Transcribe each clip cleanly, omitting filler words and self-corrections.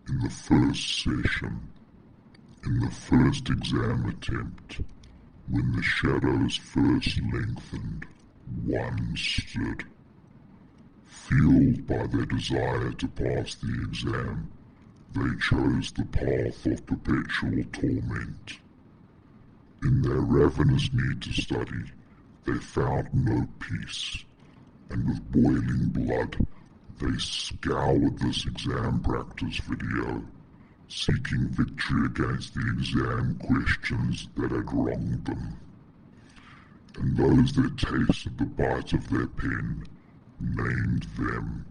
In the first session, in the first exam attempt, when the shadows first lengthened, one stood. Fueled by their desire to pass the exam, they chose the path of perpetual torment. In their ravenous need to study, they found no peace, and with boiling blood, they scoured this exam practice video, seeking victory against the exam questions that had wronged them. And those that tasted the bite of their pen named them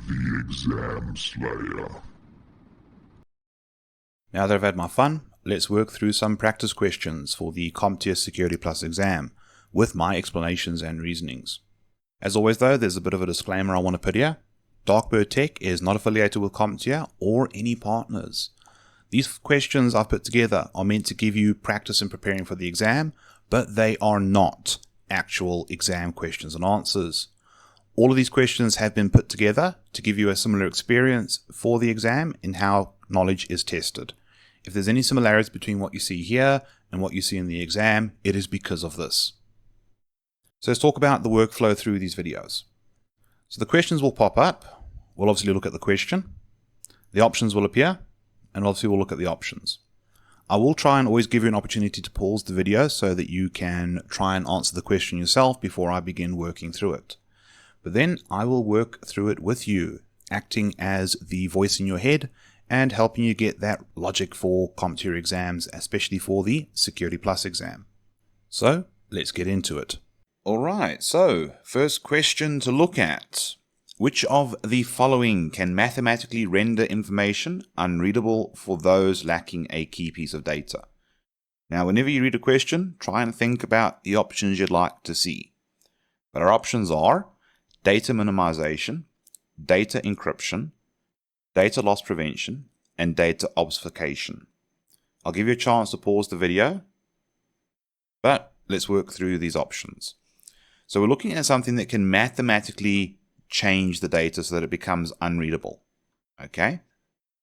the Exam Slayer. Now that I've had my fun, let's work through some practice questions for the CompTIA Security Plus exam with my explanations and reasonings. As always though, there's a bit of a disclaimer I want to put here. Darkbird Tech is not affiliated with CompTIA or any partners. These questions I've put together are meant to give you practice in preparing for the exam, but they are not actual exam questions and answers. All of these questions have been put together to give you a similar experience for the exam in how knowledge is tested. If there's any similarities between what you see here and what you see in the exam, it is because of this. So let's talk about the workflow through these videos. So the questions will pop up. We'll obviously look at the question. The options will appear, and obviously we'll look at the options. I will try and always give you an opportunity to pause the video so that you can try and answer the question yourself before I begin working through it. But then I will work through it with you, acting as the voice in your head and helping you get that logic for CompTIA exams, especially for the Security Plus exam. So let's get into it. Alright, so first question to look at. Which of the following can mathematically render information unreadable for those lacking a key piece of data? Now, whenever you read a question, try and think about the options you'd like to see. But our options are data minimization, data encryption, data loss prevention, and data obfuscation. I'll give you a chance to pause the video, but let's work through these options. So we're looking at something that can mathematically change the data so that it becomes unreadable. Okay?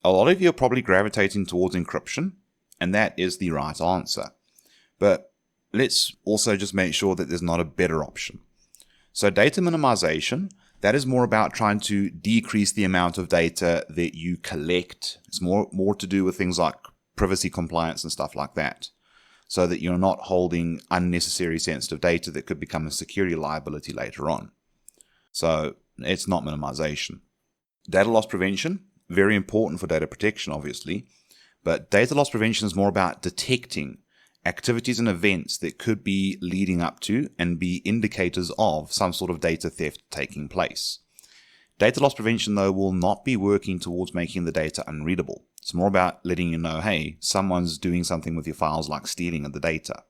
A lot of you are probably gravitating towards encryption, and that is the right answer. But let's also just make sure that there's not a better option. So data minimization, that is more about trying to decrease the amount of data that you collect. It's more to do with things like privacy compliance and stuff like that, so that you're not holding unnecessary sensitive data that could become a security liability later on. So it's not minimization. Data loss prevention, very important for data protection, obviously, but data loss prevention is more about detecting activities and events that could be leading up to and be indicators of some sort of data theft taking place. Data loss prevention, though, will not be working towards making the data unreadable. It's more about letting you know, hey, someone's doing something with your files like stealing of the data.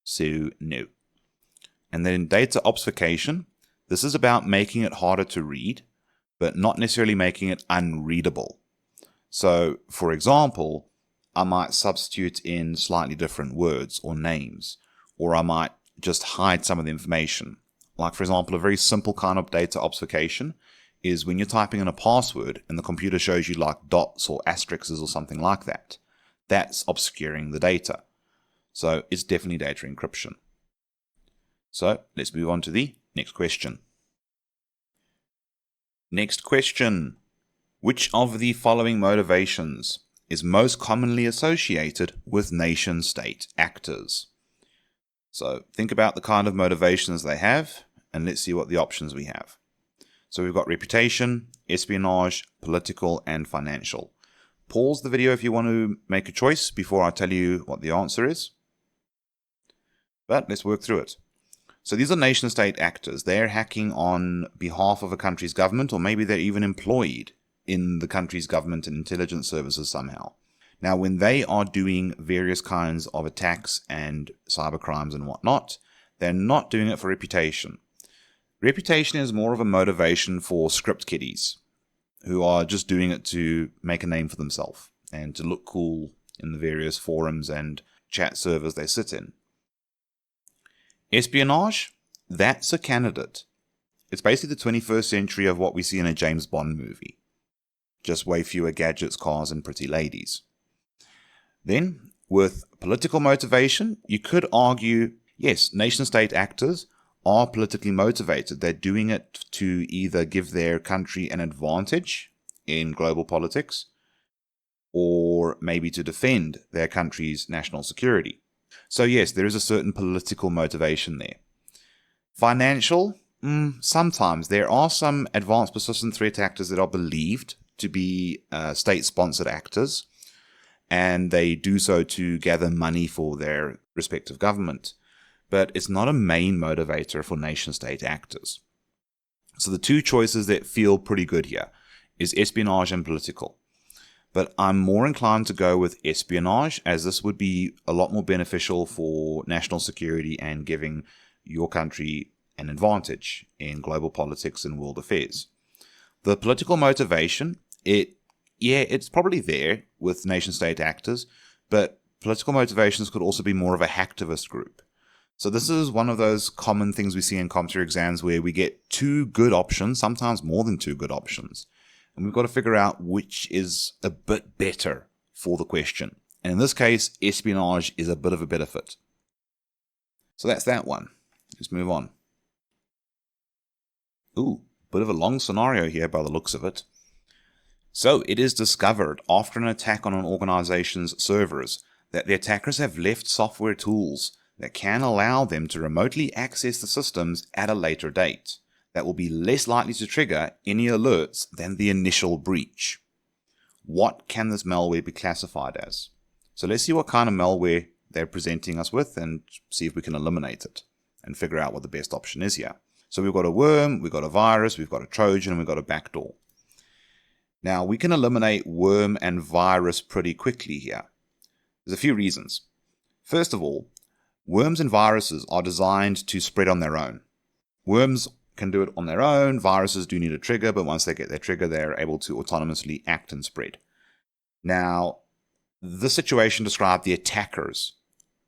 So, no. And then data obfuscation, this is about making it harder to read, but not necessarily making it unreadable. So, for example, I might substitute in slightly different words or names, or I might just hide some of the information. Like, for example, a very simple kind of data obfuscation is when you're typing in a password and the computer shows you like dots or asterisks or something like that. That's obscuring the data. So it's definitely data encryption. So let's move on to the next question. Next question. Which of the following motivations is most commonly associated with nation-state actors? So think about the kind of motivations they have, and let's see what the options we have. So we've got reputation, espionage, political, and financial. Pause the video if you want to make a choice before I tell you what the answer is. But let's work through it. So these are nation-state actors. They're hacking on behalf of a country's government, or maybe they're even employed in the country's government and intelligence services somehow. Now, when they are doing various kinds of attacks and cybercrimes and whatnot, they're not doing it for reputation. Reputation is more of a motivation for script kiddies who are just doing it to make a name for themselves and to look cool in the various forums and chat servers they sit in. Espionage, that's a candidate. It's basically the 21st century of what we see in a James Bond movie. just way fewer gadgets, cars, and pretty ladies. Then, with political motivation, you could argue, yes, nation-state actors are politically motivated. They're doing it to either give their country an advantage in global politics, or maybe to defend their country's national security. So yes, there is a certain political motivation there. Financial, sometimes. There are some advanced persistent threat actors that are believed to be state-sponsored actors, and they do so to gather money for their respective government. But it's not a main motivator for nation-state actors. So the two choices that feel pretty good here is espionage and political. But I'm more inclined to go with espionage, as this would be a lot more beneficial for national security and giving your country an advantage in global politics and world affairs. The political motivation, it's probably there with nation-state actors, but political motivations could also be more of a hacktivist group. So this is one of those common things we see in CompTIA exams where we get two good options, sometimes more than two good options. And we've got to figure out which is a bit better for the question. And in this case, espionage is a bit of a better fit. So that's that one. Let's move on. Ooh, bit of a long scenario here by the looks of it. So it is discovered after an attack on an organization's servers that the attackers have left software tools that can allow them to remotely access the systems at a later date that will be less likely to trigger any alerts than the initial breach. What can this malware be classified as? So let's see what kind of malware they're presenting us with and see if we can eliminate it and figure out what the best option is here. So we've got a worm, we've got a virus, we've got a Trojan, and we've got a backdoor. Now we can eliminate worm and virus pretty quickly here. There's a few reasons. First of all, worms and viruses are designed to spread on their own. Worms can do it on their own. Viruses do need a trigger, but once they get their trigger, they're able to autonomously act and spread. Now, this situation described the attackers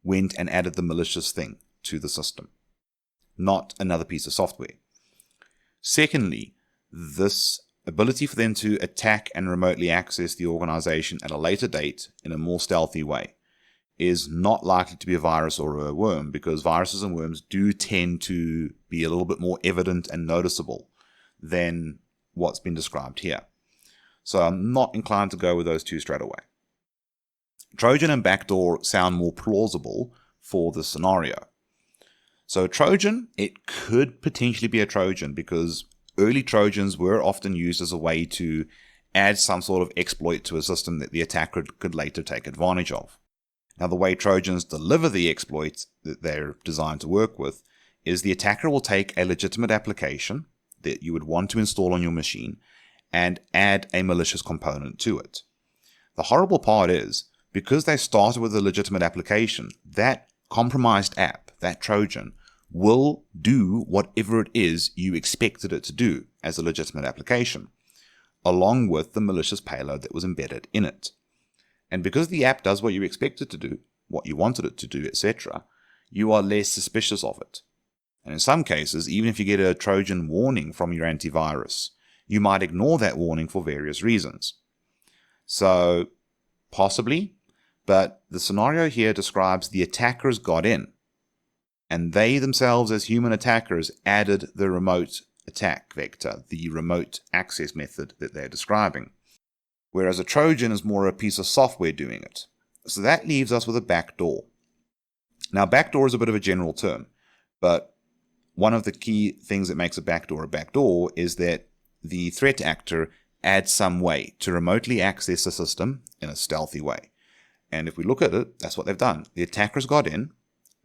went and added the malicious thing to the system, not another piece of software. Secondly, this ability for them to attack and remotely access the organization at a later date in a more stealthy way is not likely to be a virus or a worm, because viruses and worms do tend to be a little bit more evident and noticeable than what's been described here. So I'm not inclined to go with those two straight away. Trojan and backdoor sound more plausible for this scenario. So Trojan, it could potentially be a Trojan because early Trojans were often used as a way to add some sort of exploit to a system that the attacker could later take advantage of. Now, the way Trojans deliver the exploits that they're designed to work with is the attacker will take a legitimate application that you would want to install on your machine and add a malicious component to it. The horrible part is, because they started with a legitimate application, that compromised app, that Trojan, will do whatever it is you expected it to do as a legitimate application, along with the malicious payload that was embedded in it. And because the app does what you expect it to do, what you wanted it to do, etc., you are less suspicious of it. And in some cases, even if you get a Trojan warning from your antivirus, you might ignore that warning for various reasons. So, possibly, but the scenario here describes the attackers got in, and they themselves as human attackers added the remote attack vector, the remote access method that they're describing. Whereas a Trojan is more a piece of software doing it. So that leaves us with a backdoor. Now, backdoor is a bit of a general term, but one of the key things that makes a backdoor is that the threat actor adds some way to remotely access the system in a stealthy way. And if we look at it, that's what they've done. The attackers got in,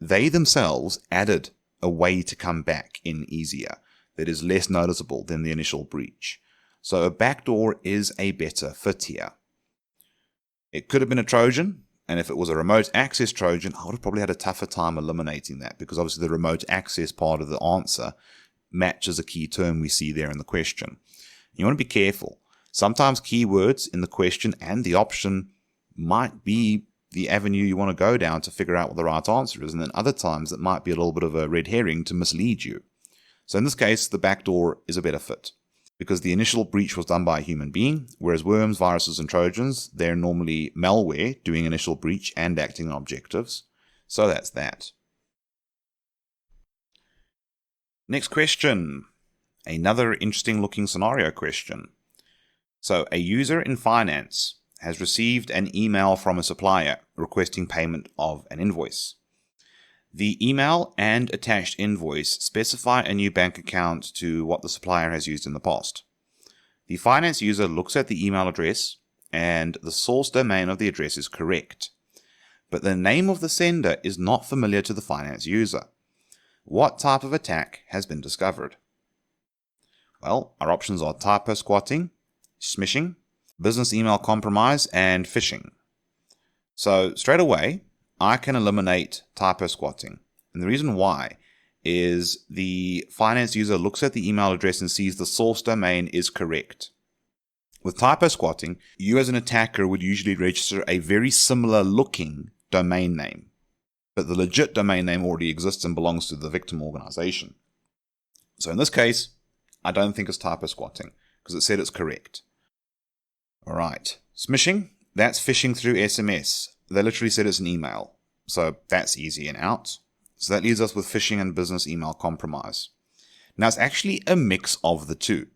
they themselves added a way to come back in easier that is less noticeable than the initial breach. So a backdoor is a better fit here. It could have been a Trojan, and if it was a remote access Trojan, I would have probably had a tougher time eliminating that, because obviously the remote access part of the answer matches a key term we see there in the question. You want to be careful. Sometimes keywords in the question and the option might be the avenue you want to go down to figure out what the right answer is, and then other times it might be a little bit of a red herring to mislead you. So in this case, the backdoor is a better fit. because the initial breach was done by a human being, whereas worms, viruses, and trojans, they're normally malware doing initial breach and acting on objectives. So that's that. Next question. Another interesting looking scenario question. So a user in finance has received an email from a supplier requesting payment of an invoice. The email and attached invoice specify a new bank account to what the supplier has used in the past. The finance user looks at the email address and the source domain of the address is correct, but the name of the sender is not familiar to the finance user. What type of attack has been discovered? Well, our options are typo squatting, smishing, business email compromise, and phishing. So straight away, I can eliminate typo squatting. And the reason why is the finance user looks at the email address and sees the source domain is correct. With typo squatting, you as an attacker would usually register a very similar looking domain name, but the legit domain name already exists and belongs to the victim organization. So in this case, I don't think it's typo squatting because it said it's correct. All right, smishing, that's phishing through SMS. They literally said it's an email, so that's easy and out. So that leaves us with phishing and business email compromise. Now it's actually a mix of the two,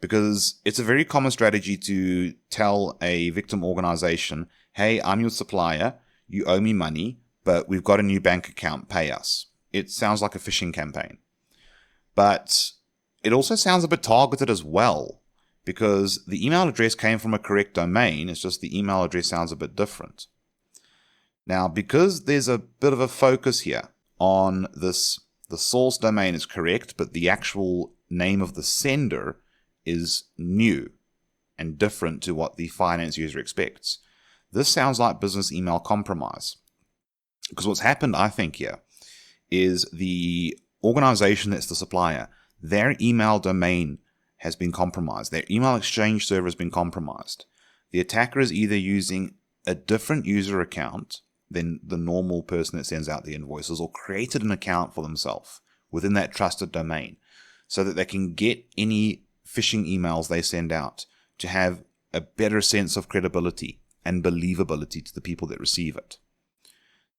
because it's a very common strategy to tell a victim organization, hey, I'm your supplier, you owe me money, but we've got a new bank account, pay us. It sounds like a phishing campaign. But it also sounds a bit targeted as well, because the email address came from a correct domain, it's just the email address sounds a bit different. Now, because there's a bit of a focus here on this, the source domain is correct, but the actual name of the sender is new and different to what the finance user expects. This sounds like business email compromise. Because what's happened, I think, here is the organization that's the supplier, their email domain has been compromised. Their email exchange server has been compromised. The attacker is either using a different user account than the normal person that sends out the invoices, or created an account for themselves within that trusted domain so that they can get any phishing emails they send out to have a better sense of credibility and believability to the people that receive it.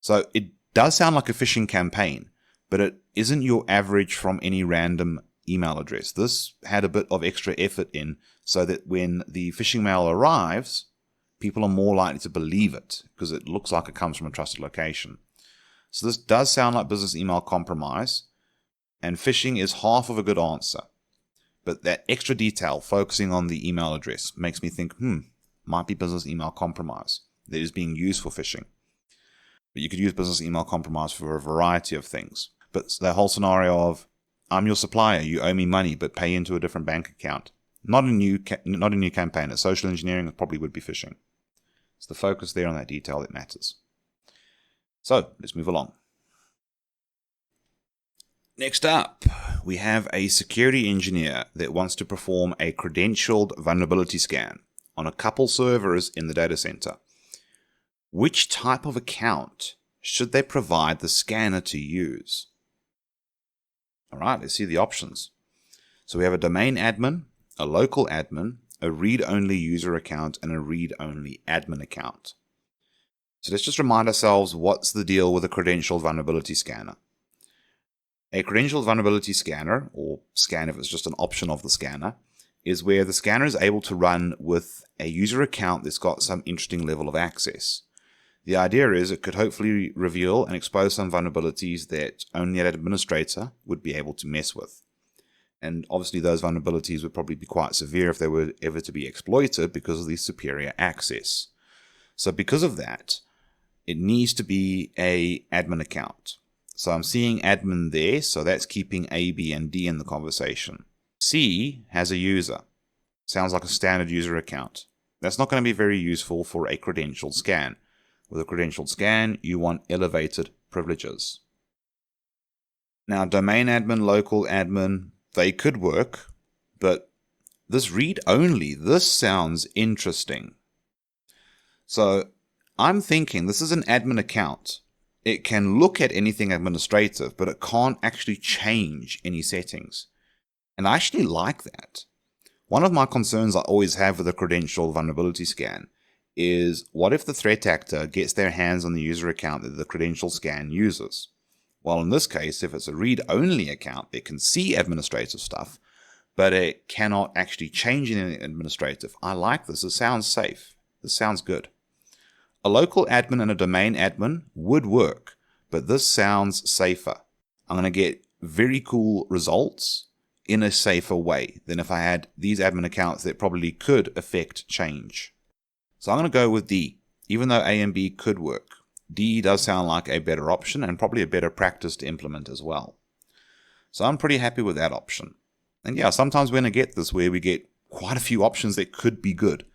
So it does sound like a phishing campaign, but it isn't your average from any random email address. This had a bit of extra effort in so that when the phishing mail arrives, people are more likely to believe it because it looks like it comes from a trusted location. So this does sound like business email compromise, and phishing is half of a good answer. But that extra detail focusing on the email address makes me think, might be business email compromise that is being used for phishing. But you could use business email compromise for a variety of things. But the whole scenario of, I'm your supplier, you owe me money, but pay into a different bank account. Not a new campaign. It's social engineering, it probably would be phishing. It's the focus there on that detail that matters. So let's move along. Next up, we have a security engineer that wants to perform a credentialed vulnerability scan on a couple servers in the data center. Which type of account should they provide the scanner to use? All right, let's see the options. So we have a domain admin, a local admin, a read-only user account, and a read-only admin account. So let's just remind ourselves what's the deal with a credentialed vulnerability scanner. A credentialed vulnerability scanner, or scan if it's just an option of the scanner, is where the scanner is able to run with a user account that's got some interesting level of access. The idea is it could hopefully reveal and expose some vulnerabilities that only an administrator would be able to mess with. And obviously those vulnerabilities would probably be quite severe if they were ever to be exploited because of the superior access. So because of that, it needs to be an admin account. So I'm seeing admin there, so that's keeping A, B, and D in the conversation. C has a user. Sounds like a standard user account. That's not going to be very useful for a credentialed scan. With a credentialed scan, you want elevated privileges. Now, domain admin, local admin, they could work, but this read-only, this sounds interesting. So I'm thinking this is an admin account. It can look at anything administrative, but it can't actually change any settings. And I actually like that. One of my concerns I always have with a credential vulnerability scan is, what if the threat actor gets their hands on the user account that the credential scan uses? Well, in this case, if it's a read-only account, it can see administrative stuff, but it cannot actually change anything administrative. I like this. It sounds safe. This sounds good. A local admin and a domain admin would work, but this sounds safer. I'm going to get very cool results in a safer way than if I had these admin accounts that probably could affect change. So I'm going to go with D. Even though A and B could work, D does sound like a better option and probably a better practice to implement as well. So I'm pretty happy with that option. And yeah, sometimes we're going to get this where we get quite a few options that could be good,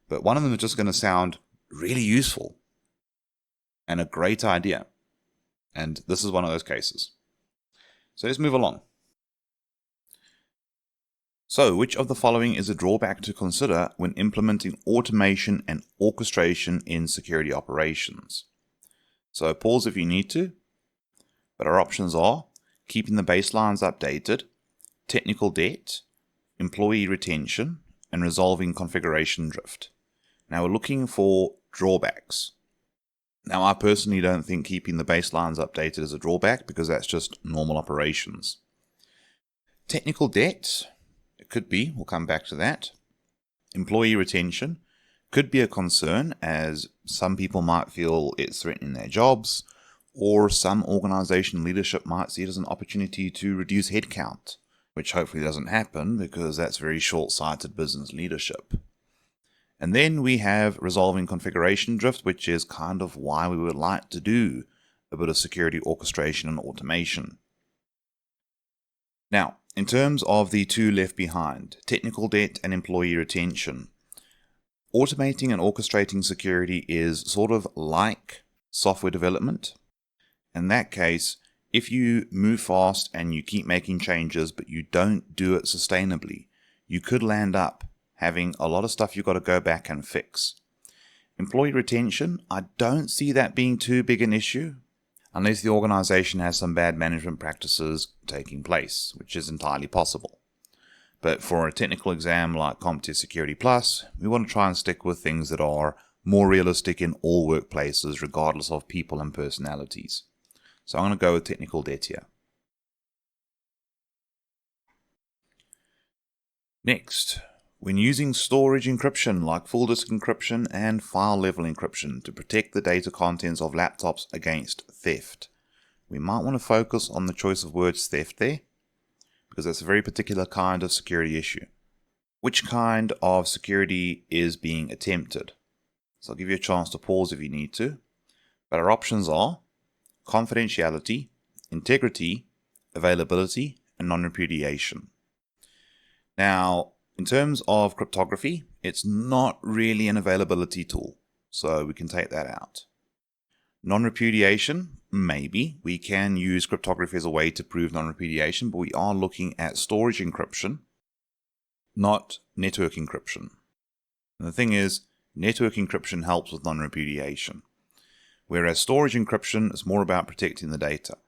but one of them is just going to sound really useful and a great idea. And this is one of those cases. So let's move along. So, which of the following is a drawback to consider when implementing automation and orchestration in security operations? So pause if you need to, but our options are keeping the baselines updated, technical debt, employee retention, and resolving configuration drift. Now we're looking for drawbacks. Now I personally don't think keeping the baselines updated is a drawback because that's just normal operations. Technical debt, it could be, we'll come back to that. Employee retention could be a concern, as some people might feel it's threatening their jobs, or some organization leadership might see it as an opportunity to reduce headcount, which hopefully doesn't happen because that's very short-sighted business leadership. And then we have resolving configuration drift, which is kind of why we would like to do a bit of security orchestration and automation. Now, in terms of the two left behind, technical debt and employee retention, automating and orchestrating security is sort of like software development. In that case, if you move fast and you keep making changes, but you don't do it sustainably, you could land up having a lot of stuff you've got to go back and fix. Employee retention, I don't see that being too big an issue, unless the organization has some bad management practices taking place, which is entirely possible. But for a technical exam like CompTIA Security Plus, we want to try and stick with things that are more realistic in all workplaces, regardless of people and personalities. So I'm going to go with technical debt here. Next, when using storage encryption like full disk encryption and file level encryption to protect the data contents of laptops against theft, we might want to focus on the choice of words theft there, because that's a very particular kind of security issue. Which kind of security is being attempted? So I'll give you a chance to pause if you need to, but our options are confidentiality, integrity, availability, and non-repudiation. Now, in terms of cryptography, it's not really an availability tool, so we can take that out. Non-repudiation, maybe. We can use cryptography as a way to prove non-repudiation, but we are looking at storage encryption, not network encryption. And the thing is, network encryption helps with non-repudiation, whereas storage encryption is more about protecting the data.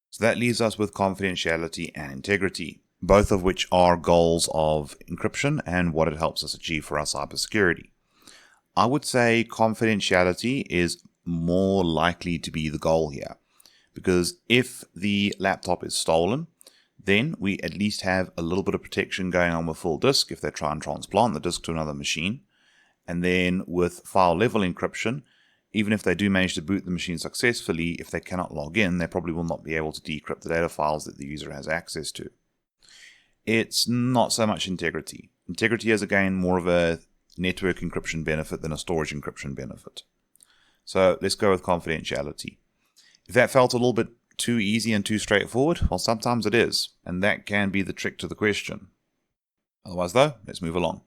So that leaves us with confidentiality and integrity, both of which are goals of encryption and what it helps us achieve for our cybersecurity. I would say confidentiality is more likely to be the goal here, because if the laptop is stolen, then we at least have a little bit of protection going on with full disk if they try and transplant the disk to another machine. And then with file level encryption, even if they do manage to boot the machine successfully, if they cannot log in, they probably will not be able to decrypt the data files that the user has access to. It's not so much integrity. Integrity is again more of a network encryption benefit than a storage encryption benefit. So let's go with confidentiality. If that felt a little bit too easy and too straightforward, well, sometimes it is, and that can be the trick to the question. Otherwise though, let's move along.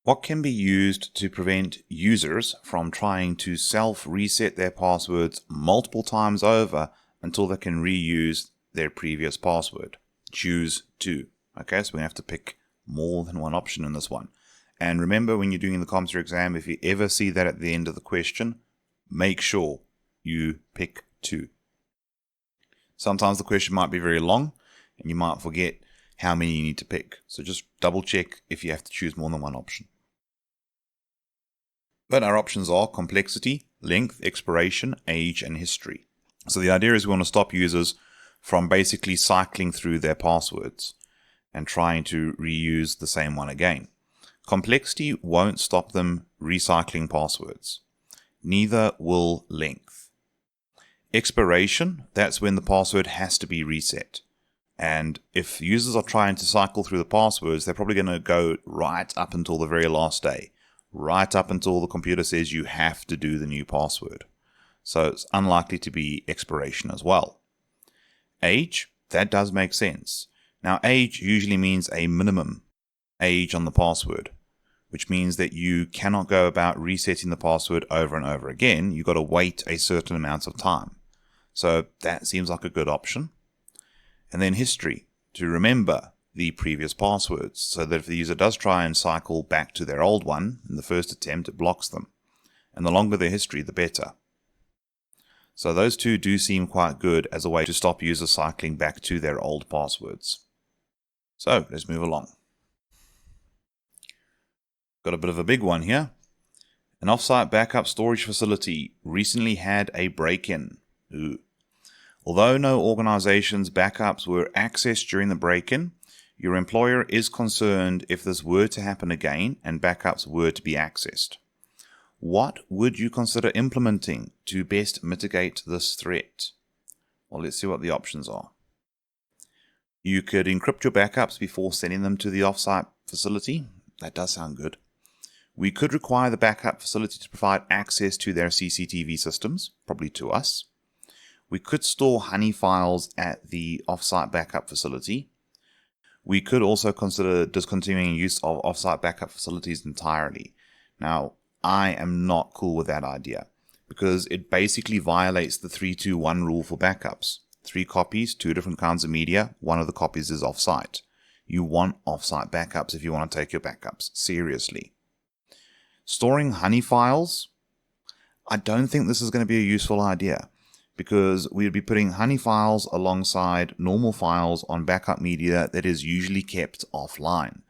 What can be used to prevent users from trying to self-reset their passwords multiple times over until they can reuse their previous password? Choose two. Okay, so we have to pick more than one option in this one. And remember, when you're doing the CompTIA exam, if you ever see that at the end of the question, make sure you pick two. Sometimes the question might be very long, and you might forget how many you need to pick. So just double check if you have to choose more than one option. But our options are complexity, length, expiration, age, and history. So the idea is we want to stop users from basically cycling through their passwords and trying to reuse the same one again. Complexity won't stop them recycling passwords. Neither will length. Expiration, that's when the password has to be reset. And if users are trying to cycle through the passwords, they're probably going to go right up until the very last day, right up until the computer says you have to do the new password. So it's unlikely to be expiration as well. Age, that does make sense. Now, age usually means a minimum age on the password, which means that you cannot go about resetting the password over and over again. You've got to wait a certain amount of time. So that seems like a good option. And then history, to remember the previous passwords, so that if the user does try and cycle back to their old one in the first attempt, it blocks them. And the longer their history, the better. So those two do seem quite good as a way to stop users cycling back to their old passwords. So let's move along. Got a bit of a big one here. An offsite backup storage facility recently had a break-in. Although no organization's backups were accessed during the break-in, your employer is concerned if this were to happen again and backups were to be accessed. What would you consider implementing to best mitigate this threat? Well, let's see what the options are. You could encrypt your backups before sending them to the offsite facility. That does sound good. We could require the backup facility to provide access to their CCTV systems, probably to us. We could store honey files at the offsite backup facility. We could also consider discontinuing use of offsite backup facilities entirely. Now, I am not cool with that idea because it basically violates the 3-2-1 rule for backups. 3 copies, 2 different kinds of media, one of the copies is offsite. You want offsite backups if you want to take your backups seriously. Storing honey files, I don't think this is going to be a useful idea because we'd be putting honey files alongside normal files on backup media that is usually kept offline.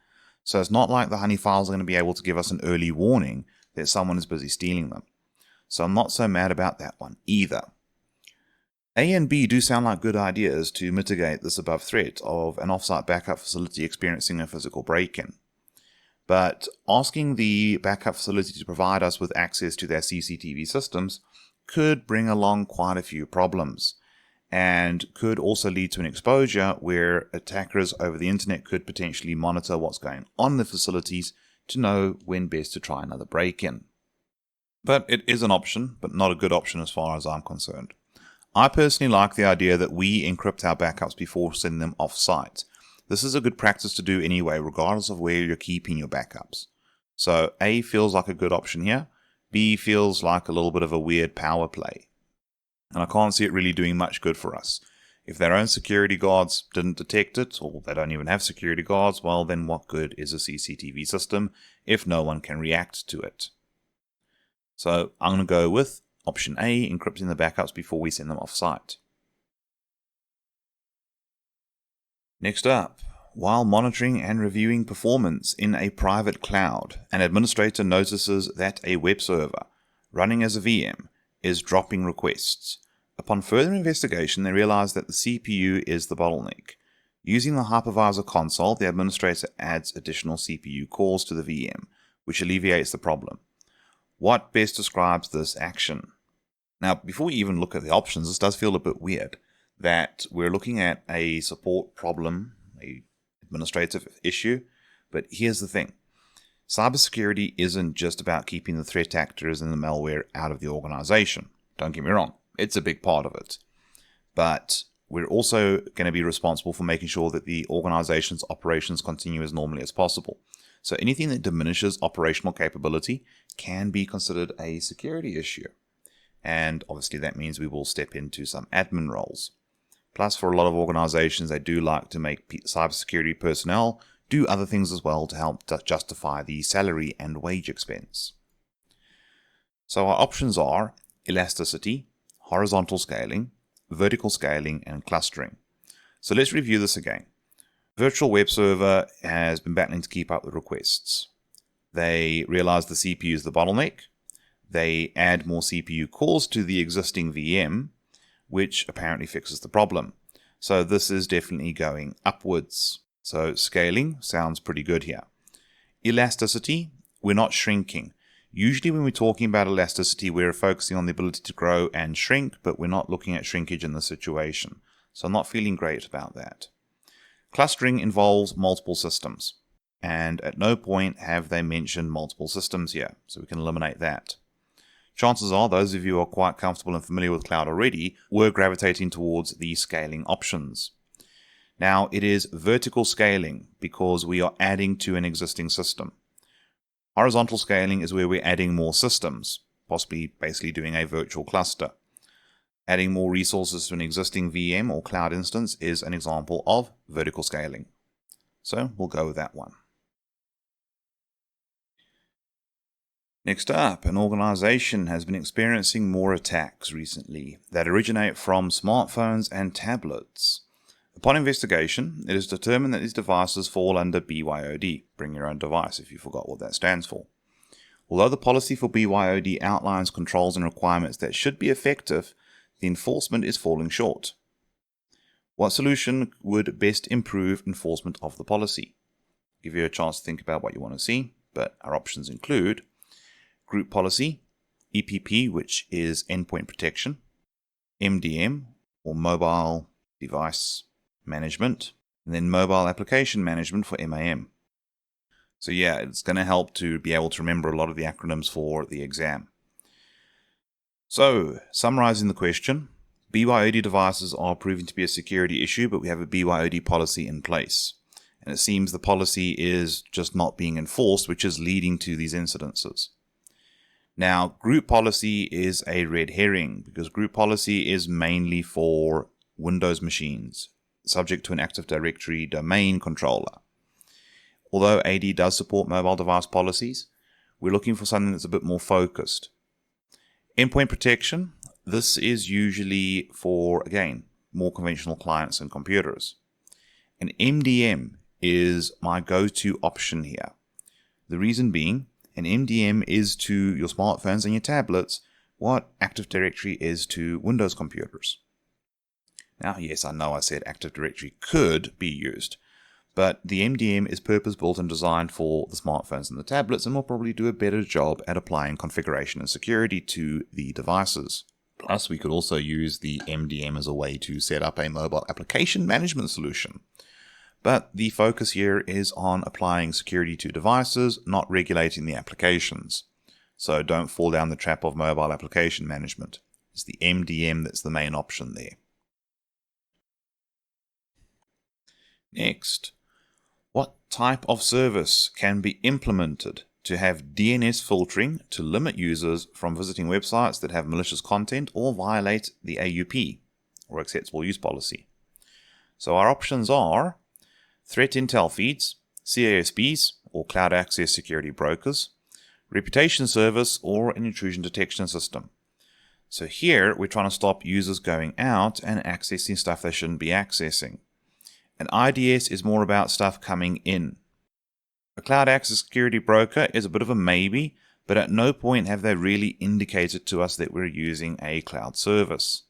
So it's not like the honey files are going to be able to give us an early warning that someone is busy stealing them. So I'm not so mad about that one either. A and B do sound like good ideas to mitigate this above threat of an offsite backup facility experiencing a physical break-in. But asking the backup facility to provide us with access to their CCTV systems could bring along quite a few problems and could also lead to an exposure where attackers over the internet could potentially monitor what's going on in the facilities to know when best to try another break-in. But it is an option, but not a good option as far as I'm concerned. I personally like the idea that we encrypt our backups before sending them off-site. This is a good practice to do anyway, regardless of where you're keeping your backups. So A feels like a good option here. B feels like a little bit of a weird power play. And I can't see it really doing much good for us. If their own security guards didn't detect it, or they don't even have security guards, well then what good is a CCTV system if no one can react to it? So I'm going to go with option A, encrypting the backups before we send them off-site. Next up, while monitoring and reviewing performance in a private cloud, an administrator notices that a web server running as a VM is dropping requests. Upon further investigation, they realize that the CPU is the bottleneck. Using the hypervisor console, the administrator adds additional CPU cores to the VM, which alleviates the problem. What best describes this action? Now, before we even look at the options, this does feel a bit weird that we're looking at a support problem, a administrative issue, but here's the thing. Cybersecurity isn't just about keeping the threat actors and the malware out of the organization. Don't get me wrong, it's a big part of it. But we're also going to be responsible for making sure that the organization's operations continue as normally as possible. So anything that diminishes operational capability can be considered a security issue. And obviously that means we will step into some admin roles. Plus, for a lot of organizations, they do like to make cybersecurity personnel do other things as well to help justify the salary and wage expense. So our options are elasticity, horizontal scaling, vertical scaling, and clustering. So let's review this again. Virtual web server has been battling to keep up with requests. They realize the CPU is the bottleneck. They add more CPU cores to the existing VM, which apparently fixes the problem. So this is definitely going upwards. So scaling sounds pretty good here. Elasticity, we're not shrinking. Usually when we're talking about elasticity, we're focusing on the ability to grow and shrink, but we're not looking at shrinkage in this situation. So I'm not feeling great about that. Clustering involves multiple systems, and at no point have they mentioned multiple systems here, so we can eliminate that. Chances are those of you who are quite comfortable and familiar with cloud already were gravitating towards the scaling options. Now it is vertical scaling because we are adding to an existing system. Horizontal scaling is where we're adding more systems, possibly basically doing a virtual cluster. Adding more resources to an existing VM or cloud instance is an example of vertical scaling. So we'll go with that one. Next up, an organization has been experiencing more attacks recently that originate from smartphones and tablets. Upon investigation, it is determined that these devices fall under BYOD, bring your own device if you forgot what that stands for. Although the policy for BYOD outlines controls and requirements that should be effective, the enforcement is falling short. What solution would best improve enforcement of the policy? Give you a chance to think about what you want to see, but our options include group policy, EPP, which is endpoint protection, MDM, or mobile device management, and then mobile application management for MAM. So yeah, it's going to help to be able to remember a lot of the acronyms for the exam. So, summarizing the question, BYOD devices are proving to be a security issue, but we have a BYOD policy in place. And it seems the policy is just not being enforced, which is leading to these incidences. Now, group policy is a red herring because group policy is mainly for Windows machines, subject to an Active Directory domain controller. Although AD does support mobile device policies, we're looking for something that's a bit more focused. Endpoint protection, this is usually for, again, more conventional clients and computers. And MDM is my go-to option here. The reason being, an MDM is to your smartphones and your tablets what Active Directory is to Windows computers. Now, yes, I know I said Active Directory could be used, but the MDM is purpose-built and designed for the smartphones and the tablets and will probably do a better job at applying configuration and security to the devices. Plus, we could also use the MDM as a way to set up a mobile application management solution. But the focus here is on applying security to devices, not regulating the applications. So don't fall down the trap of mobile application management. It's the MDM that's the main option there. Next, what type of service can be implemented to have DNS filtering to limit users from visiting websites that have malicious content or violate the AUP, or acceptable use policy? So our options are threat intel feeds, CASBs, or cloud access security brokers, reputation service, or an intrusion detection system. So here we're trying to stop users going out and accessing stuff they shouldn't be accessing. An IDS is more about stuff coming in. A cloud access security broker is a bit of a maybe, but at no point have they really indicated to us that we're using a cloud service.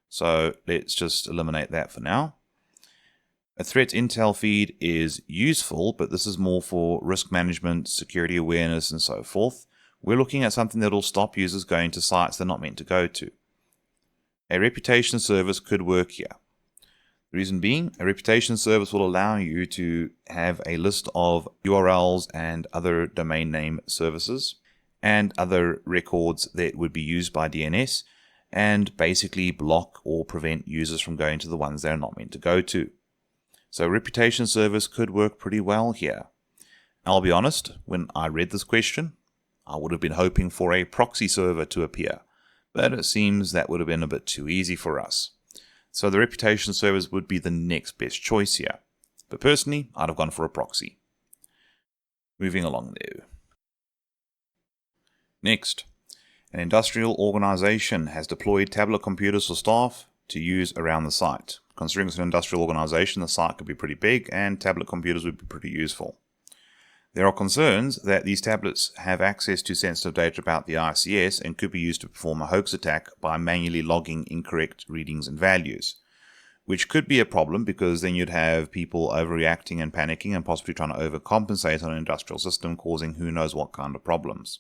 So let's just eliminate that for now. A threat intel feed is useful, but this is more for risk management, security awareness, and so forth. We're looking at something that will stop users going to sites they're not meant to go to. A reputation service could work here. The reason being, a reputation service will allow you to have a list of URLs and other domain name services and other records that would be used by DNS and basically block or prevent users from going to the ones they're not meant to go to. So a reputation service could work pretty well here. I'll be honest, when I read this question, I would have been hoping for a proxy server to appear, but it seems that would have been a bit too easy for us. So the reputation service would be the next best choice here. But personally, I'd have gone for a proxy. Moving along there. Next, an industrial organization has deployed tablet computers for staff to use around the site. Considering it's an industrial organization, the site could be pretty big and tablet computers would be pretty useful. There are concerns that these tablets have access to sensitive data about the ICS and could be used to perform a hoax attack by manually logging incorrect readings and values, which could be a problem because then you'd have people overreacting and panicking and possibly trying to overcompensate on an industrial system, causing who knows what kind of problems.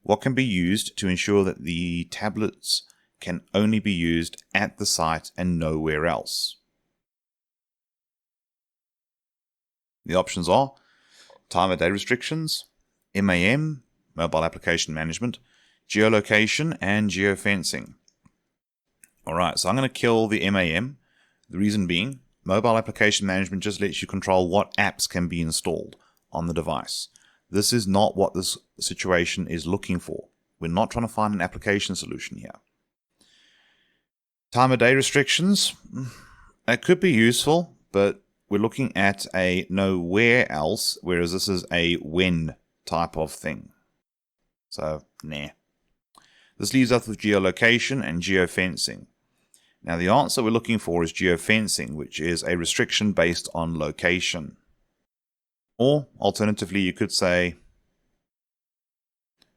What can be used to ensure that the tablets can only be used at the site and nowhere else? The options are time of day restrictions, MAM, mobile application management, geolocation, and geofencing. Alright, so I'm going to kill the MAM. The reason being, mobile application management just lets you control what apps can be installed on the device. This is not what this situation is looking for. We're not trying to find an application solution here. Time of day restrictions, that could be useful, but we're looking at a nowhere else, whereas this is a when type of thing. So, nah. This leaves us with geolocation and geofencing. Now, the answer we're looking for is geofencing, which is a restriction based on location. Or, alternatively, you could say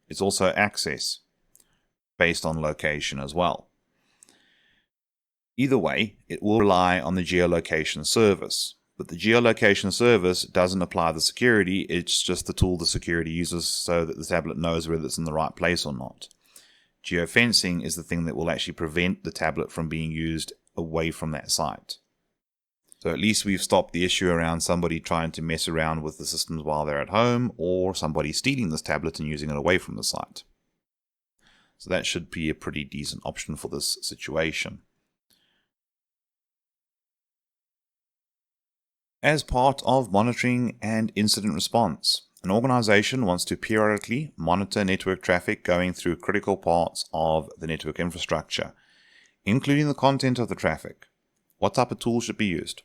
it's also access based on location as well. Either way, it will rely on the geolocation service. But the geolocation service doesn't apply the security, it's just the tool the security uses so that the tablet knows whether it's in the right place or not. Geofencing is the thing that will actually prevent the tablet from being used away from that site. So at least we've stopped the issue around somebody trying to mess around with the systems while they're at home, or somebody stealing this tablet and using it away from the site. So that should be a pretty decent option for this situation. As part of monitoring and incident response, an organization wants to periodically monitor network traffic going through critical parts of the network infrastructure, including the content of the traffic. What type of tools should be used?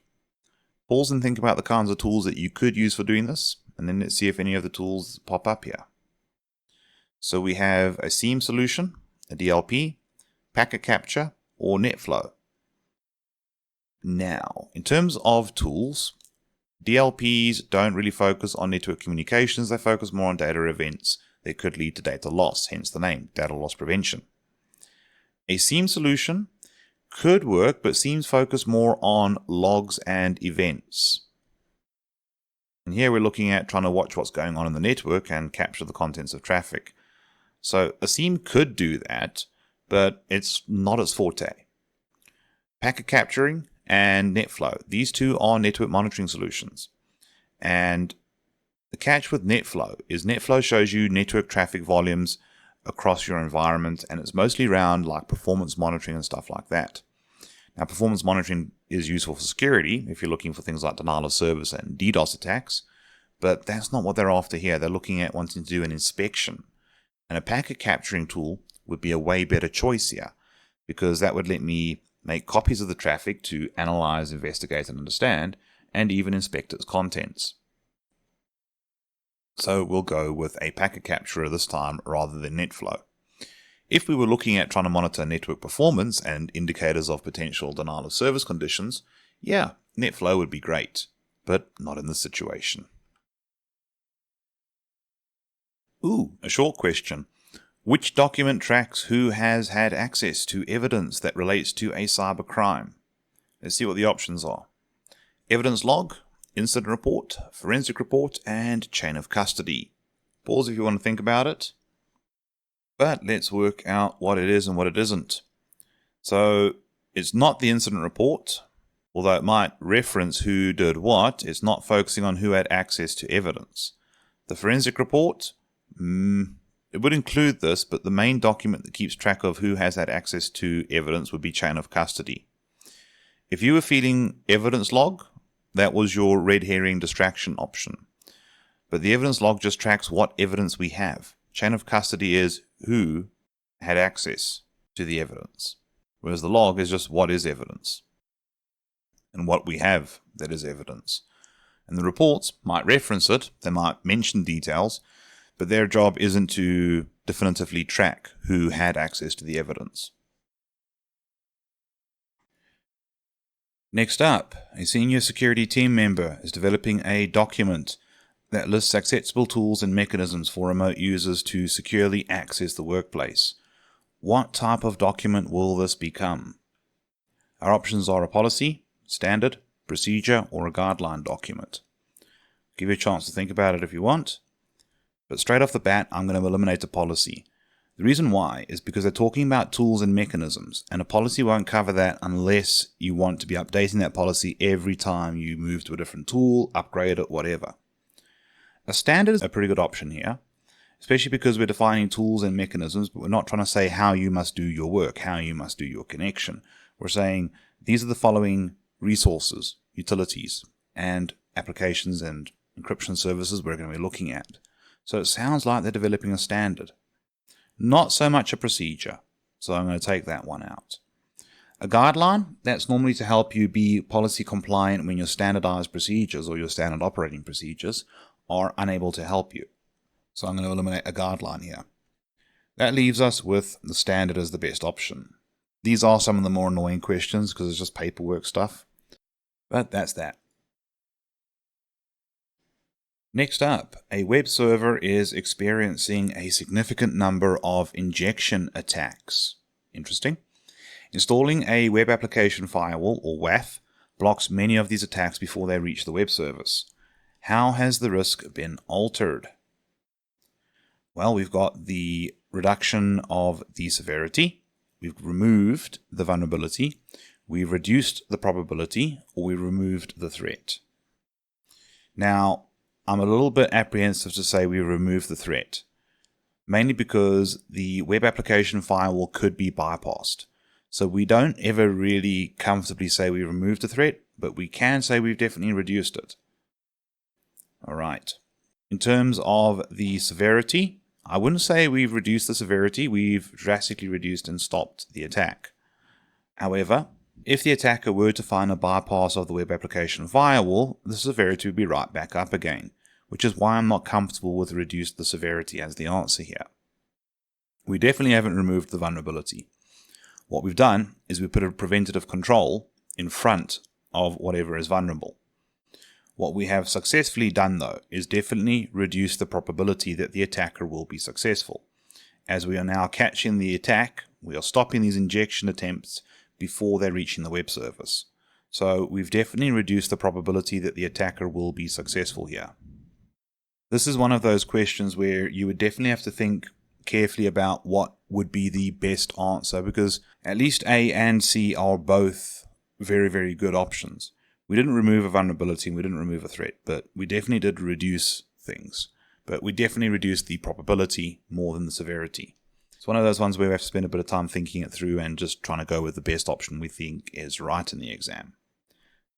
Pause and think about the kinds of tools that you could use for doing this, and then let's see if any of the tools pop up here. So we have a SIEM solution, a DLP, packet capture, or NetFlow. Now, in terms of tools, DLPs don't really focus on network communications, they focus more on data events that could lead to data loss, hence the name, data loss prevention. A SIEM solution could work, but SIEMs focus more on logs and events. And here we're looking at trying to watch what's going on in the network and capture the contents of traffic. So a SIEM could do that, but it's not its forte. Packet capturing and NetFlow. These two are network monitoring solutions. And the catch with NetFlow is NetFlow shows you network traffic volumes across your environment, and it's mostly around like performance monitoring and stuff like that. Now, performance monitoring is useful for security if you're looking for things like denial of service and DDoS attacks, but that's not what they're after here. They're looking at wanting to do an inspection. And a packet capturing tool would be a way better choice here, because that would let me make copies of the traffic to analyze, investigate, and understand, and even inspect its contents. So we'll go with a packet capturer this time rather than NetFlow. If we were looking at trying to monitor network performance and indicators of potential denial of service conditions, yeah, NetFlow would be great, but not in this situation. Ooh, a short question. Which document tracks who has had access to evidence that relates to a cyber crime? Let's see what the options are. Evidence log, incident report, forensic report, and chain of custody. Pause if you want to think about it. But let's work out what it is and what it isn't. So it's not the incident report, although it might reference who did what. It's not focusing on who had access to evidence. The forensic report, it would include this, but the main document that keeps track of who has had access to evidence would be chain of custody. If you were feeling evidence log, that was your red herring distraction option. But the evidence log just tracks what evidence we have. Chain of custody is who had access to the evidence, whereas the log is just what is evidence and what we have that is evidence. And the reports might reference it, they might mention details, but their job isn't to definitively track who had access to the evidence. Next up, a senior security team member is developing a document that lists accessible tools and mechanisms for remote users to securely access the workplace. What type of document will this become? Our options are a policy, standard, procedure, or a guideline document. Give you a chance to think about it if you want, but straight off the bat, I'm going to eliminate a policy. The reason why is because they're talking about tools and mechanisms, and a policy won't cover that unless you want to be updating that policy every time you move to a different tool, upgrade it, whatever. A standard is a pretty good option here, especially because we're defining tools and mechanisms, but we're not trying to say how you must do your work, how you must do your connection. We're saying these are the following resources, utilities, and applications and encryption services we're going to be looking at. So it sounds like they're developing a standard. Not so much a procedure, so I'm going to take that one out. A guideline, that's normally to help you be policy compliant when your standardized procedures or your standard operating procedures are unable to help you. So I'm going to eliminate a guideline here. That leaves us with the standard as the best option. These are some of the more annoying questions because it's just paperwork stuff, but that's that. Next up, a web server is experiencing a significant number of injection attacks. Interesting. Installing a web application firewall, or WAF, blocks many of these attacks before they reach the web service. How has the risk been altered? Well, we've got the reduction of the severity, we've removed the vulnerability, we've reduced the probability, or we removed the threat. Now, I'm a little bit apprehensive to say we removed the threat, mainly because the web application firewall could be bypassed. So we don't ever really comfortably say we removed the threat, but we can say we've definitely reduced it. All right. In terms of the severity, I wouldn't say we've reduced the severity, we've drastically reduced and stopped the attack. However, if the attacker were to find a bypass of the web application firewall, the severity would be right back up again, which is why I'm not comfortable with reduced the severity as the answer here. We definitely haven't removed the vulnerability. What we've done is we put a preventative control in front of whatever is vulnerable. What we have successfully done, though, is definitely reduce the probability that the attacker will be successful. As we are now catching the attack, we are stopping these injection attempts before they're reaching the web service. So we've definitely reduced the probability that the attacker will be successful here. This is one of those questions where you would definitely have to think carefully about what would be the best answer, because at least A and C are both very, very good options. We didn't remove a vulnerability, we didn't remove a threat, but we definitely did reduce things. But we definitely reduced the probability more than the severity. It's one of those ones where we have to spend a bit of time thinking it through and just trying to go with the best option we think is right in the exam.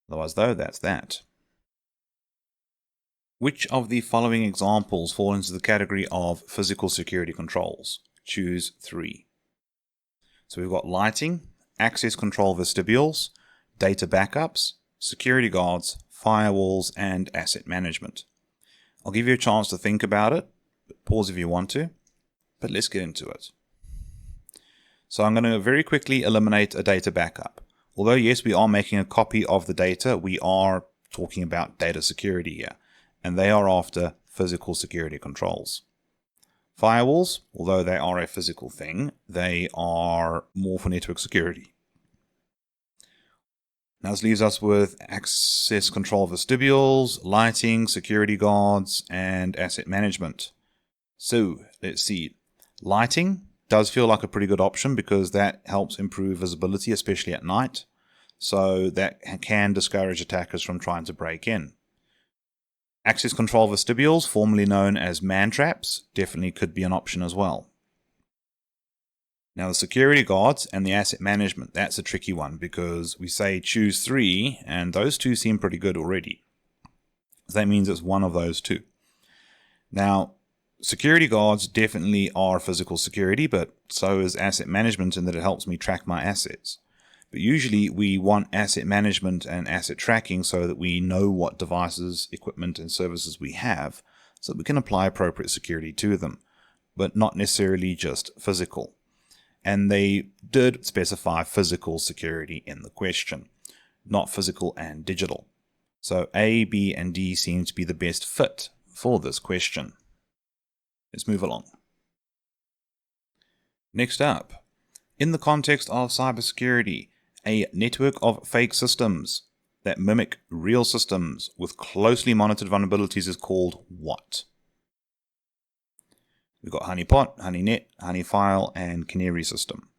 Otherwise, though, that's that. Which of the following examples fall into the category of physical security controls? Choose 3. So we've got lighting, access control vestibules, data backups, security guards, firewalls, and asset management. I'll give you a chance to think about it, but pause if you want to, but let's get into it. So I'm going to very quickly eliminate a data backup. Although yes, we are making a copy of the data, we are talking about data security here, and they are after physical security controls. Firewalls, although they are a physical thing, they are more for network security. Now this leaves us with access control vestibules, lighting, security guards, and asset management. So let's see. Lighting does feel like a pretty good option because that helps improve visibility, especially at night. So that can discourage attackers from trying to break in. Access control vestibules, formerly known as man traps, definitely could be an option as well. Now the security guards and the asset management, that's a tricky one because we say choose 3 and those two seem pretty good already. That means it's one of those two. Now security guards definitely are physical security, but so is asset management in that it helps me track my assets. But usually we want asset management and asset tracking so that we know what devices, equipment, and services we have so that we can apply appropriate security to them, but not necessarily just physical. And they did specify physical security in the question. not physical and digital. So A, B, and D seem to be the best fit for this question. Let's move along. Next up, in the context of cybersecurity, a network of fake systems that mimic real systems with closely monitored vulnerabilities is called what? We've got honeypot, honeynet, honeyfile, and canary system.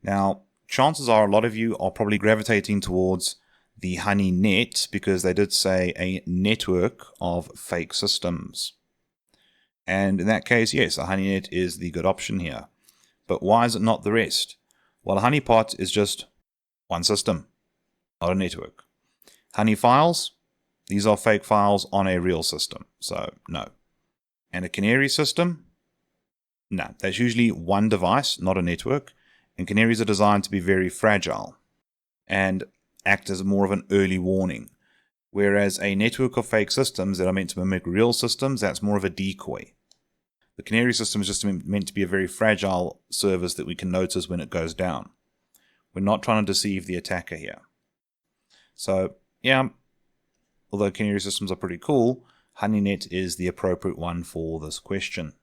Now, chances are a lot of you are probably gravitating towards the honeynet because they did say a network of fake systems. And in that case, yes, a honeynet is the good option here. But why is it not the rest? Well, a honeypot is just one system, not a network. Honeyfiles, these are fake files on a real system, so no. And a canary system? No, that's usually one device, not a network, and canaries are designed to be very fragile and act as more of an early warning. Whereas a network of fake systems that are meant to mimic real systems, that's more of a decoy. The canary system is just meant to be a very fragile service that we can notice when it goes down. We're not trying to deceive the attacker here. So, yeah, although canary systems are pretty cool, honeynet is the appropriate one for this question.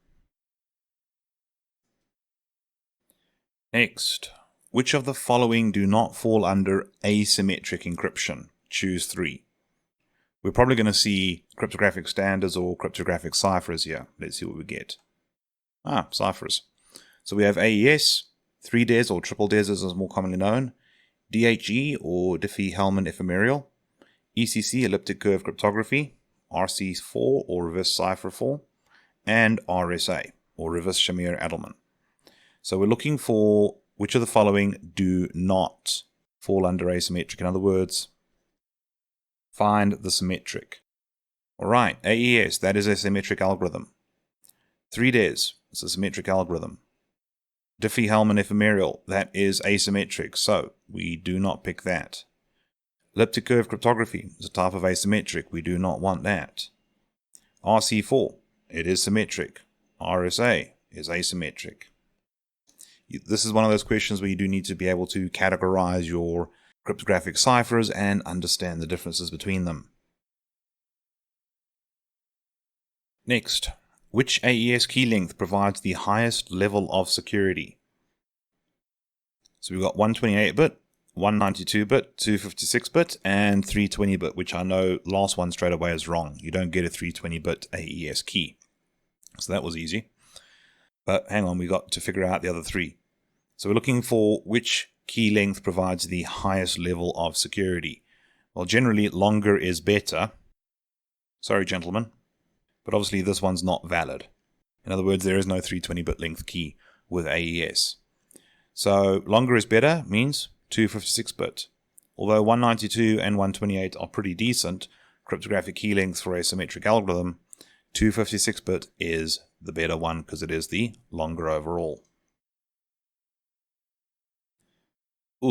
Next, which of the following do not fall under asymmetric encryption? Choose 3. We're probably going to see cryptographic standards or cryptographic ciphers here. Let's see what we get. Ciphers. So we have AES, 3-DES or triple DES as is more commonly known, DHE or Diffie-Hellman ephemeral, ECC elliptic curve cryptography, RC4 or reverse cipher 4, and RSA or reverse Shamir-Edelman. So we're looking for which of the following do not fall under asymmetric. In other words, find the symmetric. Alright, AES, that is a symmetric algorithm. 3-DES, it's a symmetric algorithm. Diffie-Hellman ephemeral, that is asymmetric, so we do not pick that. Elliptic curve cryptography is a type of asymmetric, we do not want that. RC4, it is symmetric. RSA is asymmetric. This is one of those questions where you do need to be able to categorize your cryptographic ciphers and understand the differences between them. Next, which AES key length provides the highest level of security? So we've got 128-bit, 192-bit, 256-bit, and 320-bit, which I know last one straight away is wrong. You don't get a 320-bit AES key. So that was easy. But hang on, we got to figure out the other 3. So we're looking for which key length provides the highest level of security. Well, generally, longer is better. Sorry, gentlemen. But obviously, this one's not valid. In other words, there is no 320-bit length key with AES. So longer is better means 256-bit. Although 192 and 128 are pretty decent cryptographic key lengths for a symmetric algorithm, 256-bit is the better one because it is the longer overall.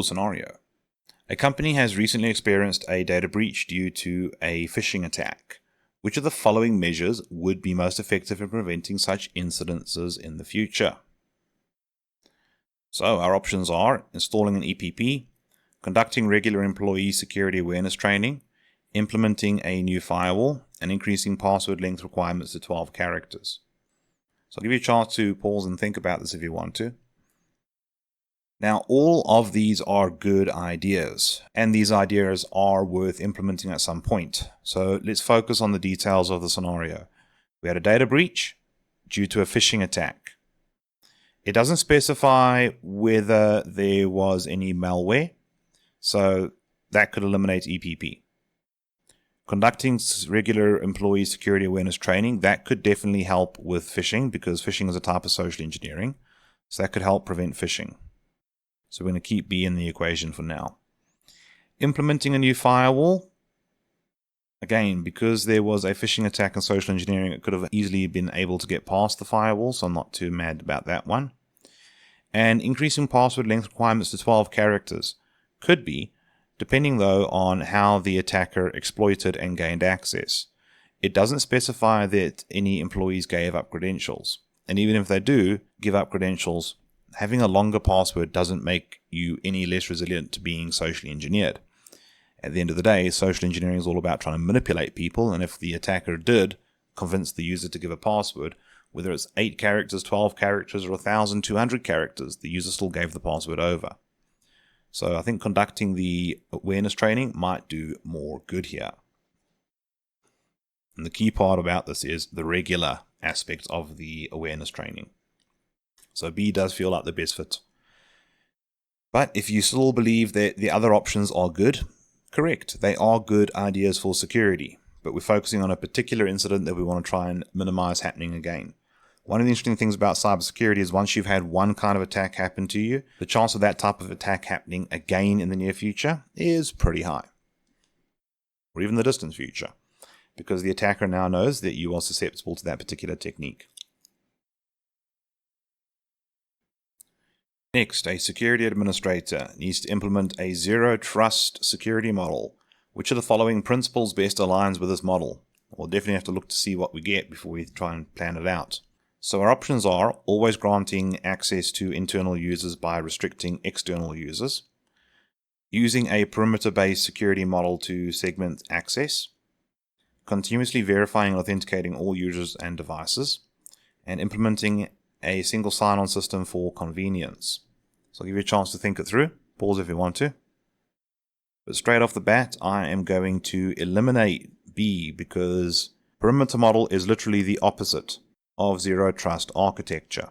Scenario. A company has recently experienced a data breach due to a phishing attack. Which of the following measures would be most effective in preventing such incidences in the future? So our options are installing an EPP, conducting regular employee security awareness training, implementing a new firewall, and increasing password length requirements to 12 characters. So I'll give you a chance to pause and think about this if you want to. Now, all of these are good ideas, and these ideas are worth implementing at some point. So let's focus on the details of the scenario. We had a data breach due to a phishing attack. It doesn't specify whether there was any malware, so that could eliminate EPP. Conducting regular employee security awareness training, that could definitely help with phishing because phishing is a type of social engineering, so that could help prevent phishing. So we're going to keep B in the equation for now. Implementing a new firewall. Again, because there was a phishing attack and social engineering, it could have easily been able to get past the firewall, so I'm not too mad about that one. And increasing password length requirements to 12 characters. Could be, depending though on how the attacker exploited and gained access. It doesn't specify that any employees gave up credentials. And even if they do give up credentials, having a longer password doesn't make you any less resilient to being socially engineered. At the end of the day, social engineering is all about trying to manipulate people, and if the attacker did convince the user to give a password, whether it's 8 characters, 12 characters, or 1,200 characters, the user still gave the password over. So I think conducting the awareness training might do more good here. And the key part about this is the regular aspect of the awareness training. So B does feel like the best fit. But if you still believe that the other options are good, correct, they are good ideas for security, but we're focusing on a particular incident that we want to try and minimize happening again. One of the interesting things about cybersecurity is once you've had one kind of attack happen to you, the chance of that type of attack happening again in the near future is pretty high, or even the distant future, because the attacker now knows that you are susceptible to that particular technique. Next, a security administrator needs to implement a zero-trust security model. Which of the following principles best aligns with this model? We'll definitely have to look to see what we get before we try and plan it out. So our options are always granting access to internal users by restricting external users, using a perimeter-based security model to segment access, continuously verifying and authenticating all users and devices, and implementing a single sign-on system for convenience. So I'll give you a chance to think it through. Pause if you want to. But straight off the bat, I am going to eliminate B because perimeter model is literally the opposite of zero trust architecture.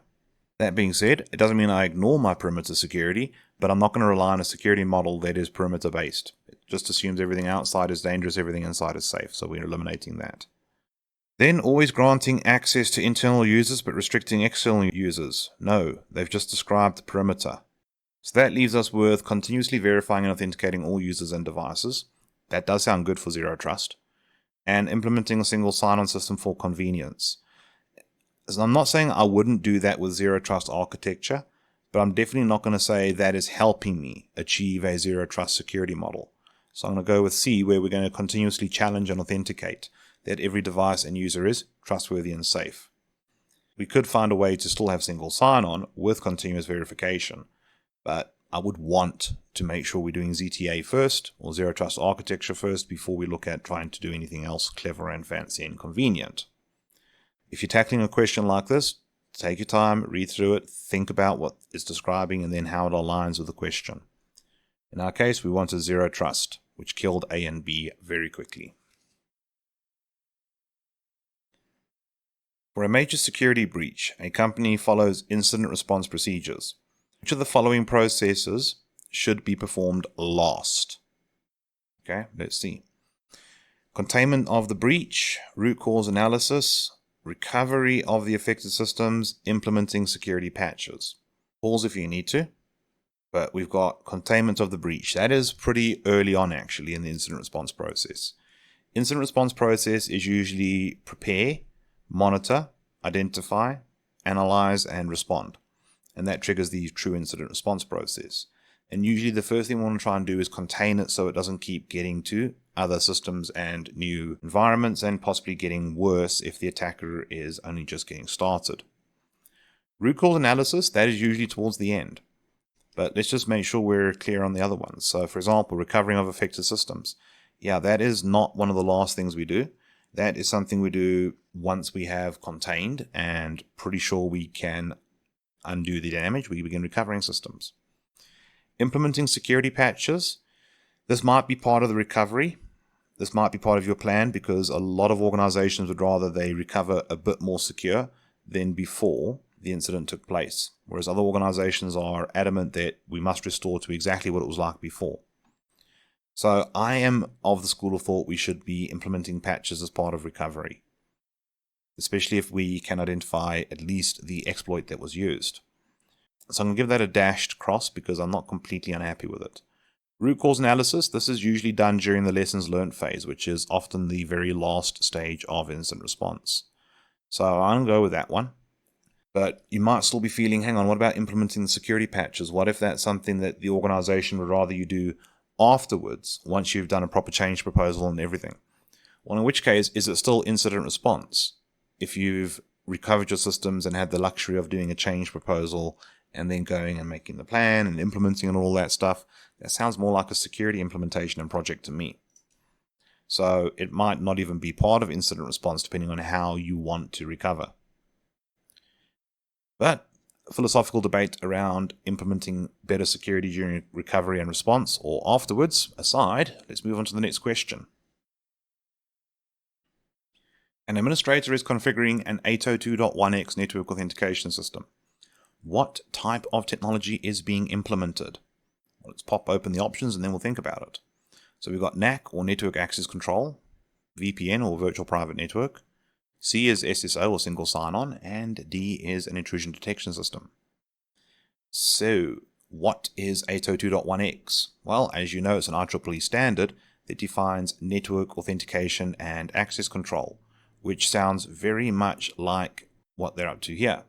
That being said, it doesn't mean I ignore my perimeter security, but I'm not going to rely on a security model that is perimeter based. It just assumes everything outside is dangerous, everything inside is safe, so we're eliminating that. Then always granting access to internal users but restricting external users. No, they've just described the perimeter. So that leaves us with continuously verifying and authenticating all users and devices. That does sound good for zero trust. And implementing a single sign-on system for convenience. So I'm not saying I wouldn't do that with zero trust architecture, but I'm definitely not going to say that is helping me achieve a zero trust security model. So I'm going to go with C, where we're going to continuously challenge and authenticate that every device and user is trustworthy and safe. We could find a way to still have single sign-on with continuous verification, but I would want to make sure we're doing ZTA first, or Zero Trust Architecture first, before we look at trying to do anything else clever and fancy and convenient. If you're tackling a question like this, take your time, read through it, think about what it's describing, and then how it aligns with the question. In our case, we wanted Zero Trust, which killed A and B very quickly. For a major security breach, a company follows incident response procedures. Which of the following processes should be performed last? Okay, let's see. Containment of the breach, root cause analysis, recovery of the affected systems, implementing security patches. Pause if you need to, but we've got containment of the breach. That is pretty early on actually in the incident response process. Incident response process is usually prepare, monitor, identify, analyze, and respond. And that triggers the true incident response process. And usually the first thing we want to try and do is contain it so it doesn't keep getting to other systems and new environments, and possibly getting worse if the attacker is only just getting started. Root cause analysis, that is usually towards the end. But let's just make sure we're clear on the other ones. So for example, recovering of affected systems. Yeah, that is not one of the last things we do. That is something we do once we have contained and pretty sure we can undo the damage. We begin recovering systems. Implementing security patches. This might be part of the recovery. This might be part of your plan, because a lot of organizations would rather they recover a bit more secure than before the incident took place. Whereas other organizations are adamant that we must restore to exactly what it was like before. So I am of the school of thought we should be implementing patches as part of recovery, especially if we can identify at least the exploit that was used. So I'm going to give that a dashed cross because I'm not completely unhappy with it. Root cause analysis, this is usually done during the lessons learned phase, which is often the very last stage of incident response. So I'm going to go with that one. But you might still be feeling, hang on, what about implementing the security patches? What if that's something that the organization would rather you do afterwards, once you've done a proper change proposal and everything? Well, in which case, is it still incident response? If you've recovered your systems and had the luxury of doing a change proposal and then going and making the plan and implementing and all that stuff. That sounds more like a security implementation and project to me. So it might not even be part of incident response depending on how you want to recover. But philosophical debate around implementing better security during recovery and response or afterwards aside, let's move on to the next question. An administrator is configuring an 802.1x network authentication system. What type of technology is being implemented? Well, let's pop open the options and then we'll think about it. So we've got NAC or Network Access Control, VPN or Virtual Private Network, C is SSO or Single Sign-On, and D is an Intrusion Detection System. So what is 802.1x? Well, as you know, it's an IEEE standard that defines network authentication and access control, which sounds very much like what they're up to here.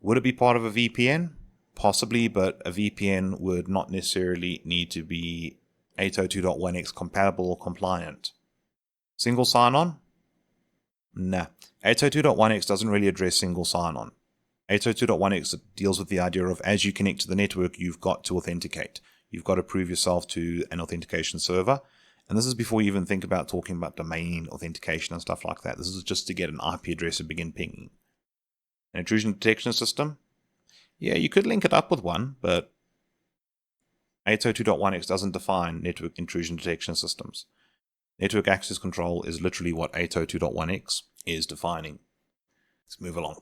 Would it be part of a VPN? Possibly, but a VPN would not necessarily need to be 802.1x compatible or compliant. Single sign-on? Nah. 802.1x doesn't really address single sign-on. 802.1x deals with the idea of as you connect to the network, you've got to authenticate. You've got to prove yourself to an authentication server. And this is before you even think about talking about domain authentication and stuff like that. This is just to get an IP address and begin pinging. An intrusion detection system? Yeah, you could link it up with one, but 802.1x doesn't define network intrusion detection systems. Network access control is literally what 802.1x is defining. Let's move along.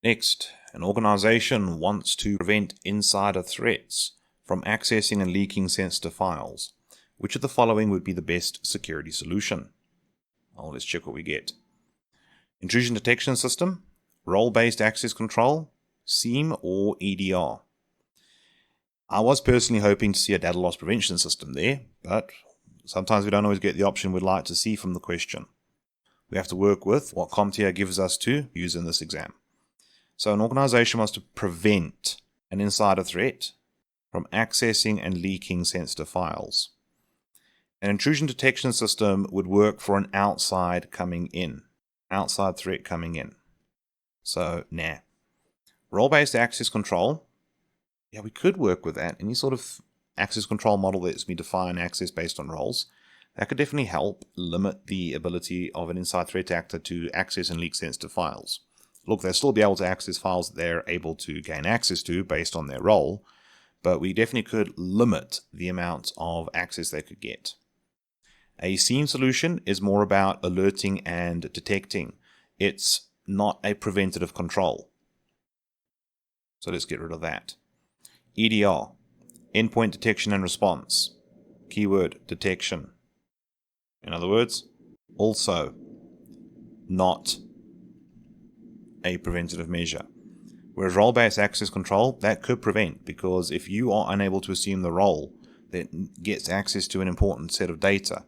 Next, an organization wants to prevent insider threats from accessing and leaking sensitive files. Which of the following would be the best security solution? Well, let's check what we get. Intrusion detection system, role-based access control, SIEM, or EDR. I was personally hoping to see a data loss prevention system there, but sometimes we don't always get the option we'd like to see from the question. We have to work with what CompTIA gives us to use in this exam. So an organization wants to prevent an insider threat from accessing and leaking sensitive files. An intrusion detection system would work for an outside threat coming in. So, nah. Role-based access control, yeah, we could work with that. Any sort of access control model that lets me define access based on roles, that could definitely help limit the ability of an inside threat actor to access and leak sensitive files. Look, they'll still be able to access files that they're able to gain access to based on their role, but we definitely could limit the amount of access they could get. A SIEM solution is more about alerting and detecting. It's not a preventative control. So let's get rid of that. EDR, endpoint detection and response. Keyword, detection. In other words, also not a preventative measure. Whereas role-based access control, that could prevent, because if you are unable to assume the role that gets access to an important set of data,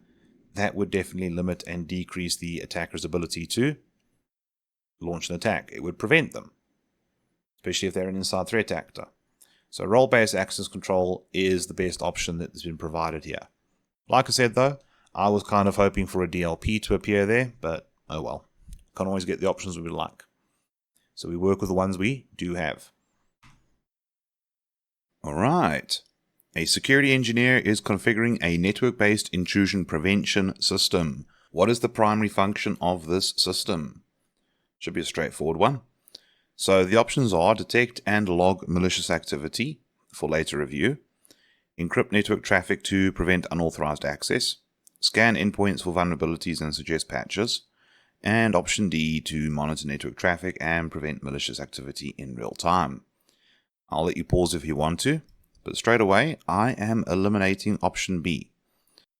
that would definitely limit and decrease the attacker's ability to launch an attack. It would prevent them, especially if they're an inside threat actor. So role-based access control is the best option that has been provided here. Like I said though, I was kind of hoping for a DLP to appear there, but oh well. Can't always get the options we would like. So we work with the ones we do have. Alright. A security engineer is configuring a network-based intrusion prevention system. What is the primary function of this system? Should be a straightforward one. So the options are detect and log malicious activity for later review, encrypt network traffic to prevent unauthorized access, scan endpoints for vulnerabilities and suggest patches, and option D to monitor network traffic and prevent malicious activity in real time. I'll let you pause if you want to, but straight away I am eliminating option B.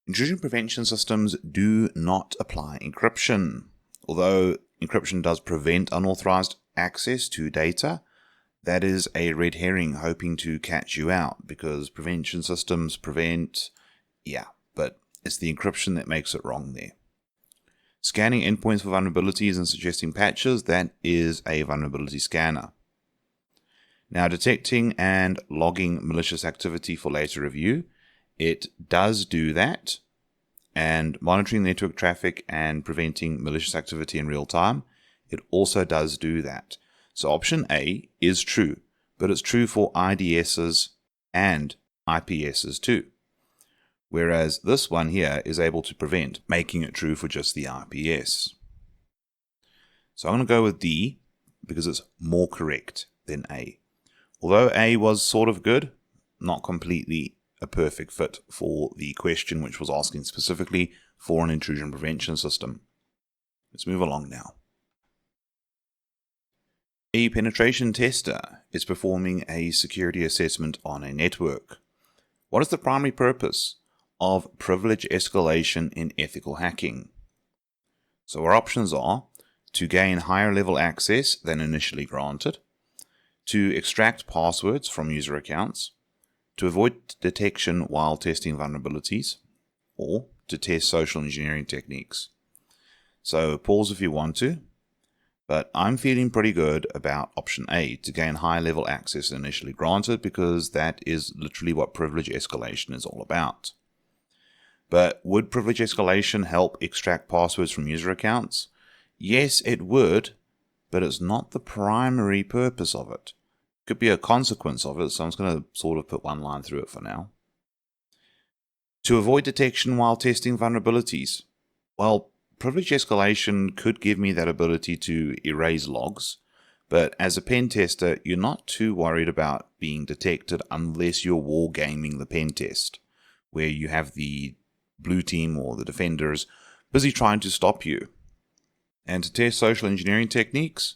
Intrusion prevention systems do not apply encryption. Although encryption does prevent unauthorized access to data, that is a red herring hoping to catch you out, because prevention systems prevent, but it's the encryption that makes it wrong there. Scanning endpoints for vulnerabilities and suggesting patches, that is a vulnerability scanner. Now, detecting and logging malicious activity for later review, it does do that. And monitoring network traffic and preventing malicious activity in real time, it also does do that. So option A is true, but it's true for IDSs and IPSs too. Whereas this one here is able to prevent, making it true for just the IPS. So I'm going to go with D because it's more correct than A. Although A was sort of good, not completely a perfect fit for the question which was asking specifically for an intrusion prevention system. Let's move along now. A penetration tester is performing a security assessment on a network. What is the primary purpose of privilege escalation in ethical hacking? So our options are to gain higher level access than initially granted, to extract passwords from user accounts, to avoid detection while testing vulnerabilities, or to test social engineering techniques. So pause if you want to, but I'm feeling pretty good about option A, to gain high level access than initially granted, because that is literally what privilege escalation is all about. But would privilege escalation help extract passwords from user accounts? Yes, it would, but it's not the primary purpose of it. Could be a consequence of it, so I'm just going to sort of put one line through it for now. To avoid detection while testing vulnerabilities. Well, privilege escalation could give me that ability to erase logs, but as a pen tester, you're not too worried about being detected unless you're wargaming the pen test, where you have the blue team or the defenders busy trying to stop you. And to test social engineering techniques?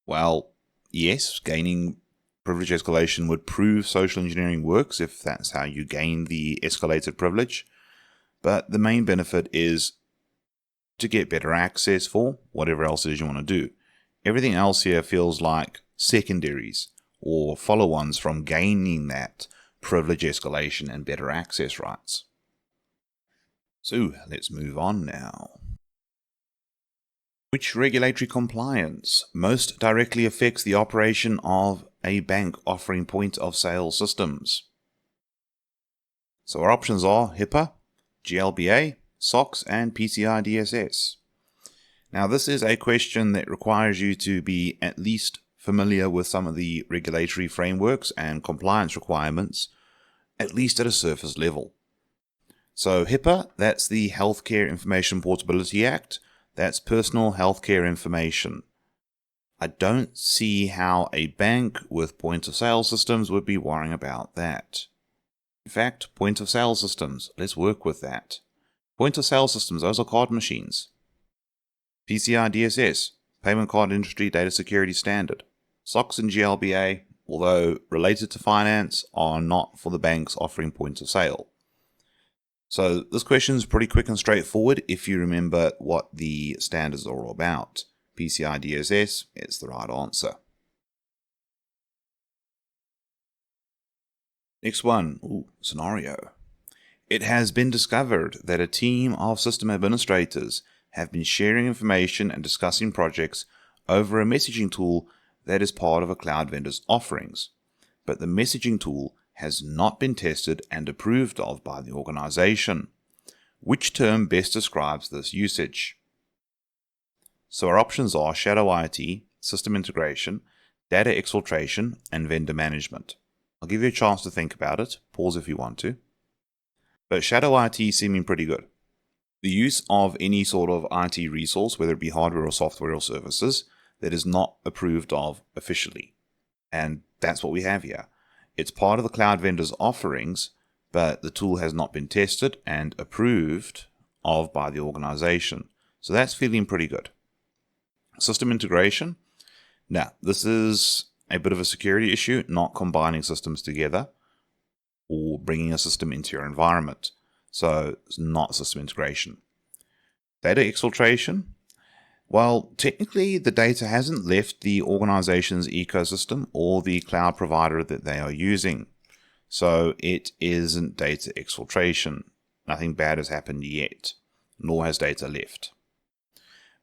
Well, yes, gaining privilege escalation would prove social engineering works if that's how you gain the escalated privilege. But the main benefit is to get better access for whatever else it is you want to do. Everything else here feels like secondaries or follow-ons from gaining that privilege escalation and better access rights. So let's move on now. Which regulatory compliance most directly affects the operation of a bank offering point-of-sale systems? So our options are HIPAA, GLBA, SOX, and PCI DSS. Now this is a question that requires you to be at least familiar with some of the regulatory frameworks and compliance requirements, at least at a surface level. So HIPAA, that's the Healthcare Information Portability Act. That's personal healthcare information. I don't see how a bank with point-of-sale systems would be worrying about that. In fact, point-of-sale systems, let's work with that. Point-of-sale systems, those are card machines. PCI DSS, Payment Card Industry Data Security Standard. SOX and GLBA, although related to finance, are not for the banks offering point-of-sale. So this question is pretty quick and straightforward if you remember what the standards are all about. PCI DSS, it's the right answer. Next one, scenario. It has been discovered that a team of system administrators have been sharing information and discussing projects over a messaging tool that is part of a cloud vendor's offerings, but the messaging tool has not been tested and approved of by the organization. Which term best describes this usage? So our options are shadow IT, system integration, data exfiltration, and vendor management. I'll give you a chance to think about it. Pause if you want to. But shadow IT seeming pretty good. The use of any sort of IT resource, whether it be hardware or software or services, that is not approved of officially. And that's what we have here. It's part of the cloud vendor's offerings, but the tool has not been tested and approved of by the organization. So that's feeling pretty good. System integration. Now, this is a bit of a security issue, not combining systems together or bringing a system into your environment. So it's not system integration. Data exfiltration. Well, technically the data hasn't left the organization's ecosystem or the cloud provider that they are using. So it isn't data exfiltration. Nothing bad has happened yet, nor has data left.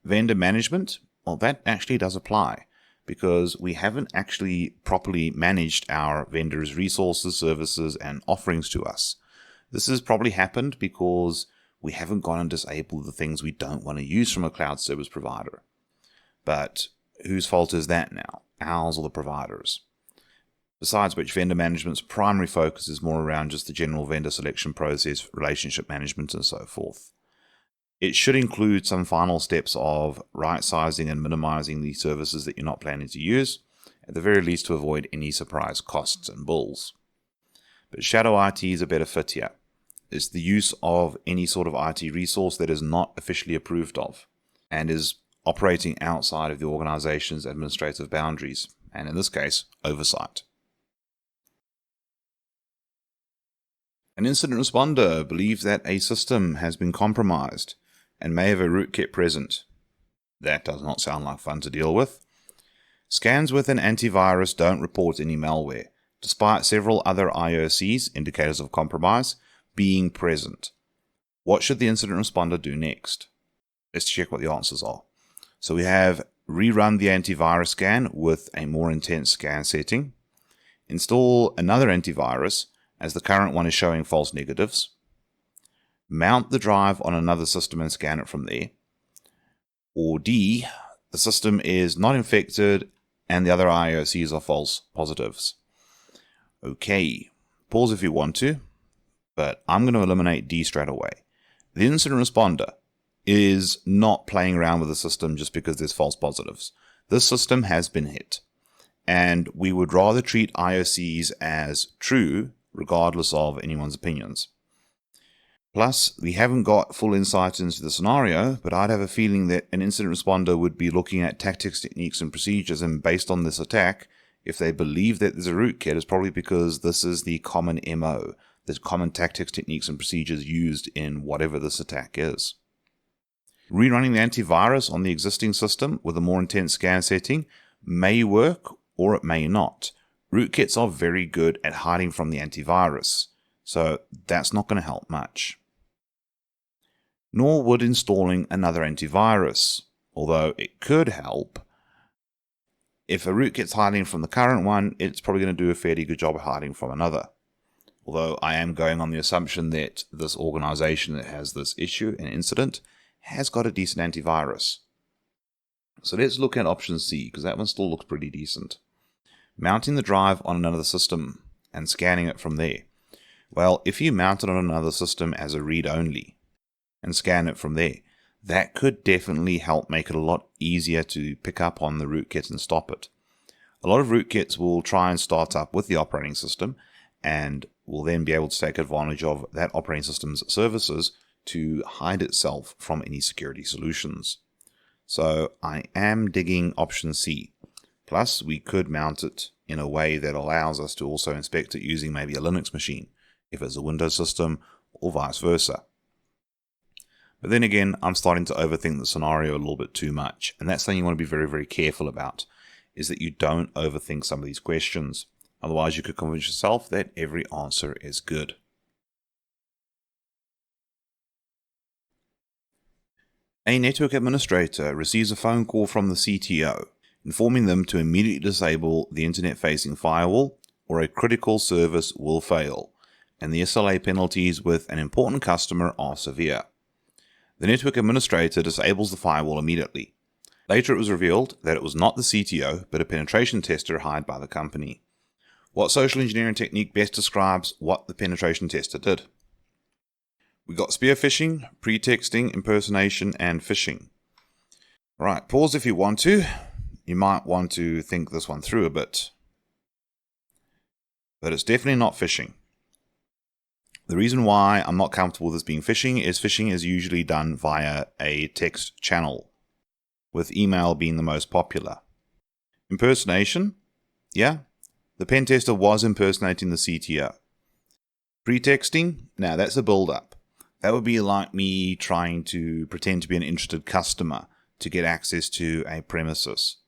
Vendor management. Well, that actually does apply because we haven't actually properly managed our vendors' resources, services, and offerings to us. This has probably happened because we haven't gone and disabled the things we don't want to use from a cloud service provider. But whose fault is that now? Ours or the provider's? Besides which, vendor management's primary focus is more around just the general vendor selection process, relationship management, and so forth. It should include some final steps of right-sizing and minimizing the services that you're not planning to use, at the very least to avoid any surprise costs and bills. But shadow IT is a better fit here. It's the use of any sort of IT resource that is not officially approved of and is operating outside of the organization's administrative boundaries, and in this case, oversight. An incident responder believes that a system has been compromised and may have a rootkit present. That does not sound like fun to deal with. Scans with an antivirus don't report any malware, despite several other IOCs, indicators of compromise, being present. What should the incident responder do next? Let's check what the answers are. So we have rerun the antivirus scan with a more intense scan setting, install another antivirus as the current one is showing false negatives, mount the drive on another system and scan it from there, or D, the system is not infected and the other IOCs are false positives. Okay, pause if you want to, but I'm going to eliminate D straight away. The incident responder is not playing around with the system just because there's false positives. This system has been hit, and we would rather treat IOCs as true regardless of anyone's opinions. Plus, we haven't got full insight into the scenario, but I'd have a feeling that an incident responder would be looking at tactics, techniques, and procedures, and based on this attack, if they believe that there's a rootkit, it's probably because this is the common MO, the common tactics, techniques, and procedures used in whatever this attack is. Rerunning the antivirus on the existing system with a more intense scan setting may work, or it may not. Rootkits are very good at hiding from the antivirus, so that's not going to help much. Nor would installing another antivirus, although it could help. If a rootkit's hiding from the current one, it's probably going to do a fairly good job of hiding from another. Although I am going on the assumption that this organization that has this issue and incident has got a decent antivirus. So let's look at option C, because that one still looks pretty decent. Mounting the drive on another system and scanning it from there. Well, if you mount it on another system as a read-only and scan it from there, that could definitely help make it a lot easier to pick up on the rootkit and stop it. A lot of rootkits will try and start up with the operating system and will then be able to take advantage of that operating system's services to hide itself from any security solutions. So I am digging option C. Plus, we could mount it in a way that allows us to also inspect it using maybe a Linux machine, if it's a Windows system, or vice versa. But then again, I'm starting to overthink the scenario a little bit too much, and that's something you want to be very, very careful about, is that you don't overthink some of these questions. Otherwise, you could convince yourself that every answer is good. A network administrator receives a phone call from the CTO, informing them to immediately disable the internet-facing firewall, or a critical service will fail, and the SLA penalties with an important customer are severe. The network administrator disables the firewall immediately. Later it was revealed that it was not the CTO, but a penetration tester hired by the company. What social engineering technique best describes what the penetration tester did? We got spear phishing, pretexting, impersonation, and phishing. Right, pause if you want to. You might want to think this one through a bit. But it's definitely not phishing. The reason why I'm not comfortable with this being phishing is usually done via a text channel, with email being the most popular. Impersonation? Yeah, the pen tester was impersonating the CTO. Pretexting? Now that's a build-up. That would be like me trying to pretend to be an interested customer to get access to a premises.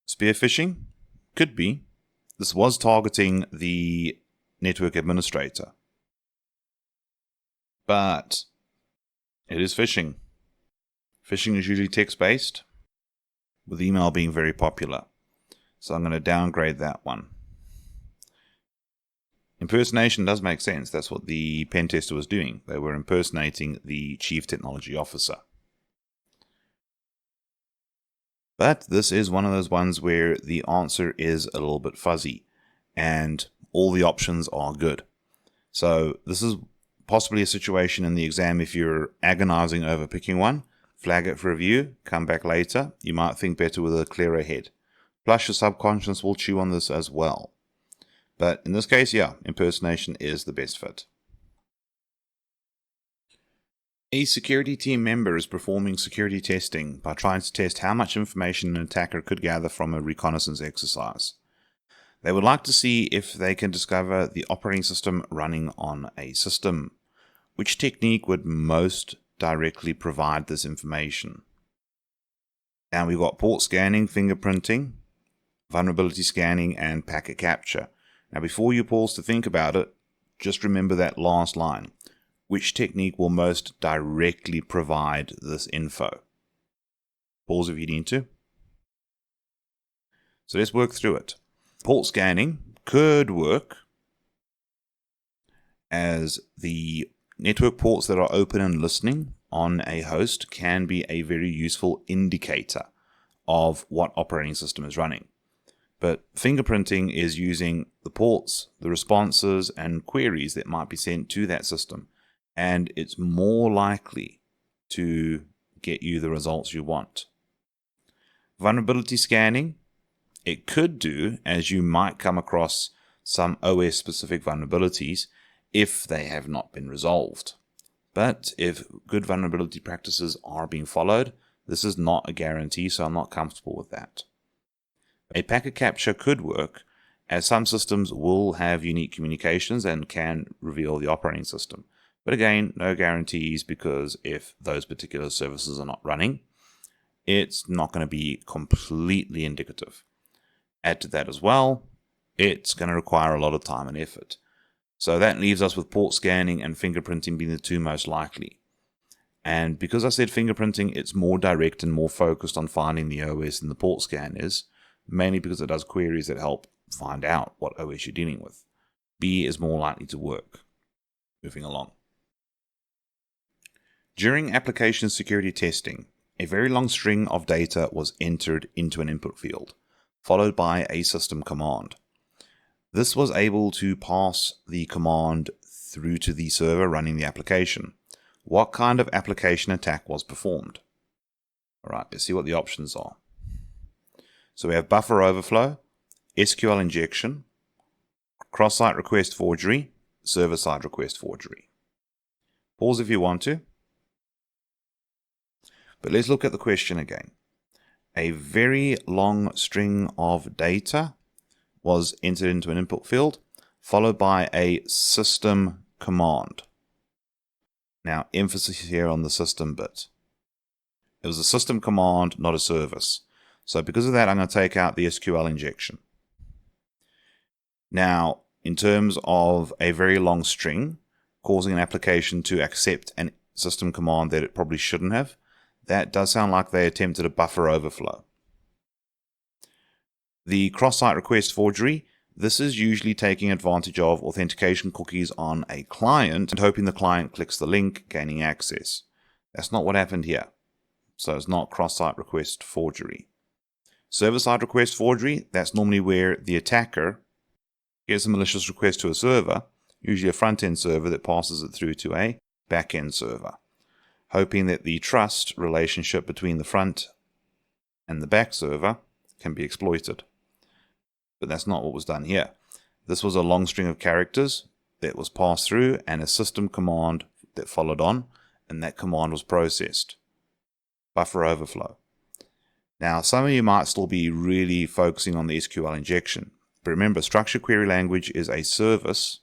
Spear phishing? Could be. This was targeting the network administrator. But it is phishing. Phishing is usually text-based, with email being very popular. So I'm going to downgrade that one. Impersonation does make sense. That's what the pen tester was doing. They were impersonating the chief technology officer. But this is one of those ones where the answer is a little bit fuzzy and all the options are good. So this is possibly a situation in the exam if you're agonizing over picking one, flag it for review, come back later. You might think better with a clearer head. Plus your subconscious will chew on this as well. But in this case, yeah, impersonation is the best fit. A security team member is performing security testing by trying to test how much information an attacker could gather from a reconnaissance exercise. They would like to see if they can discover the operating system running on a system. Which technique would most directly provide this information? Now we've got port scanning, fingerprinting, vulnerability scanning, and packet capture. Now before you pause to think about it, just remember that last line. Which technique will most directly provide this info? Pause if you need to. So let's work through it. Port scanning could work as the network ports that are open and listening on a host can be a very useful indicator of what operating system is running. But fingerprinting is using the ports, the responses, and queries that might be sent to that system. And it's more likely to get you the results you want. Vulnerability scanning, it could do as you might come across some OS-specific vulnerabilities if they have not been resolved. But if good vulnerability practices are being followed, this is not a guarantee, so I'm not comfortable with that. A packet capture could work, as some systems will have unique communications and can reveal the operating system. But again, no guarantees, because if those particular services are not running, it's not going to be completely indicative. Add to that as well, it's going to require a lot of time and effort. So that leaves us with port scanning and fingerprinting being the two most likely. And because I said fingerprinting, it's more direct and more focused on finding the OS than the port scan is, mainly because it does queries that help find out what OS you're dealing with. B is more likely to work. Moving along. During application security testing, a very long string of data was entered into an input field, followed by a system command. This was able to pass the command through to the server running the application. What kind of application attack was performed? Alright, let's see what the options are. So we have buffer overflow, SQL injection, cross-site request forgery, server-side request forgery. Pause if you want to. But let's look at the question again. A very long string of data was entered into an input field, followed by a system command. Now, emphasis here on the system bit. It was a system command, not a service. So because of that, I'm going to take out the SQL injection. Now, in terms of a very long string, causing an application to accept a system command that it probably shouldn't have, that does sound like they attempted a buffer overflow. The cross-site request forgery, this is usually taking advantage of authentication cookies on a client and hoping the client clicks the link, gaining access. That's not what happened here. So it's not cross-site request forgery. Server-side request forgery, that's normally where the attacker gets a malicious request to a server, usually a front-end server that passes it through to a back-end server, hoping that the trust relationship between the front and the back server can be exploited. But that's not what was done here. This was a long string of characters that was passed through and a system command that followed on, and that command was processed. Buffer overflow. Now, some of you might still be really focusing on the SQL injection. But remember, structured query language is a service.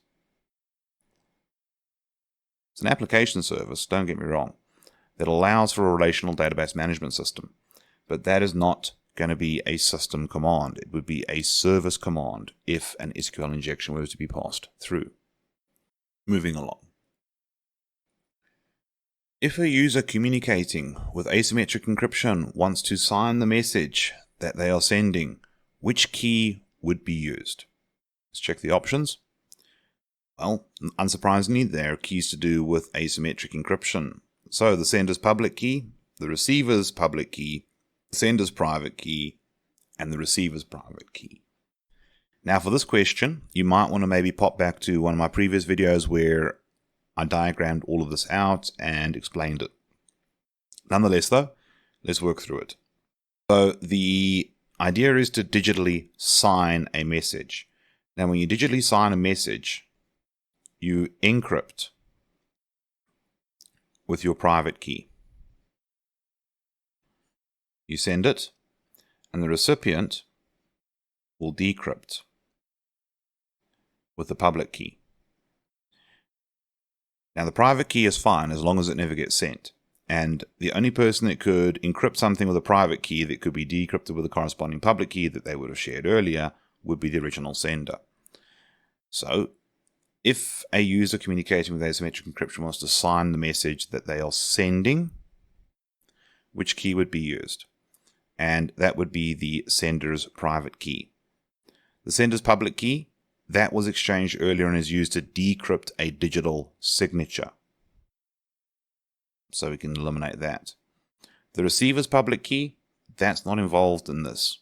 It's an application service, don't get me wrong, that allows for a relational database management system. But that is not going to be a system command. It would be a service command if an SQL injection were to be passed through. Moving along. If a user communicating with asymmetric encryption wants to sign the message that they are sending, which key would be used? Let's check the options. Well, unsurprisingly, there are keys to do with asymmetric encryption. So the sender's public key, the receiver's public key, sender's private key, and the receiver's private key. Now for this question, you might want to maybe pop back to one of my previous videos where I diagrammed all of this out and explained it. Nonetheless though, let's work through it. So the idea is to digitally sign a message. Now when you digitally sign a message, you encrypt with your private key. You send it, and the recipient will decrypt with the public key. Now the private key is fine as long as it never gets sent. And the only person that could encrypt something with a private key that could be decrypted with a corresponding public key that they would have shared earlier would be the original sender. So, if a user communicating with asymmetric encryption wants to sign the message that they are sending, which key would be used? And that would be the sender's private key. The sender's public key, that was exchanged earlier and is used to decrypt a digital signature. So we can eliminate that. The receiver's public key, that's not involved in this.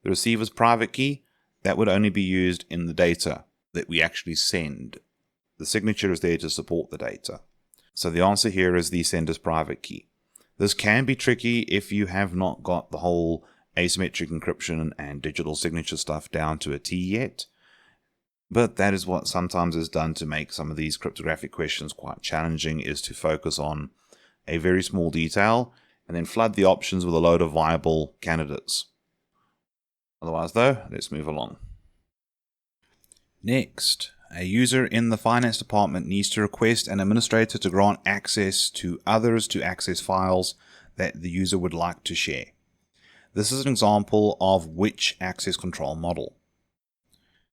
The receiver's private key, that would only be used in the data that we actually send. The signature is there to support the data. So the answer here is the sender's private key. This can be tricky if you have not got the whole asymmetric encryption and digital signature stuff down to a T yet. But that is what sometimes is done to make some of these cryptographic questions quite challenging, is to focus on a very small detail and then flood the options with a load of viable candidates. Otherwise though, let's move along. Next, a user in the finance department needs to request an administrator to grant access to others to access files that the user would like to share. This is an example of which access control model.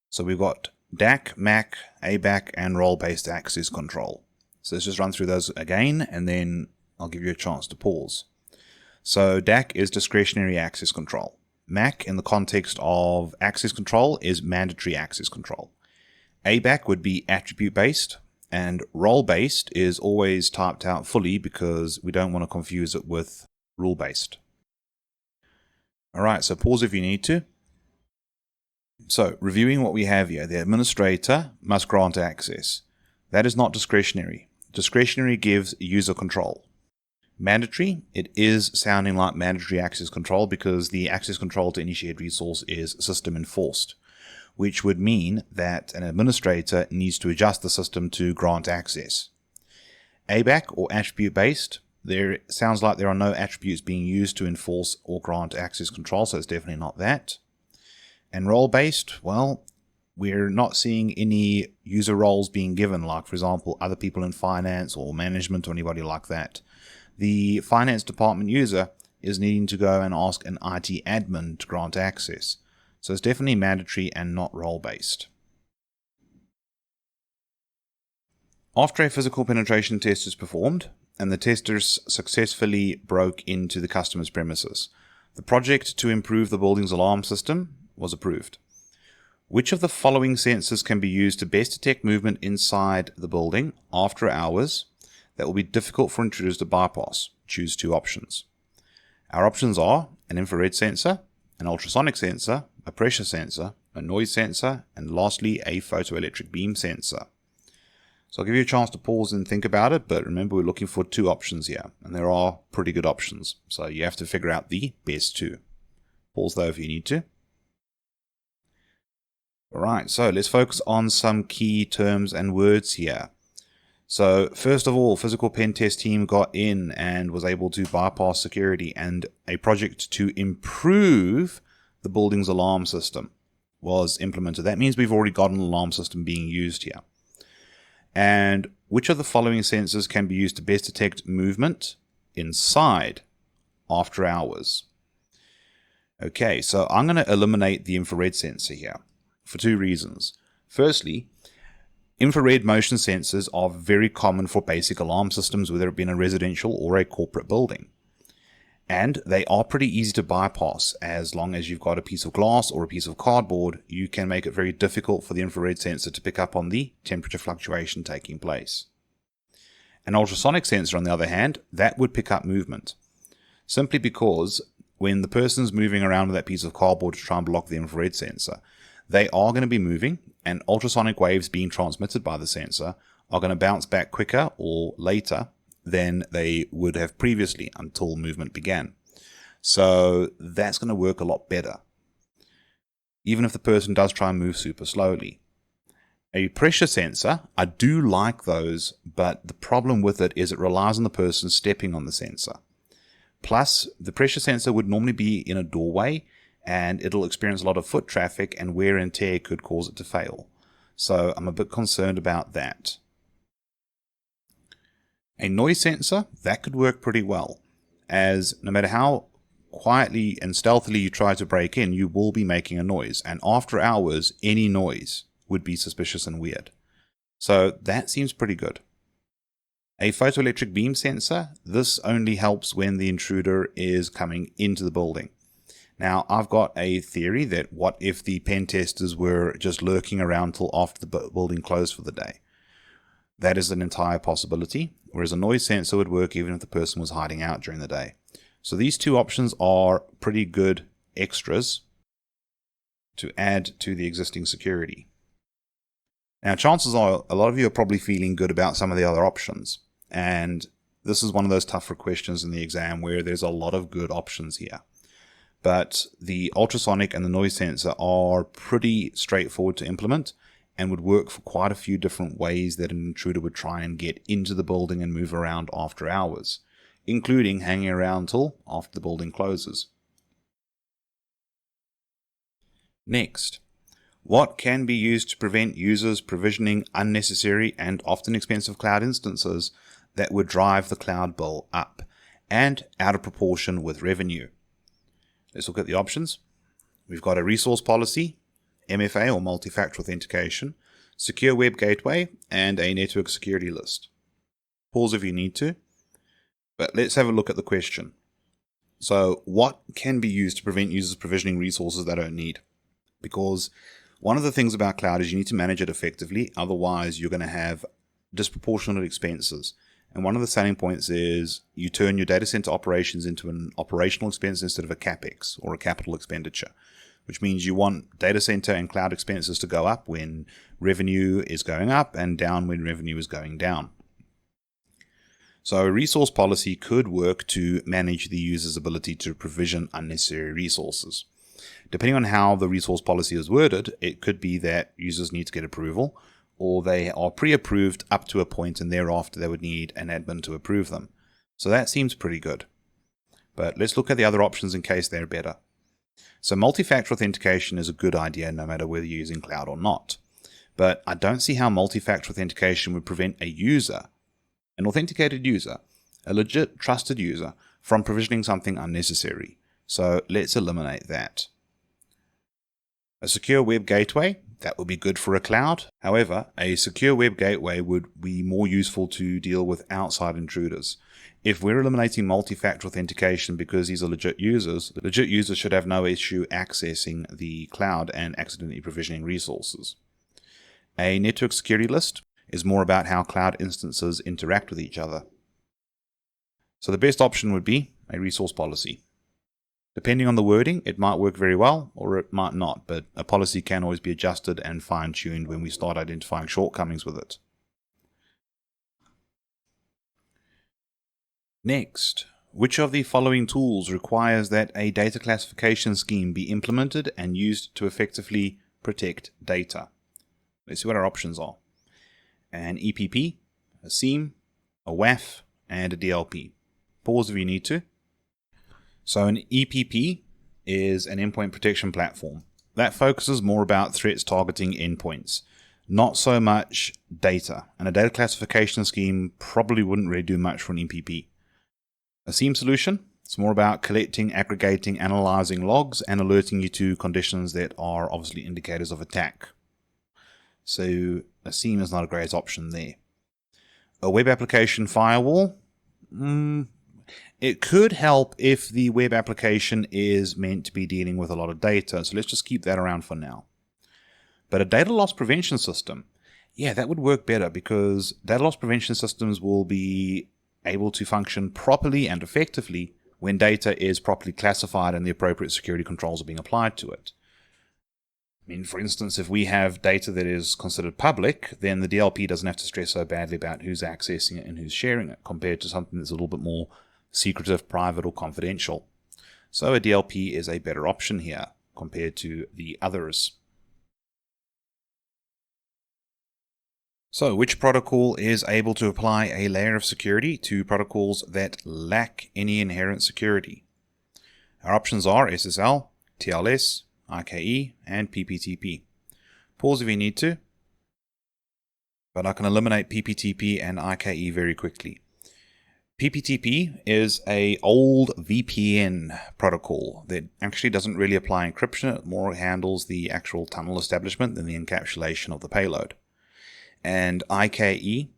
So we've got DAC, MAC, ABAC, and role-based access control. So let's just run through those again, and then I'll give you a chance to pause. So DAC is discretionary access control. MAC, in the context of access control, is mandatory access control. ABAC would be attribute-based, and role-based is always typed out fully because we don't want to confuse it with rule-based. Alright, so pause if you need to. So, reviewing what we have here, the administrator must grant access. That is not discretionary. Discretionary gives user control. Mandatory, it is sounding like mandatory access control because the access control to any shared resource is system enforced, which would mean that an administrator needs to adjust the system to grant access. ABAC, or attribute-based, there sounds like there are no attributes being used to enforce or grant access control, so it's definitely not that. And role-based, well, we're not seeing any user roles being given, like, for example, other people in finance or management or anybody like that. The finance department user is needing to go and ask an IT admin to grant access. So it's definitely mandatory and not role-based. After a physical penetration test is performed, and the testers successfully broke into the customer's premises, the project to improve the building's alarm system was approved. Which of the following sensors can be used to best detect movement inside the building after hours that will be difficult for intruders to bypass? Choose two options. Our options are an infrared sensor, an ultrasonic sensor, a pressure sensor, a noise sensor, and lastly a photoelectric beam sensor. So I'll give you a chance to pause and think about it, but remember we're looking for two options here, and there are pretty good options, so you have to figure out the best two. Pause though if you need to. Alright, so let's focus on some key terms and words here. So first of all, physical pen test team got in and was able to bypass security, and a project to improve the building's alarm system was implemented. That means we've already got an alarm system being used here. And which of the following sensors can be used to best detect movement inside after hours? Okay, so I'm going to eliminate the infrared sensor here for two reasons. Firstly, infrared motion sensors are very common for basic alarm systems, whether it be in a residential or a corporate building. And they are pretty easy to bypass. As long as you've got a piece of glass or a piece of cardboard, you can make it very difficult for the infrared sensor to pick up on the temperature fluctuation taking place. An ultrasonic sensor, on the other hand, that would pick up movement. simply because when the person's moving around with that piece of cardboard to try and block the infrared sensor, they are going to be moving, and ultrasonic waves being transmitted by the sensor are going to bounce back quicker or later than they would have previously until movement began. So that's going to work a lot better, even if the person does try and move super slowly. A pressure sensor, I do like those, but the problem with it is it relies on the person stepping on the sensor. Plus, the pressure sensor would normally be in a doorway, and it'll experience a lot of foot traffic, and wear and tear could cause it to fail. So I'm a bit concerned about that. A noise sensor, that could work pretty well, as no matter how quietly and stealthily you try to break in, you will be making a noise, and after hours, any noise would be suspicious and weird. So that seems pretty good. A photoelectric beam sensor, this only helps when the intruder is coming into the building. Now, I've got a theory that what if the pen testers were just lurking around till after the building closed for the day? That is an entire possibility, whereas a noise sensor would work even if the person was hiding out during the day. So these two options are pretty good extras to add to the existing security. Now, chances are a lot of you are probably feeling good about some of the other options, and this is one of those tougher questions in the exam where there's a lot of good options here. But the ultrasonic and the noise sensor are pretty straightforward to implement and would work for quite a few different ways that an intruder would try and get into the building and move around after hours, including hanging around till after the building closes. Next, what can be used to prevent users provisioning unnecessary and often expensive cloud instances that would drive the cloud bill up and out of proportion with revenue? Let's look at the options. We've got a resource policy, MFA or multi-factor authentication, secure web gateway, and a network security list. Pause if you need to, but let's have a look at the question. So what can be used to prevent users provisioning resources they don't need? Because one of the things about cloud is you need to manage it effectively, otherwise you're going to have disproportionate expenses. And one of the selling points is you turn your data center operations into an operational expense instead of a CapEx or a capital expenditure, which means you want data center and cloud expenses to go up when revenue is going up and down when revenue is going down. So a resource policy could work to manage the user's ability to provision unnecessary resources. Depending on how the resource policy is worded, it could be that users need to get approval, or they are pre-approved up to a point and thereafter they would need an admin to approve them. So that seems pretty good. But let's look at the other options in case they're better. So multi-factor authentication is a good idea no matter whether you're using cloud or not. But I don't see how multi-factor authentication would prevent a user, an authenticated user, a legit trusted user, from provisioning something unnecessary. So let's eliminate that. A secure web gateway, that would be good for a cloud. However, a secure web gateway would be more useful to deal with outside intruders. If we're eliminating multi-factor authentication because these are legit users should have no issue accessing the cloud and accidentally provisioning resources. A network security list is more about how cloud instances interact with each other. So the best option would be a resource policy. Depending on the wording, it might work very well or it might not, but a policy can always be adjusted and fine-tuned when we start identifying shortcomings with it. Next, which of the following tools requires that a data classification scheme be implemented and used to effectively protect data? Let's see what our options are. An EPP, a SIEM, a WAF, and a DLP. Pause if you need to. So an EPP is an endpoint protection platform that focuses more about threats targeting endpoints, not so much data. And a data classification scheme probably wouldn't really do much for an EPP. A SIEM solution, it's more about collecting, aggregating, analyzing logs, and alerting you to conditions that are obviously indicators of attack. So a SIEM is not a great option there. A web application firewall, it could help if the web application is meant to be dealing with a lot of data, so let's just keep that around for now. But a data loss prevention system, yeah, that would work better because data loss prevention systems will be able to function properly and effectively when data is properly classified and the appropriate security controls are being applied to it. I mean, for instance, if we have data that is considered public, then the DLP doesn't have to stress so badly about who's accessing it and who's sharing it, compared to something that's a little bit more secretive, private, or confidential. So a DLP is a better option here compared to the others. So, which protocol is able to apply a layer of security to protocols that lack any inherent security? Our options are SSL, TLS, IKE, and PPTP. Pause if you need to, but I can eliminate PPTP and IKE very quickly. PPTP is an old VPN protocol that actually doesn't really apply encryption. It more handles the actual tunnel establishment than the encapsulation of the payload. And IKE,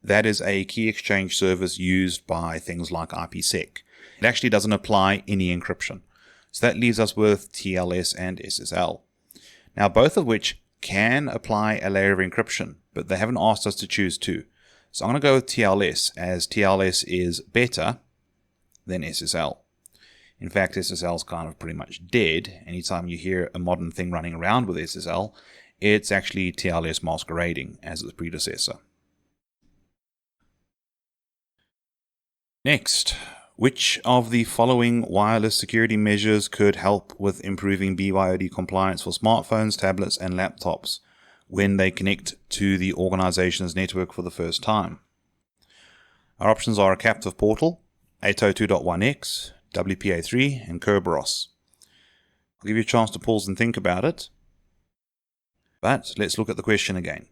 that is a key exchange service used by things like IPsec. It actually doesn't apply any encryption. So that leaves us with TLS and SSL. Now, both of which can apply a layer of encryption, but they haven't asked us to choose two. So I'm going to go with TLS, as TLS is better than SSL. In fact, SSL is kind of pretty much dead. Anytime you hear a modern thing running around with SSL, it's actually TLS masquerading as its predecessor. Next, which of the following wireless security measures could help with improving BYOD compliance for smartphones, tablets, and laptops when they connect to the organization's network for the first time? Our options are a captive portal, 802.1x, WPA3, and Kerberos. I'll give you a chance to pause and think about it. But let's look at the question again.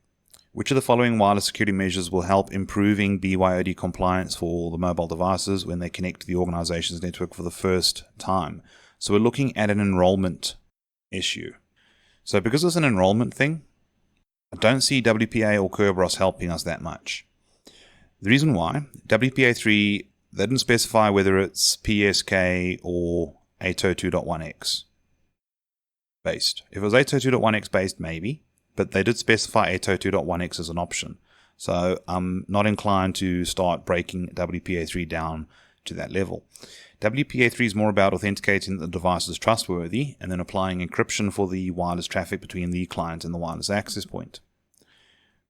Which of the following wireless security measures will help improving BYOD compliance for the mobile devices when they connect to the organization's network for the first time? So we're looking at an enrollment issue. So because it's an enrollment thing, I don't see WPA or Kerberos helping us that much. The reason why, WPA3, they didn't specify whether it's PSK or 802.1x. based. If it was 802.1x based, maybe, but they did specify 802.1x as an option. So I'm not inclined to start breaking WPA3 down to that level. WPA3 is more about authenticating that the device is trustworthy and then applying encryption for the wireless traffic between the client and the wireless access point.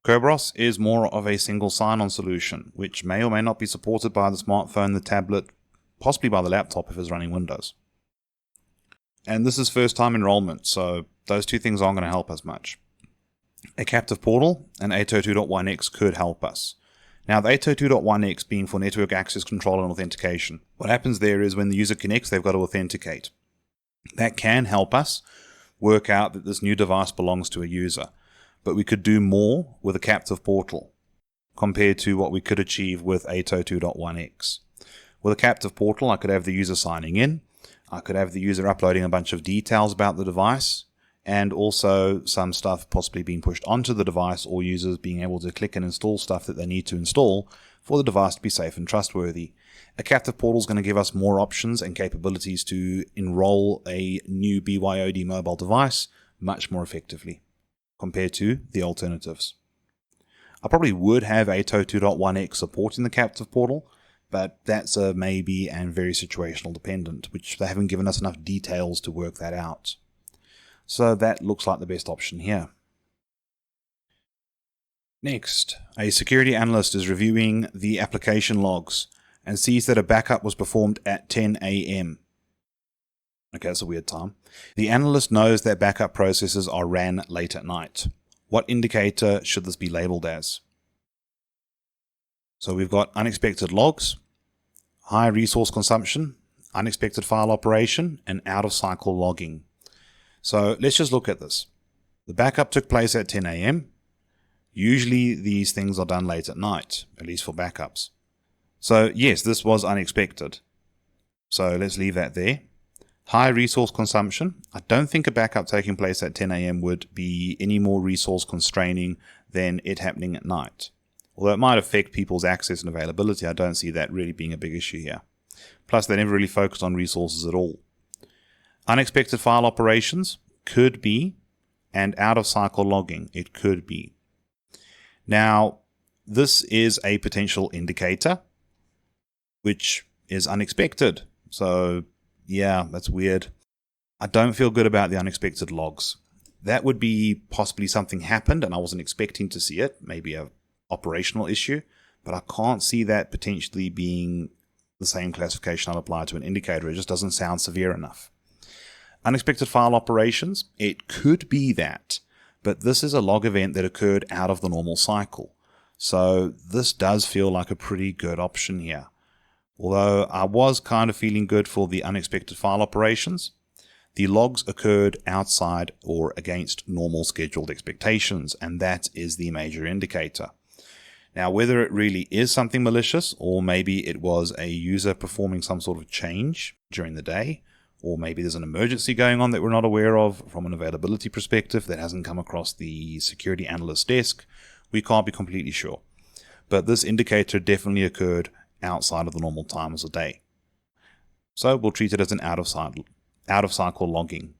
Kerberos is more of a single sign-on solution, which may or may not be supported by the smartphone, the tablet, possibly by the laptop if it's running Windows. And this is first time enrollment, so those two things aren't going to help us much. A captive portal and 802.1x could help us. Now, the 802.1x being for network access control and authentication. What happens there is when the user connects, they've got to authenticate. That can help us work out that this new device belongs to a user. But we could do more with a captive portal compared to what we could achieve with 802.1x. With a captive portal, I could have the user signing in. I could have the user uploading a bunch of details about the device, and also some stuff possibly being pushed onto the device, or users being able to click and install stuff that they need to install for the device to be safe and trustworthy. A captive portal is going to give us more options and capabilities to enroll a new BYOD mobile device much more effectively compared to the alternatives. I probably would have 802.1x supporting the captive portal, but that's a maybe and very situational dependent, which they haven't given us enough details to work that out. So that looks like the best option here. Next, a security analyst is reviewing the application logs and sees that a backup was performed at 10 a.m. Okay, that's a weird time. The analyst knows that backup processes are ran late at night. What indicator should this be labeled as? So we've got unexpected logs, high resource consumption, unexpected file operation, and out-of-cycle logging. So let's just look at this. The backup took place at 10 a.m. Usually these things are done late at night, at least for backups. So yes, this was unexpected. So let's leave that there. High resource consumption. I don't think a backup taking place at 10 a.m. would be any more resource constraining than it happening at night. Although it might affect people's access and availability, I don't see that really being a big issue here. Plus, they never really focused on resources at all. Unexpected file operations could be, and out-of-cycle logging, it could be. Now, this is a potential indicator, which is unexpected. So yeah, that's weird. I don't feel good about the unexpected logs. That would be possibly something happened and I wasn't expecting to see it, maybe a operational issue, but I can't see that potentially being the same classification I'll apply to an indicator. It just doesn't sound severe enough. Unexpected file operations, it could be that, but this is a log event that occurred out of the normal cycle. So this does feel like a pretty good option here. Although I was kind of feeling good for the unexpected file operations, the logs occurred outside or against normal scheduled expectations, and that is the major indicator. Now, whether it really is something malicious, or maybe it was a user performing some sort of change during the day, or maybe there's an emergency going on that we're not aware of from an availability perspective that hasn't come across the security analyst desk, we can't be completely sure. But this indicator definitely occurred outside of the normal times of day. So we'll treat it as an out of cycle logging.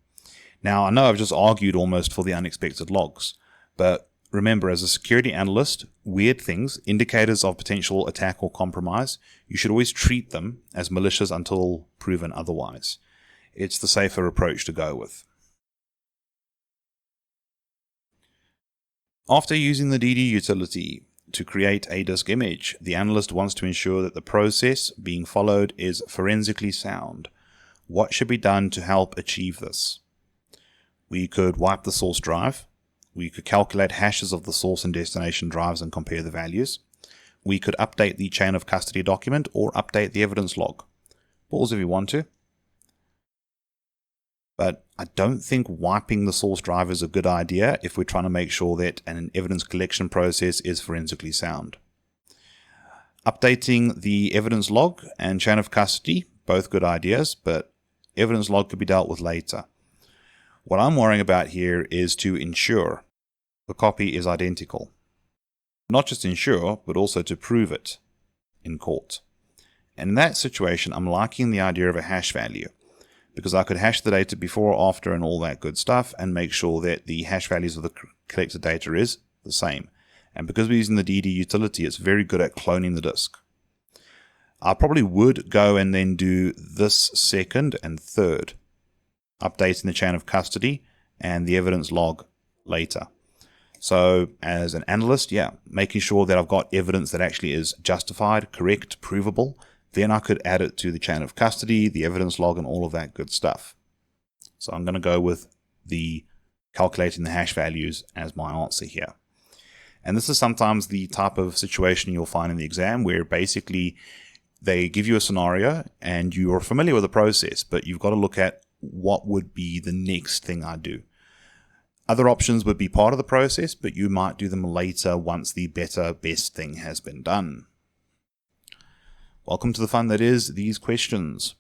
Now, I know I've just argued almost for the unexpected logs, but remember, as a security analyst, weird things, indicators of potential attack or compromise, you should always treat them as malicious until proven otherwise. It's the safer approach to go with. After using the DD utility to create a disk image, the analyst wants to ensure that the process being followed is forensically sound. What should be done to help achieve this? We could wipe the source drive. We could calculate hashes of the source and destination drives and compare the values. We could update the chain of custody document or update the evidence log. Pause if you want to. But I don't think wiping the source drive is a good idea if we're trying to make sure that an evidence collection process is forensically sound. Updating the evidence log and chain of custody, both good ideas, but evidence log could be dealt with later. What I'm worrying about here is to ensure the copy is identical. Not just ensure, but also to prove it in court. And in that situation, I'm liking the idea of a hash value, because I could hash the data before, after, and all that good stuff, and make sure that the hash values of the collected data is the same. And because we're using the DD utility, it's very good at cloning the disk. I probably would go and then do this second and third, updating the chain of custody and the evidence log later. So as an analyst, making sure that I've got evidence that actually is justified, correct, provable, then I could add it to the chain of custody, the evidence log, and all of that good stuff. So I'm going to go with the calculating the hash values as my answer here. And this is sometimes the type of situation you'll find in the exam where basically they give you a scenario and you're familiar with the process, but you've got to look at what would be the next thing I do. Other options would be part of the process, but you might do them later once the best thing has been done. Welcome to the fun that is these questions.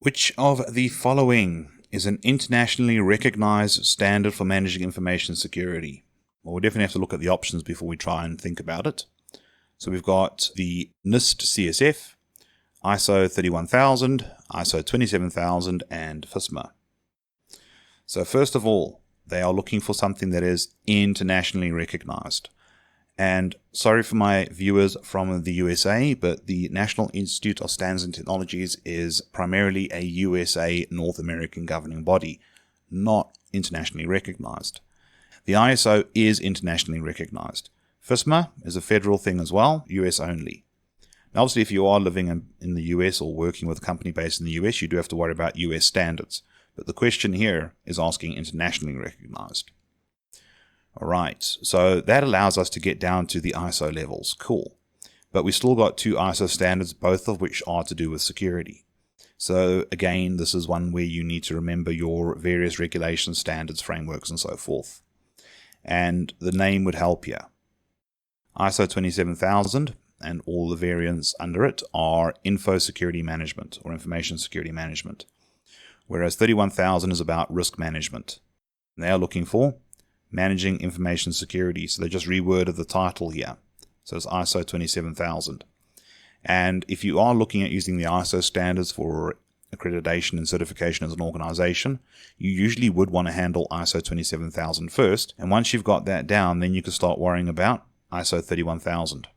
Which of the following is an internationally recognized standard for managing information security? Well, we definitely have to look at the options before we try and think about it. So we've got the NIST CSF, ISO 31000, ISO 27000, and FISMA. So first of all, they are looking for something that is internationally recognized. And sorry for my viewers from the USA, but the National Institute of Standards and Technologies is primarily a USA North American governing body, not internationally recognized. The ISO is internationally recognized. FISMA is a federal thing as well, US only. Now, obviously, if you are living in the US or working with a company based in the US, you do have to worry about US standards. But the question here is asking internationally recognized. All right, so that allows us to get down to the ISO levels. Cool. But we still got two ISO standards, both of which are to do with security. So again, this is one where you need to remember your various regulations, standards, frameworks, and so forth. And the name would help you. ISO 27000 and all the variants under it are info security management or information security management. Whereas 31000 is about risk management. And they are looking for managing information security. So they just reworded the title here. So it's ISO 27000. And if you are looking at using the ISO standards for accreditation and certification as an organization, you usually would want to handle ISO 27000 first. And once you've got that down, then you can start worrying about ISO 31000.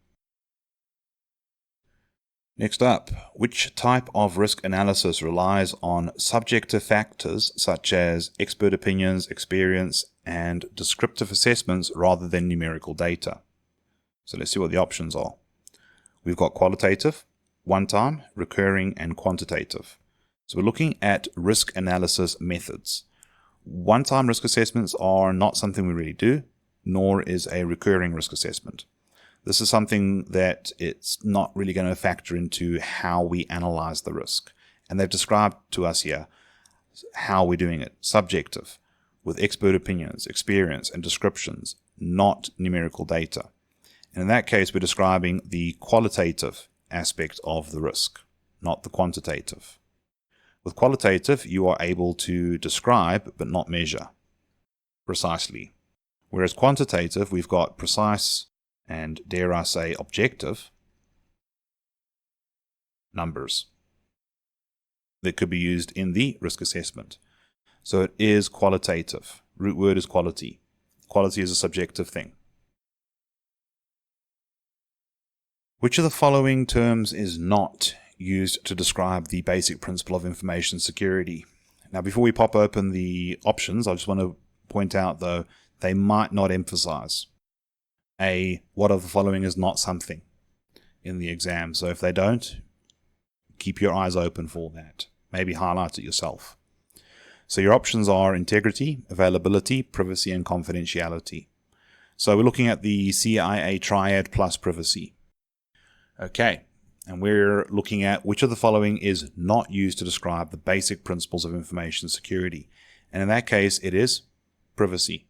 Next up, which type of risk analysis relies on subjective factors such as expert opinions, experience, and descriptive assessments rather than numerical data? So let's see what the options are. We've got qualitative, one-time, recurring, and quantitative. So we're looking at risk analysis methods. One-time risk assessments are not something we really do, nor is a recurring risk assessment. This is something that it's not really going to factor into how we analyze the risk. And they've described to us here how we're doing it. Subjective, with expert opinions, experience, and descriptions, not numerical data. And in that case, we're describing the qualitative aspect of the risk, not the quantitative. With qualitative, you are able to describe but not measure precisely. Whereas quantitative, we've got precise and, dare I say, objective numbers that could be used in the risk assessment. So it is qualitative. Root word is quality. Quality is a subjective thing. Which of the following terms is not used to describe the basic principle of information security? Now, before we pop open the options, I just want to point out, though, they might not emphasize what of the following is not something in the exam. So if they don't, keep your eyes open for that. Maybe highlight it yourself. So your options are integrity, availability, privacy, and confidentiality. So we're looking at the CIA triad plus privacy. Okay, and we're looking at which of the following is not used to describe the basic principles of information security. And in that case, it is privacy.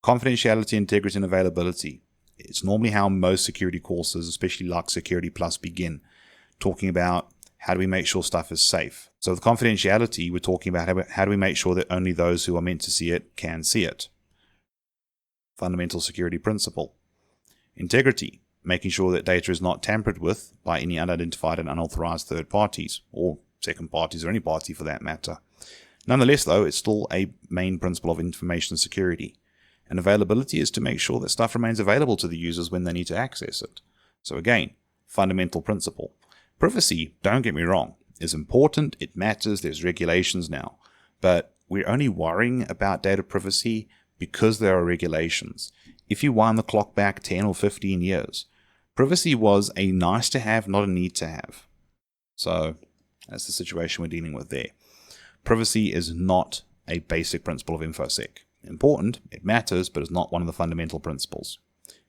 Confidentiality, integrity, and availability. It's normally how most security courses, especially like Security Plus, begin, talking about how do we make sure stuff is safe. So with confidentiality, we're talking about how do we make sure that only those who are meant to see it can see it. Fundamental security principle. Integrity. Making sure that data is not tampered with by any unidentified and unauthorized third parties, or second parties, or any party for that matter. Nonetheless, though, it's still a main principle of information security. And availability is to make sure that stuff remains available to the users when they need to access it. So again, fundamental principle. Privacy, don't get me wrong, is important, it matters, there's regulations now. But we're only worrying about data privacy because there are regulations. If you wind the clock back 10 or 15 years, privacy was a nice to have, not a need to have. So that's the situation we're dealing with there. Privacy is not a basic principle of InfoSec. Important, it matters, but it's not one of the fundamental principles.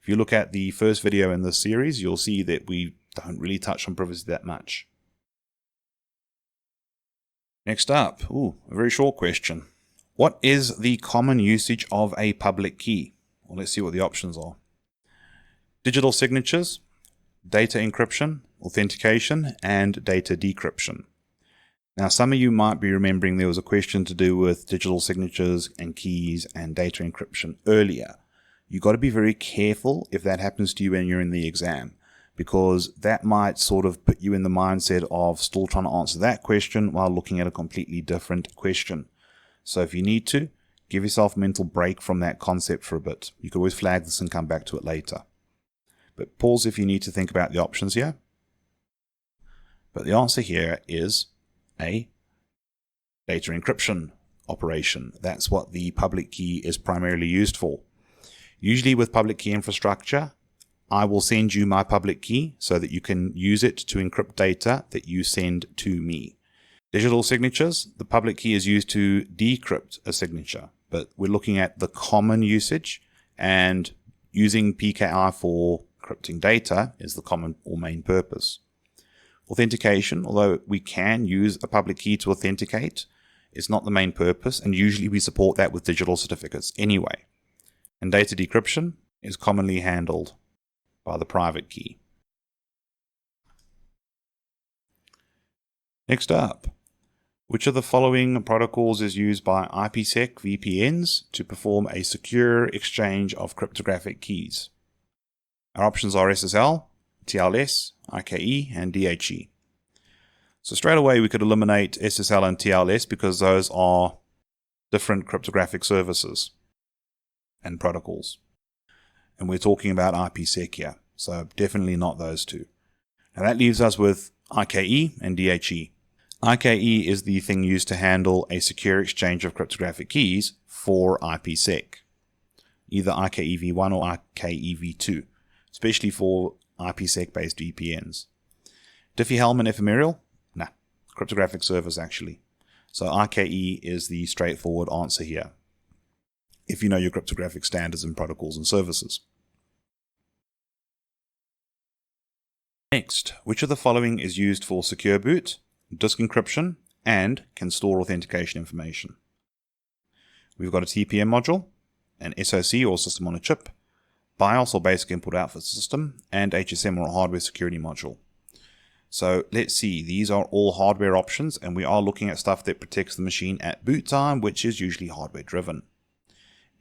If you look at the first video in this series, you'll see that we don't really touch on privacy that much. Next up, a very short question. What is the common usage of a public key? Well, let's see what the options are. Digital signatures, data encryption, authentication, and data decryption. Now, some of you might be remembering there was a question to do with digital signatures and keys and data encryption earlier. You've got to be very careful if that happens to you when you're in the exam, because that might sort of put you in the mindset of still trying to answer that question while looking at a completely different question. So if you need to, give yourself a mental break from that concept for a bit. You can always flag this and come back to it later. But pause if you need to think about the options here. But the answer here is a data encryption operation. That's what the public key is primarily used for. Usually with public key infrastructure, I will send you my public key so that you can use it to encrypt data that you send to me. Digital signatures, the public key is used to decrypt a signature, but we're looking at the common usage, and using PKI for encrypting data is the common or main purpose. Authentication, although we can use a public key to authenticate, is not the main purpose, and usually we support that with digital certificates anyway. And data decryption is commonly handled by the private key. Next up, which of the following protocols is used by IPsec VPNs to perform a secure exchange of cryptographic keys? Our options are SSL, TLS, IKE, and DHE. So straight away we could eliminate SSL and TLS because those are different cryptographic services and protocols. And we're talking about IPsec here, so definitely not those two. Now that leaves us with IKE and DHE. IKE is the thing used to handle a secure exchange of cryptographic keys for IPsec, either IKEv1 or IKEv2, especially for IPsec-based VPNs. Diffie-Hellman and ephemeral? Nah, cryptographic service actually. So IKE is the straightforward answer here, if you know your cryptographic standards and protocols and services. Next, which of the following is used for secure boot, disk encryption, and can store authentication information? We've got a TPM module, an SoC or system on a chip, BIOS or basic input-output system, and HSM or a hardware security module. So let's see, these are all hardware options, and we are looking at stuff that protects the machine at boot time, which is usually hardware driven.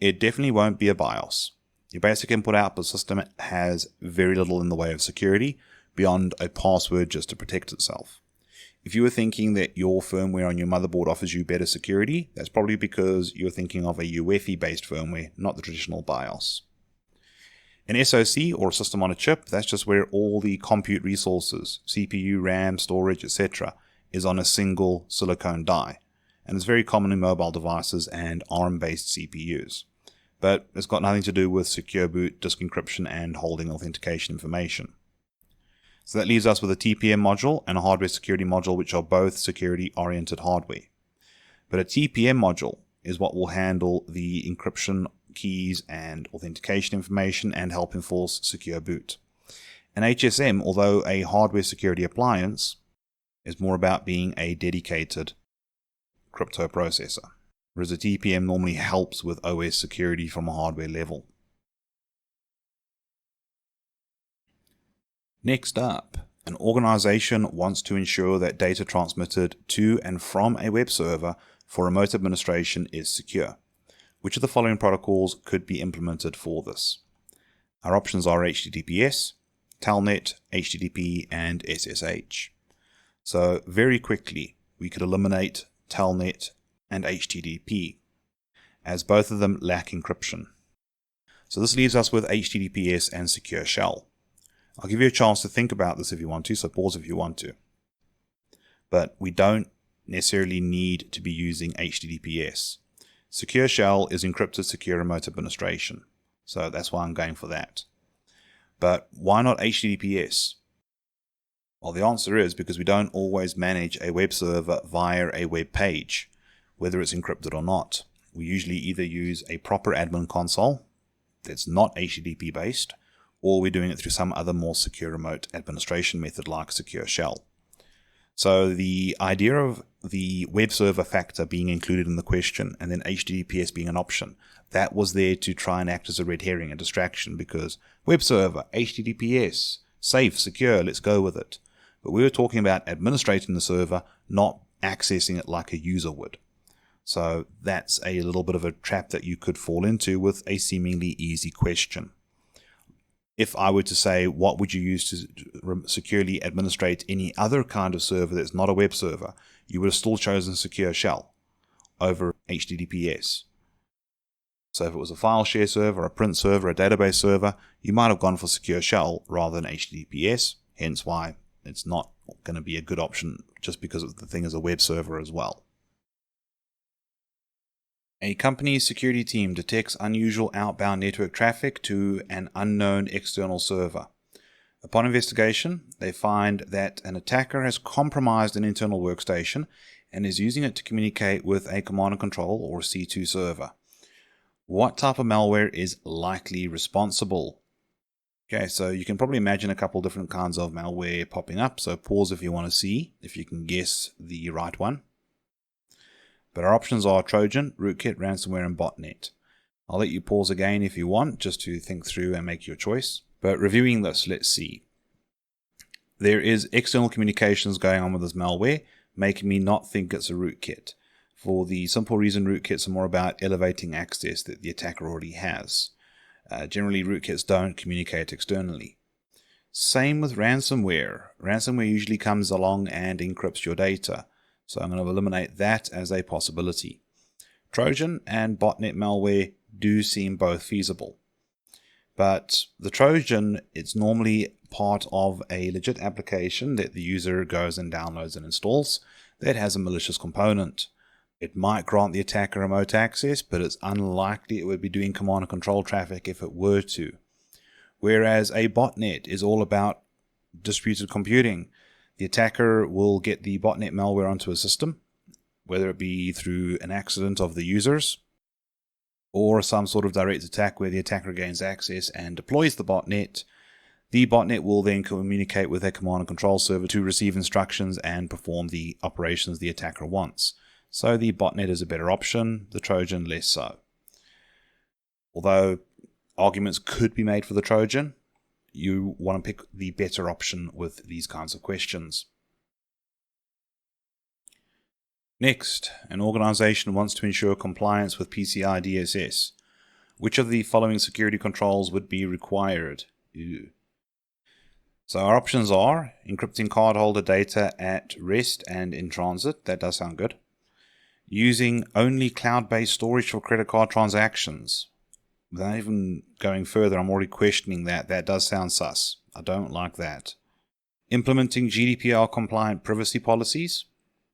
It definitely won't be a BIOS. Your basic input-output system has very little in the way of security beyond a password just to protect itself. If you were thinking that your firmware on your motherboard offers you better security, that's probably because you're thinking of a UEFI-based firmware, not the traditional BIOS. An SoC, or a system on a chip, that's just where all the compute resources, CPU, RAM, storage, etc., is on a single silicon die, and it's very common in mobile devices and ARM-based CPUs. But it's got nothing to do with secure boot, disk encryption, and holding authentication information. So that leaves us with a TPM module and a hardware security module, which are both security-oriented hardware. But a TPM module is what will handle the encryption keys and authentication information and help enforce secure boot. An HSM, although a hardware security appliance, is more about being a dedicated crypto processor, whereas a TPM normally helps with OS security from a hardware level. Next up, an organization wants to ensure that data transmitted to and from a web server for remote administration is secure. Which of the following protocols could be implemented for this? Our options are HTTPS, Telnet, HTTP, and SSH. So very quickly, we could eliminate Telnet and HTTP, as both of them lack encryption. So this leaves us with HTTPS and Secure Shell. I'll give you a chance to think about this if you want to, so pause if you want to. But we don't necessarily need to be using HTTPS. Secure Shell is encrypted secure remote administration, so that's why I'm going for that. But why not HTTPS? Well, the answer is because we don't always manage a web server via a web page, whether it's encrypted or not. We usually either use a proper admin console that's not HTTP based, or we're doing it through some other more secure remote administration method like Secure Shell. So the idea of the web server factor being included in the question and then HTTPS being an option, that was there to try and act as a red herring, a distraction, because web server, HTTPS, safe, secure, let's go with it. But we were talking about administrating the server, not accessing it like a user would. So that's a little bit of a trap that you could fall into with a seemingly easy question. If I were to say, what would you use to securely administrate any other kind of server that's not a web server, you would have still chosen Secure Shell over HTTPS. So if it was a file share server, a print server, a database server, you might have gone for Secure Shell rather than HTTPS, hence why it's not going to be a good option just because the thing is a web server as well. A company's security team detects unusual outbound network traffic to an unknown external server. Upon investigation, they find that an attacker has compromised an internal workstation and is using it to communicate with a command and control or C2 server. What type of malware is likely responsible? Okay, so you can probably imagine a couple different kinds of malware popping up, so pause if you want to see if you can guess the right one. But our options are Trojan, Rootkit, ransomware, and botnet. I'll let you pause again if you want, just to think through and make your choice. But reviewing this, let's see. There is external communications going on with this malware, making me not think it's a rootkit. For the simple reason rootkits are more about elevating access that the attacker already has. Generally, rootkits don't communicate externally. Same with ransomware. Ransomware usually comes along and encrypts your data. So I'm going to eliminate that as a possibility. Trojan and botnet malware do seem both feasible. But the Trojan, it's normally part of a legit application that the user goes and downloads and installs that has a malicious component. It might grant the attacker remote access, but it's unlikely it would be doing command and control traffic if it were to. Whereas a botnet is all about distributed computing. The attacker will get the botnet malware onto a system, whether it be through an accident of the users, or some sort of direct attack where the attacker gains access and deploys the botnet. The botnet will then communicate with a command and control server to receive instructions and perform the operations the attacker wants. So the botnet is a better option, the Trojan less so. Although arguments could be made for the Trojan, you want to pick the better option with these kinds of questions. Next, an organization wants to ensure compliance with PCI DSS. Which of the following security controls would be required? So our options are encrypting cardholder data at rest and in transit. That does sound good. Using only cloud-based storage for credit card transactions. Without even going further, I'm already questioning that. That does sound sus. I don't like that. Implementing GDPR compliant privacy policies.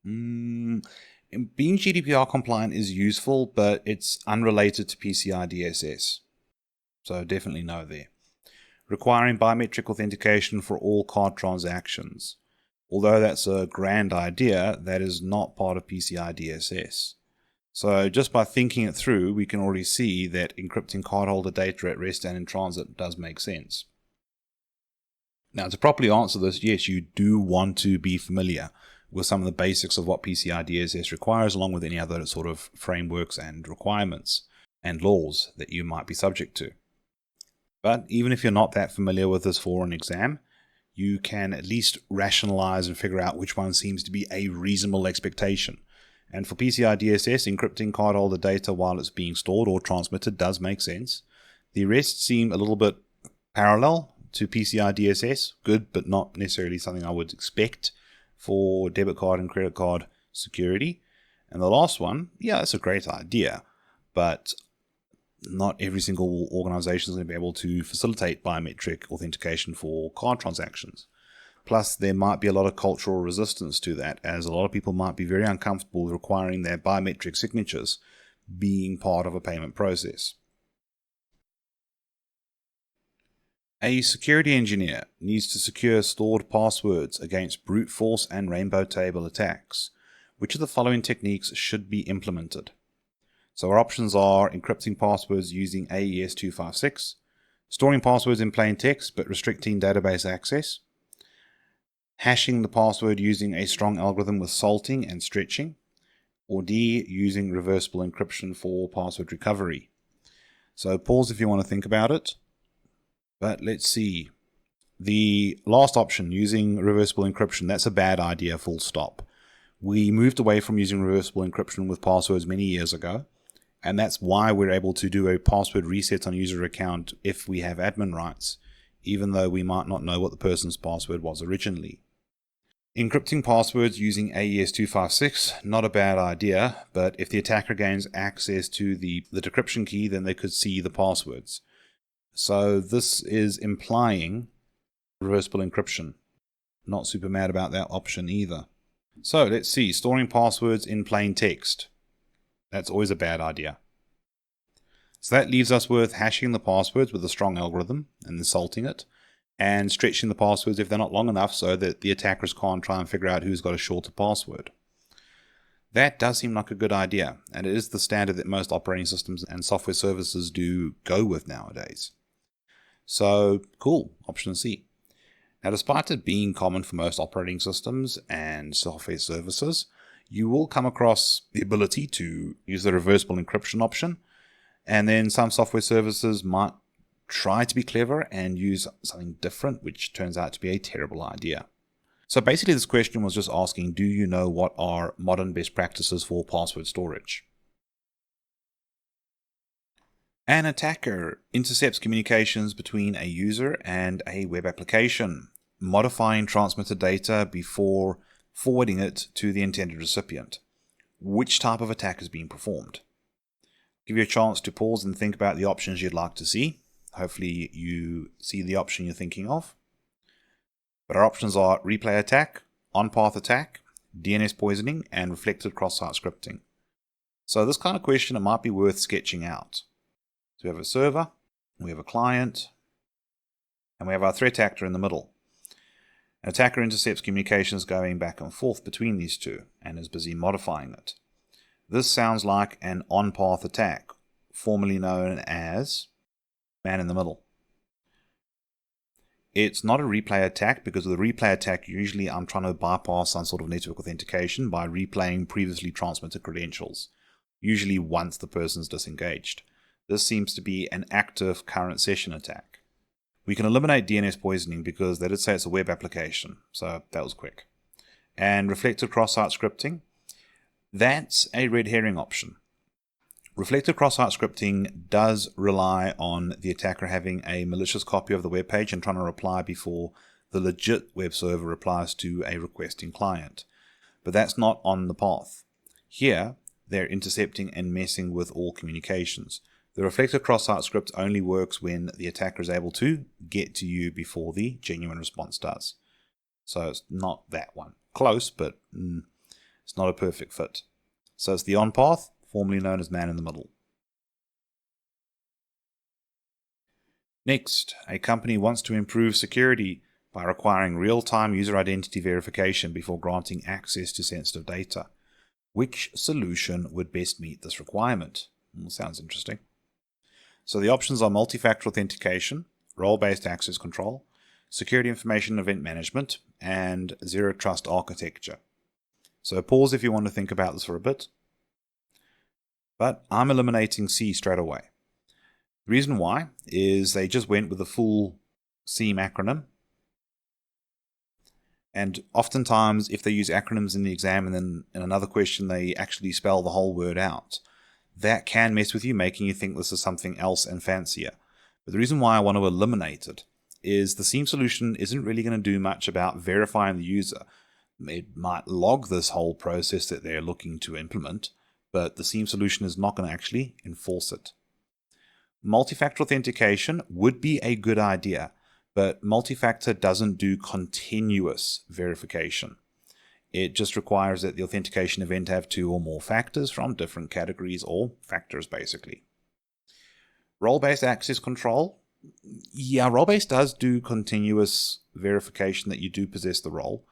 Being GDPR compliant is useful, but it's unrelated to PCI DSS. So definitely no there. Requiring biometric authentication for all card transactions. Although that's a grand idea, that is not part of PCI DSS. So just by thinking it through, we can already see that encrypting cardholder data at rest and in transit does make sense. Now, to properly answer this, yes, you do want to be familiar with some of the basics of what PCI DSS requires, along with any other sort of frameworks and requirements and laws that you might be subject to. But even if you're not that familiar with this for an exam, you can at least rationalize and figure out which one seems to be a reasonable expectation. And for PCI DSS, encrypting cardholder data while it's being stored or transmitted does make sense. The rest seem a little bit parallel to PCI DSS, good, but not necessarily something I would expect for debit card and credit card security. And the last one, yeah, that's a great idea, but not every single organization is going to be able to facilitate biometric authentication for card transactions. Plus, there might be a lot of cultural resistance to that, as a lot of people might be very uncomfortable with requiring their biometric signatures being part of a payment process. A security engineer needs to secure stored passwords against brute force and rainbow table attacks. Which of the following techniques should be implemented? So our options are encrypting passwords using AES-256, storing passwords in plain text but restricting database access, hashing the password using a strong algorithm with salting and stretching, or D, using reversible encryption for password recovery. So pause if you want to think about it. But let's see. The last option, using reversible encryption, that's a bad idea, full stop. We moved away from using reversible encryption with passwords many years ago, and that's why we're able to do a password reset on a user account if we have admin rights, even though we might not know what the person's password was originally. Encrypting passwords using AES-256, not a bad idea, but if the attacker gains access to the decryption key, then they could see the passwords. So this is implying reversible encryption. Not super mad about that option either. So let's see, storing passwords in plain text. That's always a bad idea. So that leaves us with hashing the passwords with a strong algorithm and then salting it, and stretching the passwords if they're not long enough so that the attackers can't try and figure out who's got a shorter password. That does seem like a good idea, and it is the standard that most operating systems and software services do go with nowadays. So, cool, option C. Now, despite it being common for most operating systems and software services, you will come across the ability to use the reversible encryption option, and then some software services might try to be clever and use something different, which turns out to be a terrible idea. So basically this question was just asking, do you know what are modern best practices for password storage? An attacker intercepts communications between a user and a web application, modifying transmitted data before forwarding it to the intended recipient. Which type of attack is being performed? Give you a chance to pause and think about the options you'd like to see. Hopefully you see the option you're thinking of. But our options are replay attack, on-path attack, DNS poisoning, and reflected cross-site scripting. So this kind of question, it might be worth sketching out. So we have a server, we have a client, and we have our threat actor in the middle. An attacker intercepts communications going back and forth between these two and is busy modifying it. This sounds like an on-path attack, formerly known as man in the middle. It's not a replay attack, because with a replay attack, usually I'm trying to bypass some sort of network authentication by replaying previously transmitted credentials, usually once the person's disengaged. This seems to be an active current session attack. We can eliminate DNS poisoning because they did say it's a web application, so that was quick. And reflected cross-site scripting, that's a red herring option. Reflected cross-site scripting does rely on the attacker having a malicious copy of the web page and trying to reply before the legit web server replies to a requesting client. But that's not on the path. Here, they're intercepting and messing with all communications. The reflected cross-site script only works when the attacker is able to get to you before the genuine response does. So it's not that one. Close, but it's not a perfect fit. So it's the on-path, formerly known as man in the middle. Next, a company wants to improve security by requiring real-time user identity verification before granting access to sensitive data. Which solution would best meet this requirement? Sounds interesting. So the options are multi-factor authentication, role-based access control, security information event management, and zero trust architecture. So pause if you want to think about this for a bit. But I'm eliminating C straight away. The reason why is they just went with the full SEAM acronym. And oftentimes, if they use acronyms in the exam and then in another question they actually spell the whole word out, that can mess with you, making you think this is something else and fancier. But the reason why I want to eliminate it is the SEAM solution isn't really going to do much about verifying the user. It might log this whole process that they're looking to implement, but the SEAM solution is not going to actually enforce it. Multi-factor authentication would be a good idea, but multi-factor doesn't do continuous verification. It just requires that the authentication event have 2 or more factors from different categories or factors, basically. Role-based access control. Yeah, role-based does do continuous verification that you do possess the role,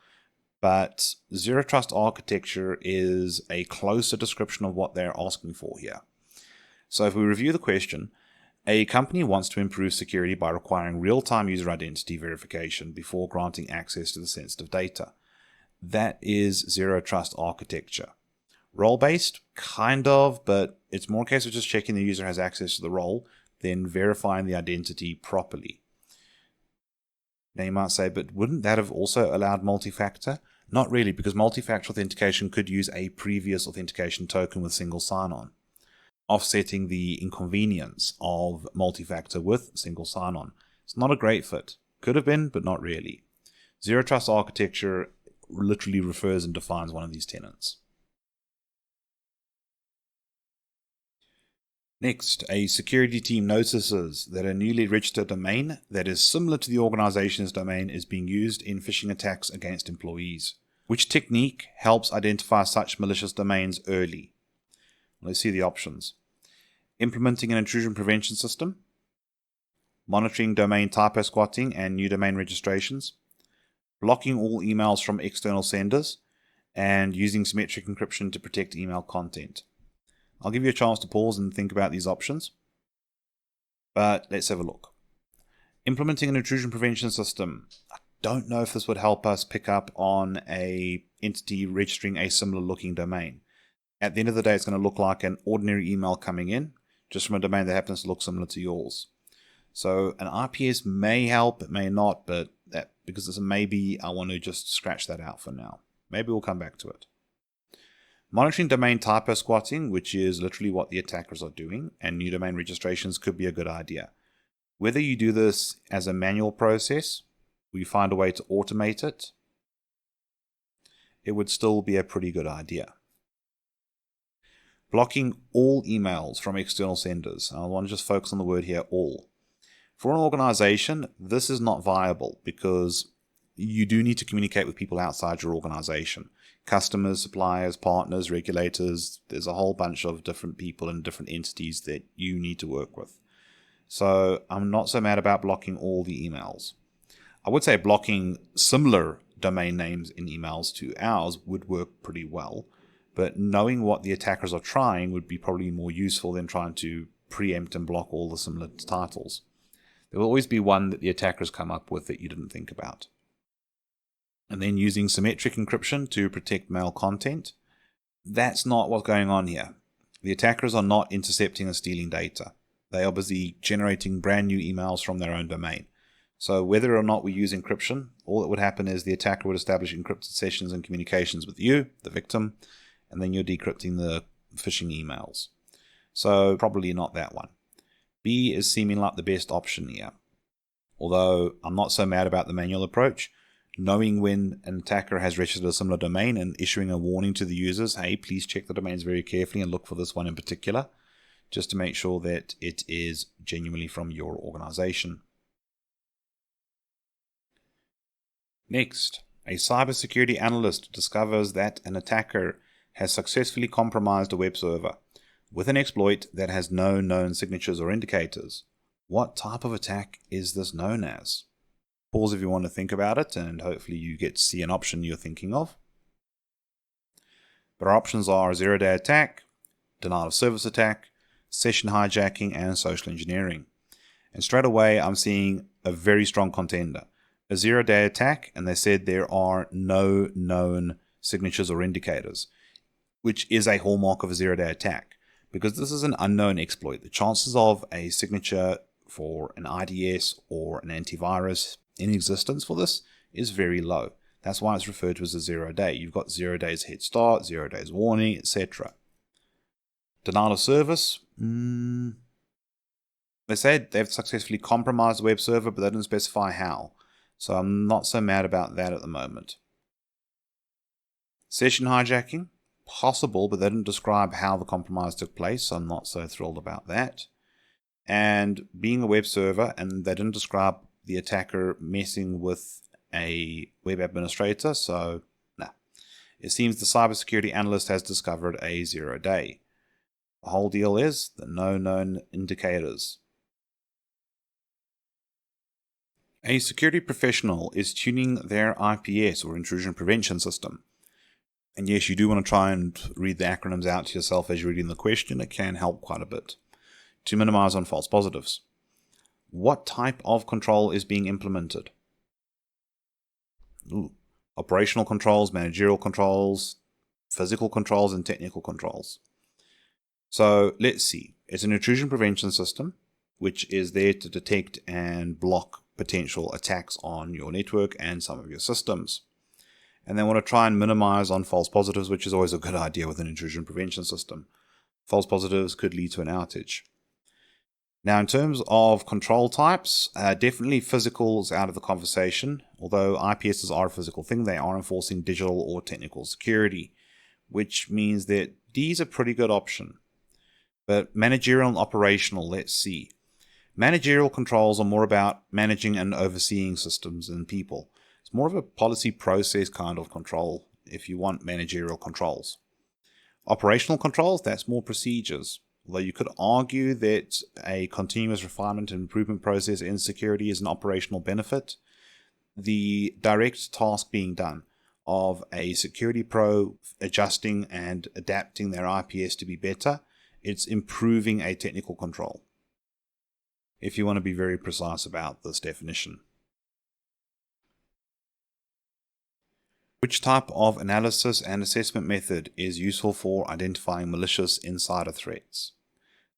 but zero trust architecture is a closer description of what they're asking for here. So if we review the question, a company wants to improve security by requiring real-time user identity verification before granting access to the sensitive data. That is zero trust architecture. Role-based, kind of, but it's more a case of just checking the user has access to the role, then verifying the identity properly. Now you might say, but wouldn't that have also allowed multi-factor? Not really, because multi-factor authentication could use a previous authentication token with single sign-on, offsetting the inconvenience of multi-factor with single sign-on. It's not a great fit. Could have been, but not really. Zero trust architecture literally refers and defines one of these tenets. Next, a security team notices that a newly registered domain that is similar to the organization's domain is being used in phishing attacks against employees. Which technique helps identify such malicious domains early? Let's see the options. Implementing an intrusion prevention system, monitoring domain typo squatting and new domain registrations, blocking all emails from external senders, and using symmetric encryption to protect email content. I'll give you a chance to pause and think about these options, but let's have a look. Implementing an intrusion prevention system. I don't know if this would help us pick up on an entity registering a similar looking domain. At the end of the day, it's going to look like an ordinary email coming in, just from a domain that happens to look similar to yours. So an IPS may help, it may not, but because it's a maybe, I want to just scratch that out for now. Maybe we'll come back to it. Monitoring domain typo squatting, which is literally what the attackers are doing, and new domain registrations could be a good idea. Whether you do this as a manual process, or you find a way to automate it, it would still be a pretty good idea. Blocking all emails from external senders. I want to just focus on the word here, all. For an organization, this is not viable because you do need to communicate with people outside your organization. Customers, suppliers, partners, regulators, there's a whole bunch of different people and different entities that you need to work with. So I'm not so mad about blocking all the emails. I would say blocking similar domain names in emails to ours would work pretty well, but knowing what the attackers are trying would be probably more useful than trying to preempt and block all the similar titles. There will always be one that the attackers come up with that you didn't think about. And then using symmetric encryption to protect mail content. That's not what's going on here. The attackers are not intercepting and stealing data. They are busy generating brand new emails from their own domain. So whether or not we use encryption, all that would happen is the attacker would establish encrypted sessions and communications with you, the victim, and then you're decrypting the phishing emails. So probably not that one. B is seeming like the best option here. Although I'm not so mad about the manual approach. Knowing when an attacker has registered a similar domain and issuing a warning to the users, hey, please check the domains very carefully and look for this one in particular, just to make sure that it is genuinely from your organization. Next, a cybersecurity analyst discovers that an attacker has successfully compromised a web server with an exploit that has no known signatures or indicators. What type of attack is this known as? Pause if you want to think about it, and hopefully you get to see an option you're thinking of. But our options are a zero-day attack, denial of service attack, session hijacking, and social engineering. And straight away, I'm seeing a very strong contender. A zero-day attack, and they said there are no known signatures or indicators, which is a hallmark of a zero-day attack. Because this is an unknown exploit, the chances of a signature for an IDS or an antivirus in existence for this is very low. That's why it's referred to as a 0 day. You've got 0 days head start, 0 days warning, etc. Denial of service. They said they've successfully compromised the web server, but they didn't specify how. So I'm not so mad about that at the moment. Session hijacking. Possible, but they didn't describe how the compromise took place, so I'm not so thrilled about that. And being a web server, and they didn't describe the attacker messing with a web administrator, so nah. It seems the cybersecurity analyst has discovered a 0 day. The whole deal is the no known indicators. A security professional is tuning their IPS or intrusion prevention system. And yes, you do want to try and read the acronyms out to yourself as you're reading the question. It can help quite a bit to minimize on false positives. What type of control is being implemented? Operational controls, managerial controls, physical controls, and technical controls. So let's see. It's an intrusion prevention system, which is there to detect and block potential attacks on your network and some of your systems. And they want to try and minimize on false positives, which is always a good idea with an intrusion prevention system. False positives could lead to an outage. Now, in terms of control types, definitely physical is out of the conversation. Although IPSs are a physical thing, they are enforcing digital or technical security, which means that D is a pretty good option. But managerial and operational, let's see. Managerial controls are more about managing and overseeing systems and people. It's more of a policy process kind of control if you want managerial controls. Operational controls, that's more procedures. Although you could argue that a continuous refinement and improvement process in security is an operational benefit, the direct task being done of a security pro adjusting and adapting their IPS to be better, it's improving a technical control, if you want to be very precise about this definition. Which type of analysis and assessment method is useful for identifying malicious insider threats?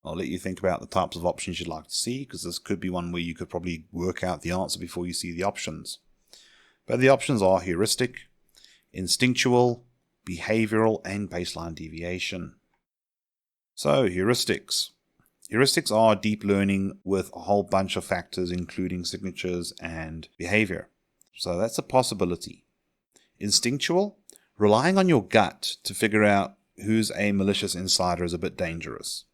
I'll let you think about the types of options you'd like to see, because this could be one where you could probably work out the answer before you see the options. But the options are heuristic, instinctual, behavioral, and baseline deviation. So, heuristics. Heuristics are deep learning with a whole bunch of factors, including signatures and behavior. So that's a possibility. Instinctual, relying on your gut to figure out who's a malicious insider is a bit dangerous.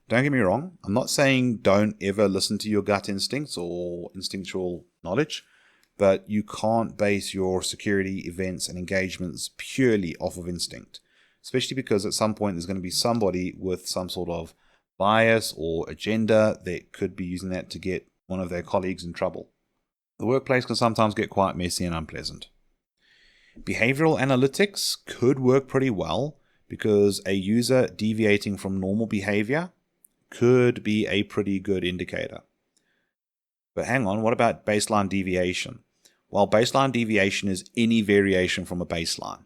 Don't get me wrong, I'm not saying don't ever listen to your gut instincts or instinctual knowledge, but you can't base your security events and engagements purely off of instinct, especially because at some point there's going to be somebody with some sort of bias or agenda that could be using that to get one of their colleagues in trouble. The workplace can sometimes get quite messy and unpleasant. Behavioral analytics could work pretty well because a user deviating from normal behavior could be a pretty good indicator. But hang on, what about baseline deviation? Well, baseline deviation is any variation from a baseline.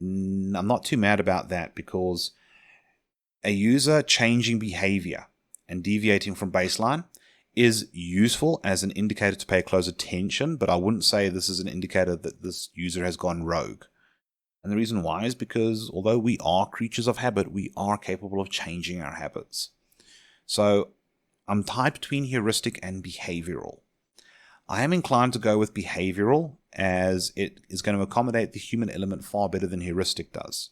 I'm not too mad about that because a user changing behavior and deviating from baseline is useful as an indicator to pay close attention, but I wouldn't say this is an indicator that this user has gone rogue. And the reason why is because although we are creatures of habit, we are capable of changing our habits. So I'm tied between heuristic and behavioral. I am inclined to go with behavioral as it is going to accommodate the human element far better than heuristic does.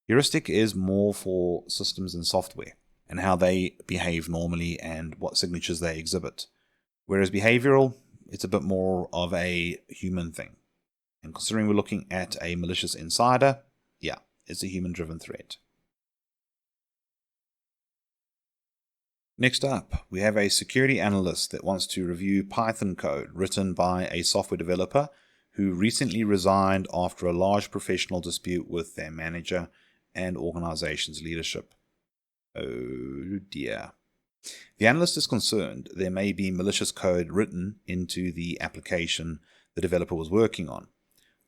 Heuristic is more for systems and software and how they behave normally and what signatures they exhibit. Whereas behavioral, it's a bit more of a human thing. And considering we're looking at a malicious insider, yeah, it's a human-driven threat. Next up, we have a security analyst that wants to review Python code written by a software developer who recently resigned after a large professional dispute with their manager and organization's leadership. Oh dear. The analyst is concerned there may be malicious code written into the application the developer was working on.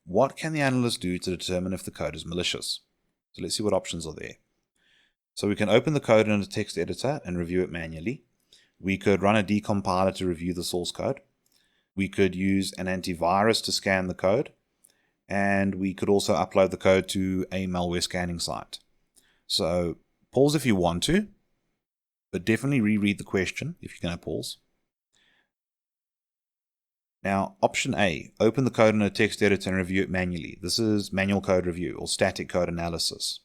What can the analyst do to determine if the code is malicious? So let's see what options are there. So we can open the code in a text editor and review it manually. We could run a decompiler to review the source code. We could use an antivirus to scan the code. And we could also upload the code to a malware scanning site. So pause if you want to, but definitely reread the question if you're going to pause. Now, option A, open the code in a text editor and review it manually. This is manual code review or static code analysis.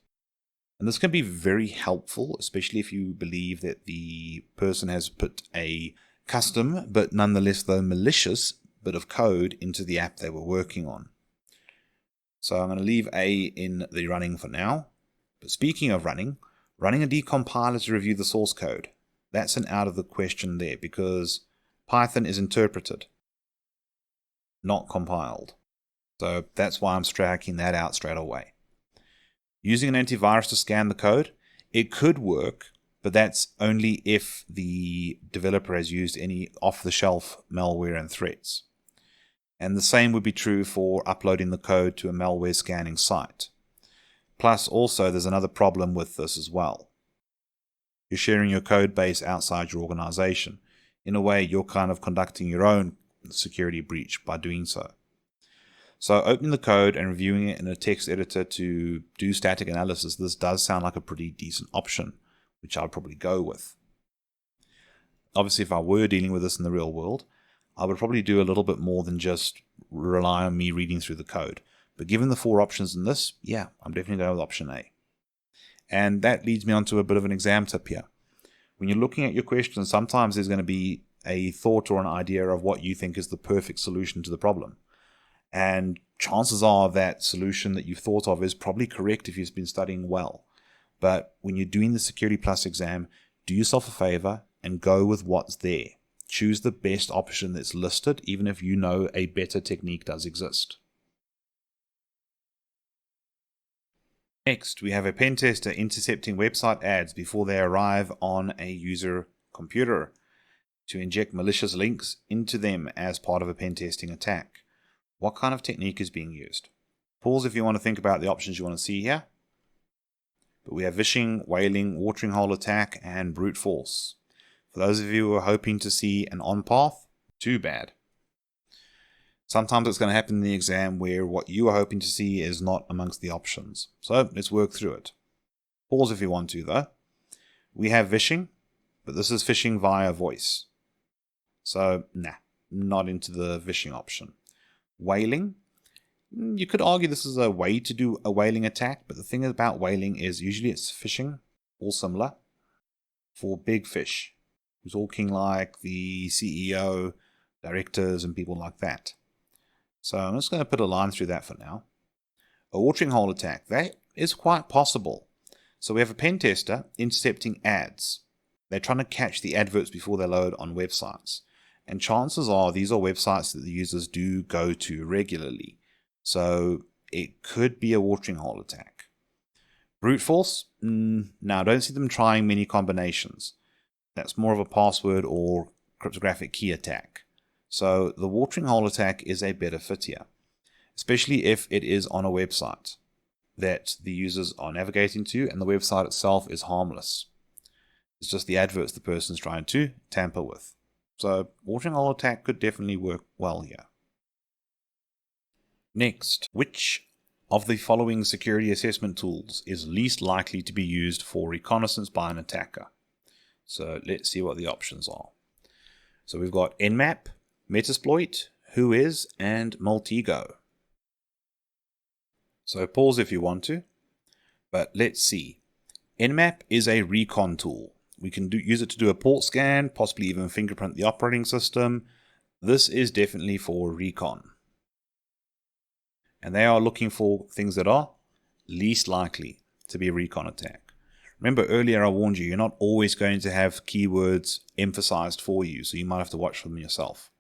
And this can be very helpful, especially if you believe that the person has put a custom, but nonetheless though malicious, bit of code into the app they were working on. So I'm going to leave A in the running for now. But speaking of running a decompiler to review the source code, that's an out of the question there because Python is interpreted, not compiled. So that's why I'm striking that out straight away. Using an antivirus to scan the code, it could work, but that's only if the developer has used any off-the-shelf malware and threats. And the same would be true for uploading the code to a malware scanning site. Plus, also, there's another problem with this as well. You're sharing your code base outside your organization. In a way, you're kind of conducting your own security breach by doing so. So opening the code and reviewing it in a text editor to do static analysis, this does sound like a pretty decent option, which I'd probably go with. Obviously, if I were dealing with this in the real world, I would probably do a little bit more than just rely on me reading through the code. But given the 4 options in this, yeah, I'm definitely going with option A. And that leads me on to a bit of an exam tip here. When you're looking at your questions, sometimes there's going to be a thought or an idea of what you think is the perfect solution to the problem. And chances are that solution that you've thought of is probably correct if you've been studying well. But when you're doing the Security Plus exam, do yourself a favor and go with what's there. Choose the best option that's listed, even if you know a better technique does exist. Next, we have a pen tester intercepting website ads before they arrive on a user computer to inject malicious links into them as part of a pen testing attack. What kind of technique is being used? Pause if you want to think about the options you want to see here. But we have vishing, whaling, watering hole attack, and brute force. For those of you who are hoping to see an on-path, too bad. Sometimes it's going to happen in the exam where what you are hoping to see is not amongst the options. So let's work through it. Pause if you want to though. We have vishing, but this is phishing via voice. So nah, not into the vishing option. Whaling, you could argue this is a way to do a whaling attack, but the thing about whaling is usually it's phishing or similar. for big fish. We're talking like the CEO, directors, and people like that. So I'm just going to put a line through that for now. A watering hole attack, that is quite possible. So we have a pen tester intercepting ads. They're trying to catch the adverts before they load on websites. And chances are these are websites that the users do go to regularly. So it could be a watering hole attack. Brute force? No, I don't see them trying many combinations. That's more of a password or cryptographic key attack. So the watering hole attack is a better fit here, especially if it is on a website that the users are navigating to and the website itself is harmless. It's just the adverts the person's trying to tamper with. So watering hole attack could definitely work well here. Next, which of the following security assessment tools is least likely to be used for reconnaissance by an attacker? So let's see what the options are. So we've got Nmap, Metasploit, Whois, and Maltego. So pause if you want to, but let's see. Nmap is a recon tool. We can use it to do a port scan, possibly even fingerprint the operating system. This is definitely for recon. And they are looking for things that are least likely to be a recon attack. Remember earlier I warned you, you're not always going to have keywords emphasized for you, so you might have to watch for them yourself.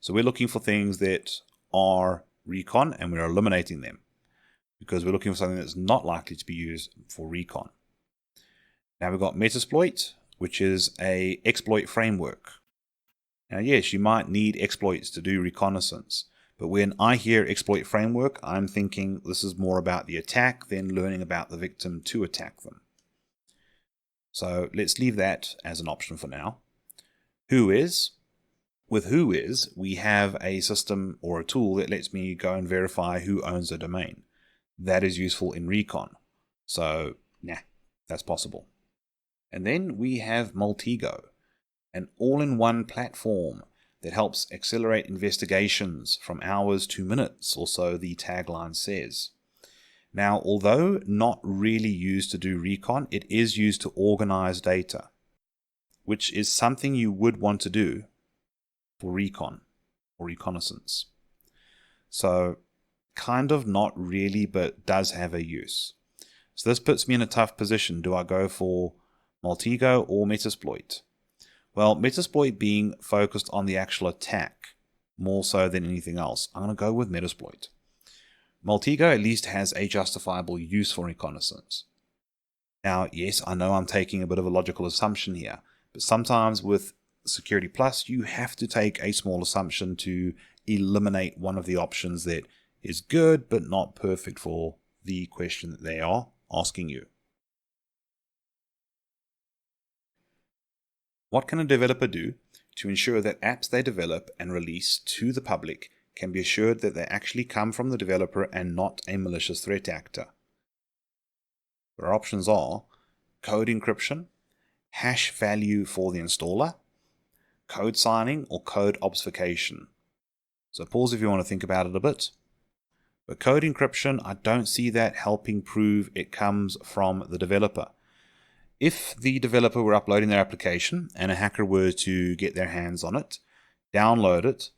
So we're looking for things that are recon and we're eliminating them because we're looking for something that's not likely to be used for recon. Now we've got Metasploit, which is a exploit framework. Now yes, you might need exploits to do reconnaissance, but when I hear exploit framework, I'm thinking this is more about the attack than learning about the victim to attack them. So let's leave that as an option for now. Whois. With Whois, we have a system or a tool that lets me go and verify who owns a domain. That is useful in recon. So, that's possible. And then we have Maltego, an all-in-one platform that helps accelerate investigations from hours to minutes, or so the tagline says. Now, although not really used to do recon, it is used to organize data, which is something you would want to do for recon or reconnaissance. So, kind of not really, but does have a use. So this puts me in a tough position. Do I go for Maltego or Metasploit? Well, Metasploit being focused on the actual attack more so than anything else, I'm going to go with Metasploit. Maltego at least has a justifiable use for reconnaissance. Now, yes, I know I'm taking a bit of a logical assumption here, but sometimes with Security Plus, you have to take a small assumption to eliminate one of the options that is good but not perfect for the question that they are asking you. What can a developer do to ensure that apps they develop and release to the public can be assured that they actually come from the developer and not a malicious threat actor? Our options are code encryption, hash value for the installer, code signing, or code obfuscation. So pause if you want to think about it a bit. But code encryption, I don't see that helping prove it comes from the developer. If the developer were uploading their application and a hacker were to get their hands on it, download it,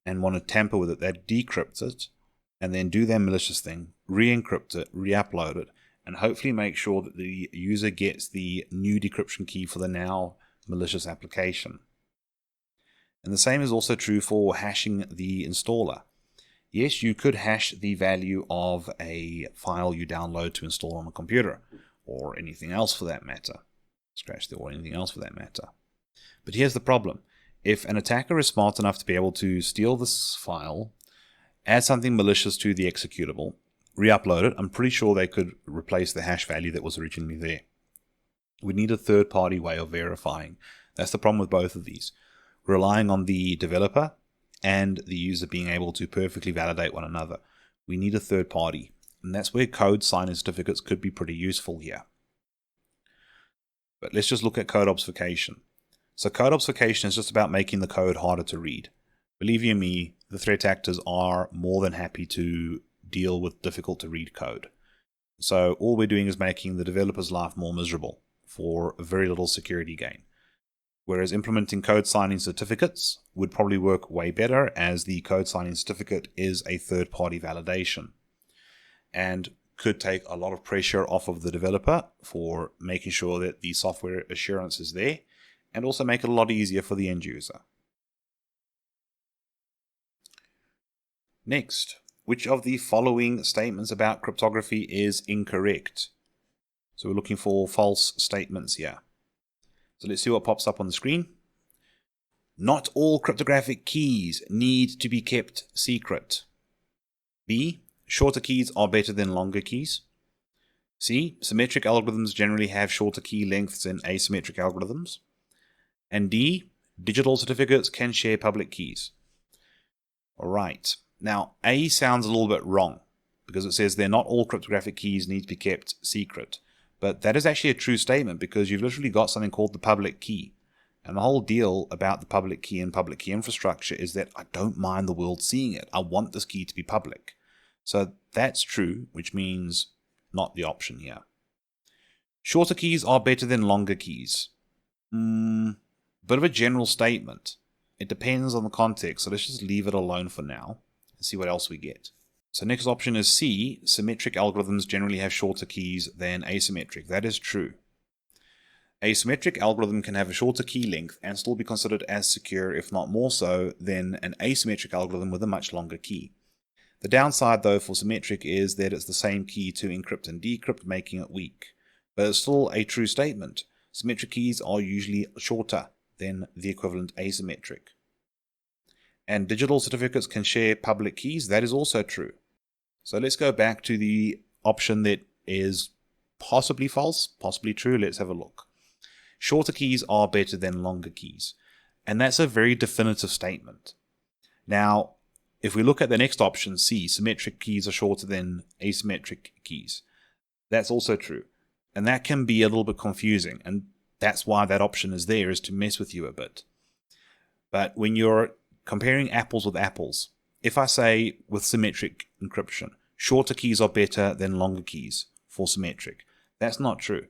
and want to tamper with it, they'd decrypt it, and then do their malicious thing, re-encrypt it, re-upload it, and hopefully make sure that the user gets the new decryption key for the now malicious application. And the same is also true for hashing the installer. Yes, you could hash the value of a file you download to install on a computer, or anything else for that matter. Or anything else for that matter. But here's the problem. If an attacker is smart enough to be able to steal this file, add something malicious to the executable, re-upload it, I'm pretty sure they could replace the hash value that was originally there. We need a third-party way of verifying. That's the problem with both of these. Relying on the developer and the user being able to perfectly validate one another. We need a third party, and that's where code signing certificates could be pretty useful here. But let's just look at code obfuscation. So code obfuscation is just about making the code harder to read. Believe you me, the threat actors are more than happy to deal with difficult to read code. So all we're doing is making the developer's life more miserable for very little security gain. Whereas implementing code signing certificates would probably work way better, as the code signing certificate is a third-party validation and could take a lot of pressure off of the developer for making sure that the software assurance is there, and also make it a lot easier for the end user. Next, which of the following statements about cryptography is incorrect? So we're looking for false statements here. So let's see what pops up on the screen. Not all cryptographic keys need to be kept secret. B. Shorter keys are better than longer keys. C. Symmetric algorithms generally have shorter key lengths than asymmetric algorithms. And D. Digital certificates can share public keys. Alright, now A sounds a little bit wrong, because it says not all cryptographic keys need to be kept secret. But that is actually a true statement, because you've literally got something called the public key. And the whole deal about the public key and public key infrastructure is that I don't mind the world seeing it. I want this key to be public. So that's true, which means not the option here. Shorter keys are better than longer keys. Bit of a general statement. It depends on the context, so let's just leave it alone for now and see what else we get. So next option is C. Symmetric algorithms generally have shorter keys than asymmetric. That is true. A symmetric algorithm can have a shorter key length and still be considered as secure, if not more so, than an asymmetric algorithm with a much longer key. The downside, though, for symmetric is that it's the same key to encrypt and decrypt, making it weak. But it's still a true statement. Symmetric keys are usually shorter than the equivalent asymmetric. And digital certificates can share public keys. That is also true. So let's go back to the option that is possibly false, possibly true. Let's have a look. Shorter keys are better than longer keys. And that's a very definitive statement. Now, if we look at the next option, C, symmetric keys are shorter than asymmetric keys. That's also true. And that can be a little bit confusing. And that's why that option is there, is to mess with you a bit. But when you're comparing apples with apples, if I say with symmetric encryption, shorter keys are better than longer keys for symmetric, that's not true.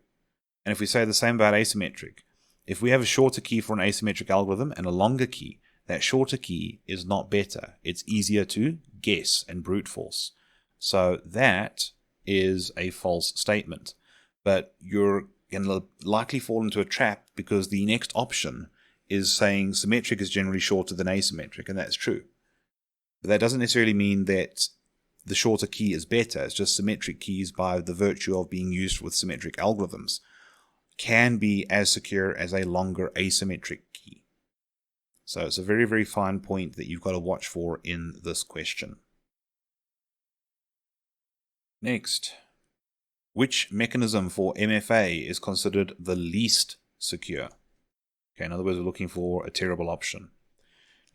And if we say the same about asymmetric, if we have a shorter key for an asymmetric algorithm and a longer key, that shorter key is not better. It's easier to guess and brute force. So that is a false statement. But you're going to likely fall into a trap, because the next option is saying symmetric is generally shorter than asymmetric, and that's true. But that doesn't necessarily mean that the shorter key is better. It's just symmetric keys, by the virtue of being used with symmetric algorithms, can be as secure as a longer asymmetric key. So it's a very, very fine point that you've got to watch for in this question. Next, which mechanism for MFA is considered the least secure? Okay, in other words, we're looking for a terrible option.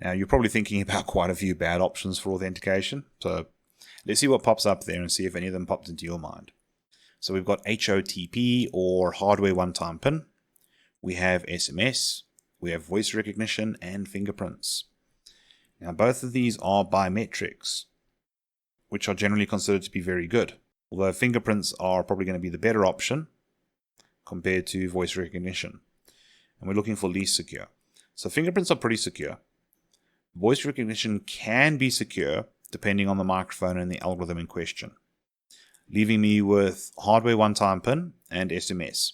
Now, you're probably thinking about quite a few bad options for authentication. So let's see what pops up there and see if any of them popped into your mind. So we've got HOTP, or hardware one-time PIN. We have SMS. We have voice recognition and fingerprints. Now, both of these are biometrics, which are generally considered to be very good. Although fingerprints are probably going to be the better option compared to voice recognition. And we're looking for least secure. So fingerprints are pretty secure. Voice recognition can be secure depending on the microphone and the algorithm in question, leaving me with hardware one-time PIN and SMS.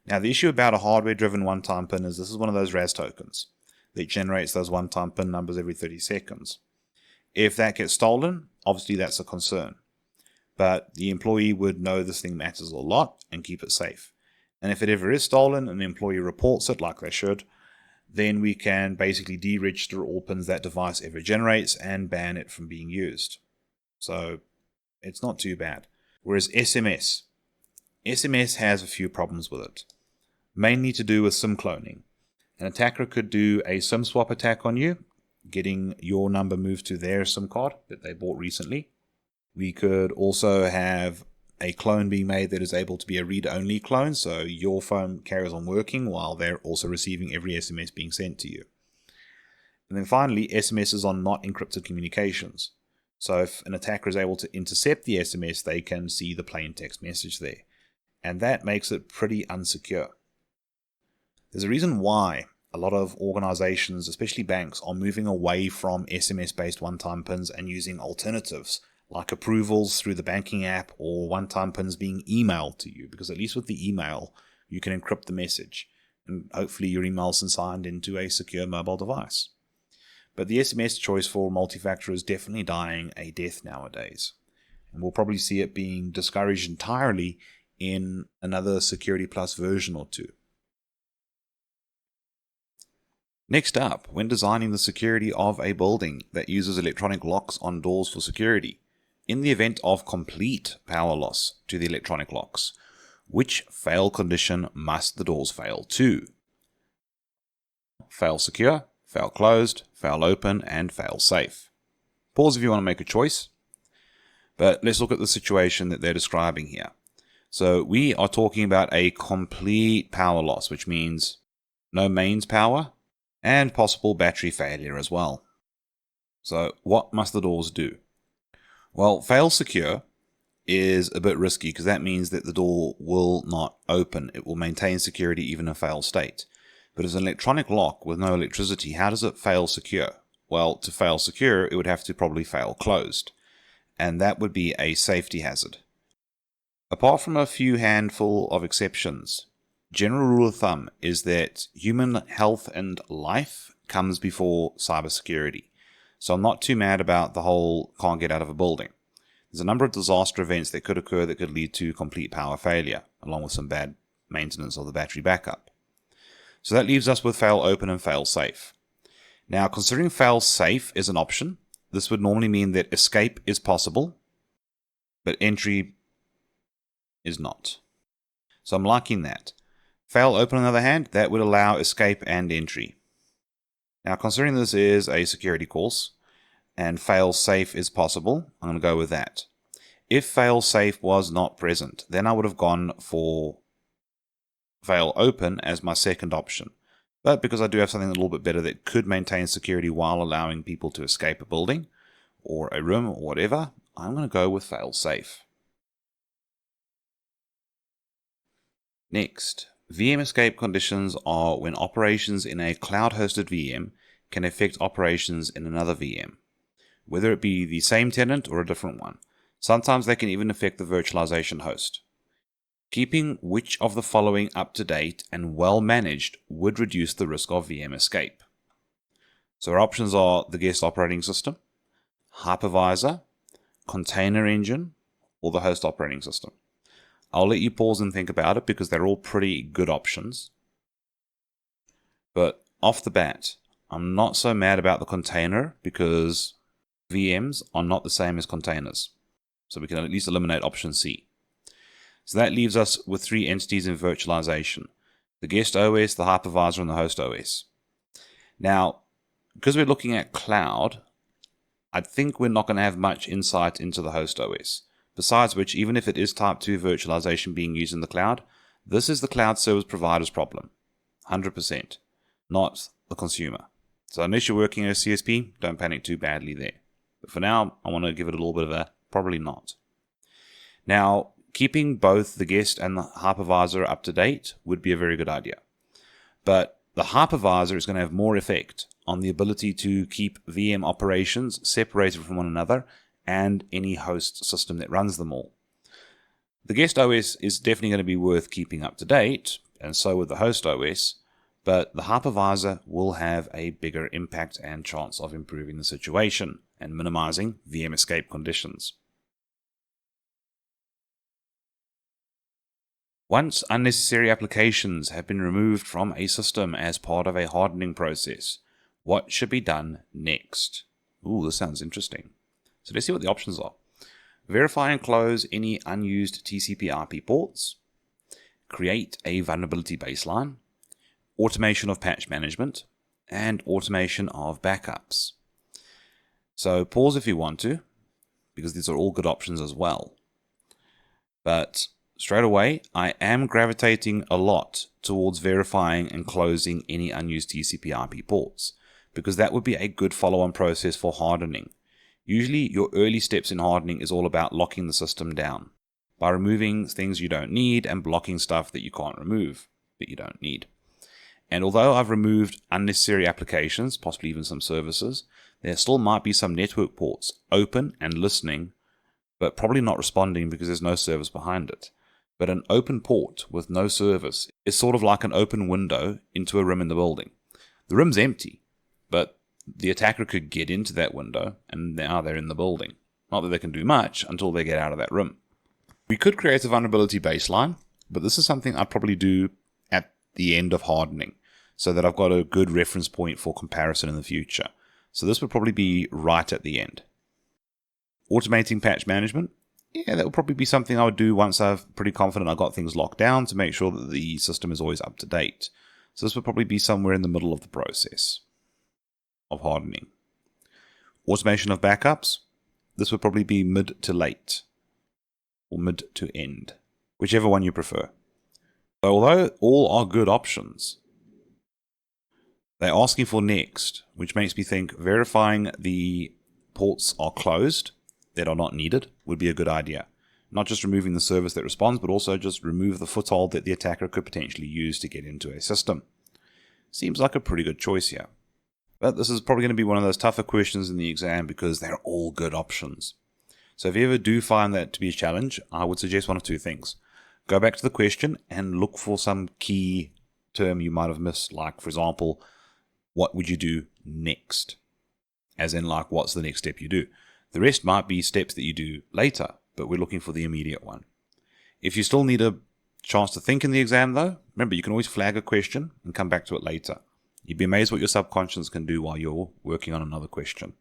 Now, the issue about a hardware-driven one-time PIN is this is one of those RAS tokens that generates those one-time PIN numbers every 30 seconds. If that gets stolen, obviously that's a concern. But the employee would know this thing matters a lot and keep it safe. And if it ever is stolen and the employee reports it, like they should, then we can basically deregister all pins that device ever generates and ban it from being used. So it's not too bad. Whereas SMS has a few problems with it, mainly to do with SIM cloning. An attacker could do a SIM swap attack on you, getting your number moved to their SIM card that they bought recently. We could also have a clone being made that is able to be a read-only clone, so your phone carries on working while they're also receiving every SMS being sent to you. And then finally, SMSs are not encrypted communications. So if an attacker is able to intercept the SMS, they can see the plain text message there. and that makes it pretty unsecure. There's a reason why a lot of organizations, especially banks, are moving away from SMS-based one-time PINs and using alternatives like approvals through the banking app or one-time PINs being emailed to you, because at least with the email, you can encrypt the message and hopefully your email is signed into a secure mobile device. But the SMS choice for multi-factor is definitely dying a death nowadays. And we'll probably see it being discouraged entirely in another Security Plus version or two. Next up, when designing the security of a building that uses electronic locks on doors for security, in the event of complete power loss to the electronic locks, which fail condition must the doors fail to? Fail secure, fail closed, fail open, and fail safe. Pause if you want to make a choice. But let's look at the situation that they're describing here. So we are talking about a complete power loss, which means no mains power and possible battery failure as well. So what must the doors do? Well, fail secure is a bit risky because that means that the door will not open. It will maintain security even in a fail state. But as an electronic lock with no electricity, how does it fail secure? Well, to fail secure, it would have to probably fail closed. And that would be a safety hazard. Apart from a few handful of exceptions, general rule of thumb is that human health and life comes before cybersecurity. So I'm not too mad about the whole can't get out of a building. There's a number of disaster events that could occur that could lead to complete power failure, along with some bad maintenance of the battery backup. So that leaves us with fail open and fail safe. Now, considering fail safe is an option, this would normally mean that escape is possible, but entry is not. So I'm liking that. Fail open, on the other hand, that would allow escape and entry. Now, considering this is a security course and fail safe is possible, I'm going to go with that. If fail safe was not present, then I would have gone for fail open as my second option. But because I do have something a little bit better that could maintain security while allowing people to escape a building or a room or whatever, I'm going to go with fail safe. Next, VM escape conditions are when operations in a cloud-hosted VM can affect operations in another VM, whether it be the same tenant or a different one. Sometimes they can even affect the virtualization host. Keeping which of the following up to date and well managed would reduce the risk of VM escape. So our options are the guest operating system, hypervisor, container engine, or the host operating system. I'll let you pause and think about it because they're all pretty good options. But off the bat, I'm not so mad about the container because VMs are not the same as containers. So we can at least eliminate option C. So that leaves us with three entities in virtualization: the guest OS, the hypervisor, and the host OS. Now, because we're looking at cloud, I think we're not going to have much insight into the host OS. Besides which, even if it is type 2 virtualization being used in the cloud, this is the cloud service provider's problem. 100%. Not the consumer. So unless you're working as a CSP, don't panic too badly there. But for now, I want to give it a little bit of a probably not. Now, keeping both the guest and the hypervisor up to date would be a very good idea. But the hypervisor is going to have more effect on the ability to keep VM operations separated from one another and any host system that runs them all. The guest OS is definitely going to be worth keeping up to date, and so with the host OS, but the hypervisor will have a bigger impact and chance of improving the situation and minimizing VM escape conditions. Once unnecessary applications have been removed from a system as part of a hardening process, what should be done next? Ooh, this sounds interesting. So let's see what the options are. Verify and close any unused TCP/IP ports. Create a vulnerability baseline. Automation of patch management. And automation of backups. So pause if you want to, because these are all good options as well. But straight away, I am gravitating a lot towards verifying and closing any unused TCP/IP ports, because that would be a good follow-on process for hardening. Usually, your early steps in hardening is all about locking the system down. by removing things you don't need and blocking stuff that you can't remove, that you don't need. And although I've removed unnecessary applications, possibly even some services, there still might be some network ports open and listening, but probably not responding because there's no service behind it. But an open port with no service is sort of like an open window into a room in the building. The room's empty, but the attacker could get into that window, and now they're in the building. Not that they can do much until they get out of that room. We could create a vulnerability baseline, but this is something I'd probably do at the end of hardening, so that I've got a good reference point for comparison in the future. So this would probably be right at the end. Automating patch management. Yeah, that would probably be something I would do once I'm pretty confident I've got things locked down to make sure that the system is always up to date. So this would probably be somewhere in the middle of the process of hardening. Automation of backups. This would probably be mid to late, or mid to end, whichever one you prefer. Although all are good options, they're asking for next, which makes me think verifying the ports are closed, that are not needed, would be a good idea. Not just removing the service that responds, but also just remove the foothold that the attacker could potentially use to get into a system. Seems like a pretty good choice here. But this is probably going to be one of those tougher questions in the exam because they're all good options. So if you ever do find that to be a challenge, I would suggest one of two things. Go back to the question and look for some key term you might have missed, like, for example, what would you do next? As in, like, what's the next step you do? The rest might be steps that you do later, but we're looking for the immediate one. If you still need a chance to think in the exam, though, remember, you can always flag a question and come back to it later. You'd be amazed what your subconscious can do while you're working on another question.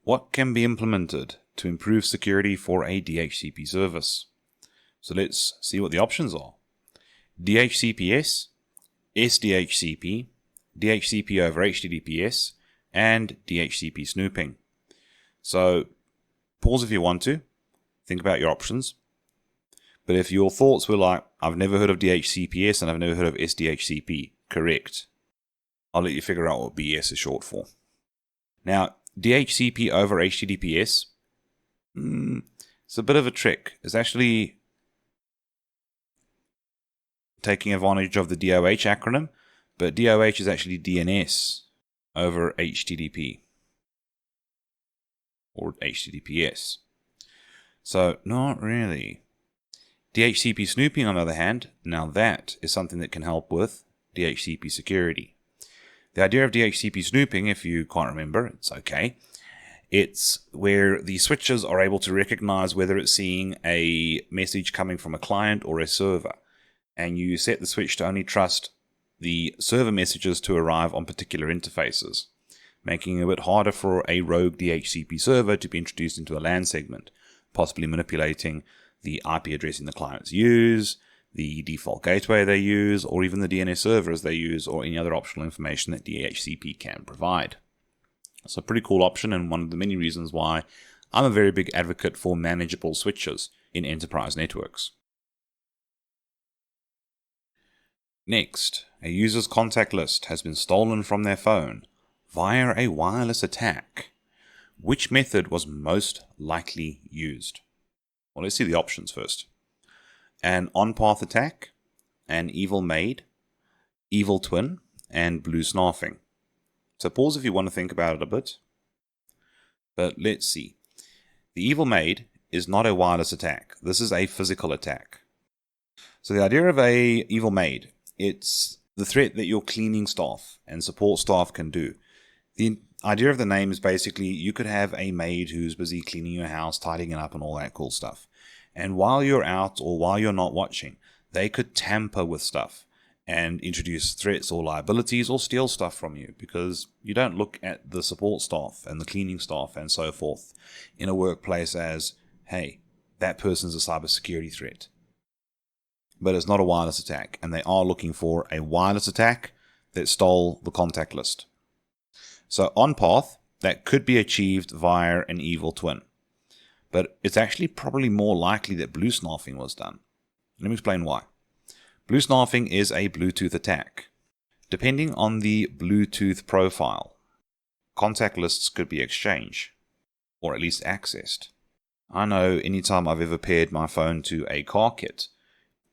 What can be implemented to improve security for a DHCP service? So let's see what the options are. DHCPS, SDHCP, DHCP over HTTPS, and DHCP snooping. So pause if you want to. Think about your options. But if your thoughts were like, I've never heard of DHCPS and I've never heard of SDHCP, correct. I'll let you figure out what BS is short for. Now, DHCP over HTTPS, it's a bit of a trick. It's actually taking advantage of the DOH acronym, but DOH is actually DNS over HTTP or HTTPS. So, not really. DHCP snooping, on the other hand, now that is something that can help with DHCP security. The idea of DHCP snooping, if you can't remember, it's okay. It's where the switches are able to recognize whether it's seeing a message coming from a client or a server. And you set the switch to only trust the server messages to arrive on particular interfaces, making it a bit harder for a rogue DHCP server to be introduced into a LAN segment, possibly manipulating the IP addressing the clients use, the default gateway they use, or even the DNS servers they use, or any other optional information that DHCP can provide. It's a pretty cool option, and one of the many reasons why I'm a very big advocate for manageable switches in enterprise networks. Next, a user's contact list has been stolen from their phone via a wireless attack. Which method was most likely used? Well, let's see the options first. An on-path attack, an evil maid, evil twin, and blue snarfing. So pause if you want to think about it a bit. But let's see. The evil maid is not a wireless attack. This is a physical attack. So the idea of a evil maid, it's the threat that your cleaning staff and support staff can do. The idea of the name is basically you could have a maid who's busy cleaning your house, tidying it up and all that cool stuff. And while you're out or while you're not watching, they could tamper with stuff and introduce threats or liabilities or steal stuff from you because you don't look at the support staff and the cleaning staff and so forth in a workplace as, hey, that person's a cybersecurity threat. But it's not a wireless attack, and they are looking for a wireless attack that stole the contact list. So on path, that could be achieved via an evil twin. But it's actually probably more likely that blue snarfing was done. Let me explain why. Blue snarfing is a Bluetooth attack. Depending on the Bluetooth profile, contact lists could be exchanged, or at least accessed. I know anytime I've ever paired my phone to a car kit,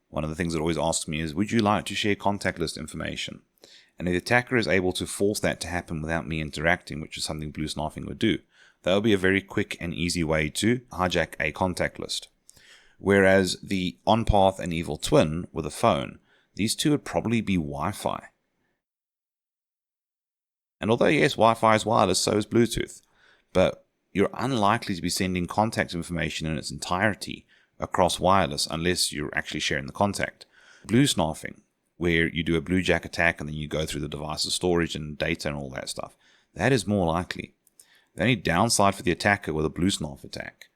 one of the things it always asks me is, would you like to share contact list information? And if the attacker is able to force that to happen without me interacting, which is something blue sniffing would do, that would be a very quick and easy way to hijack a contact list. Whereas the OnPath and Evil Twin with a phone, these two would probably be Wi-Fi. And although yes, Wi-Fi is wireless, so is Bluetooth, but you're unlikely to be sending contact information in its entirety across wireless unless you're actually sharing the contact. Blue sniffing, where you do a bluejack attack and then you go through the device's storage and data and all that stuff, that is more likely. The only downside for the attacker with a blue sniff attack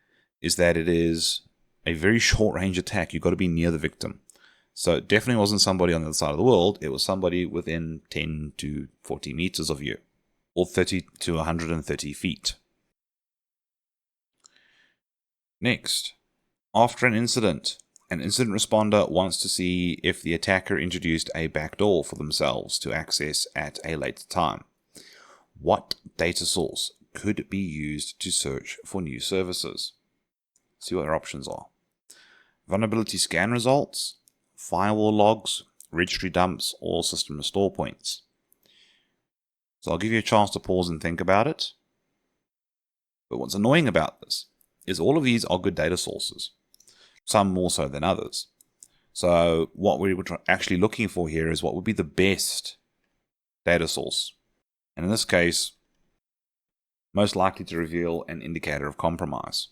is that it is a very short range attack. You've got to be near the victim. So it definitely wasn't somebody on the other side of the world. It was somebody within 10 to 40 meters of you, or 30 to 130 feet. Next, after an incident responder wants to see if the attacker introduced a backdoor for themselves to access at a later time. What data source could be used to search for new services? See what their options are. Vulnerability scan results, firewall logs, registry dumps, or system restore points. So I'll give you a chance to pause and think about it. But what's annoying about this is all of these are good data sources, some more so than others. So what we're actually looking for here is what would be the best data source. And in this case, most likely to reveal an indicator of compromise.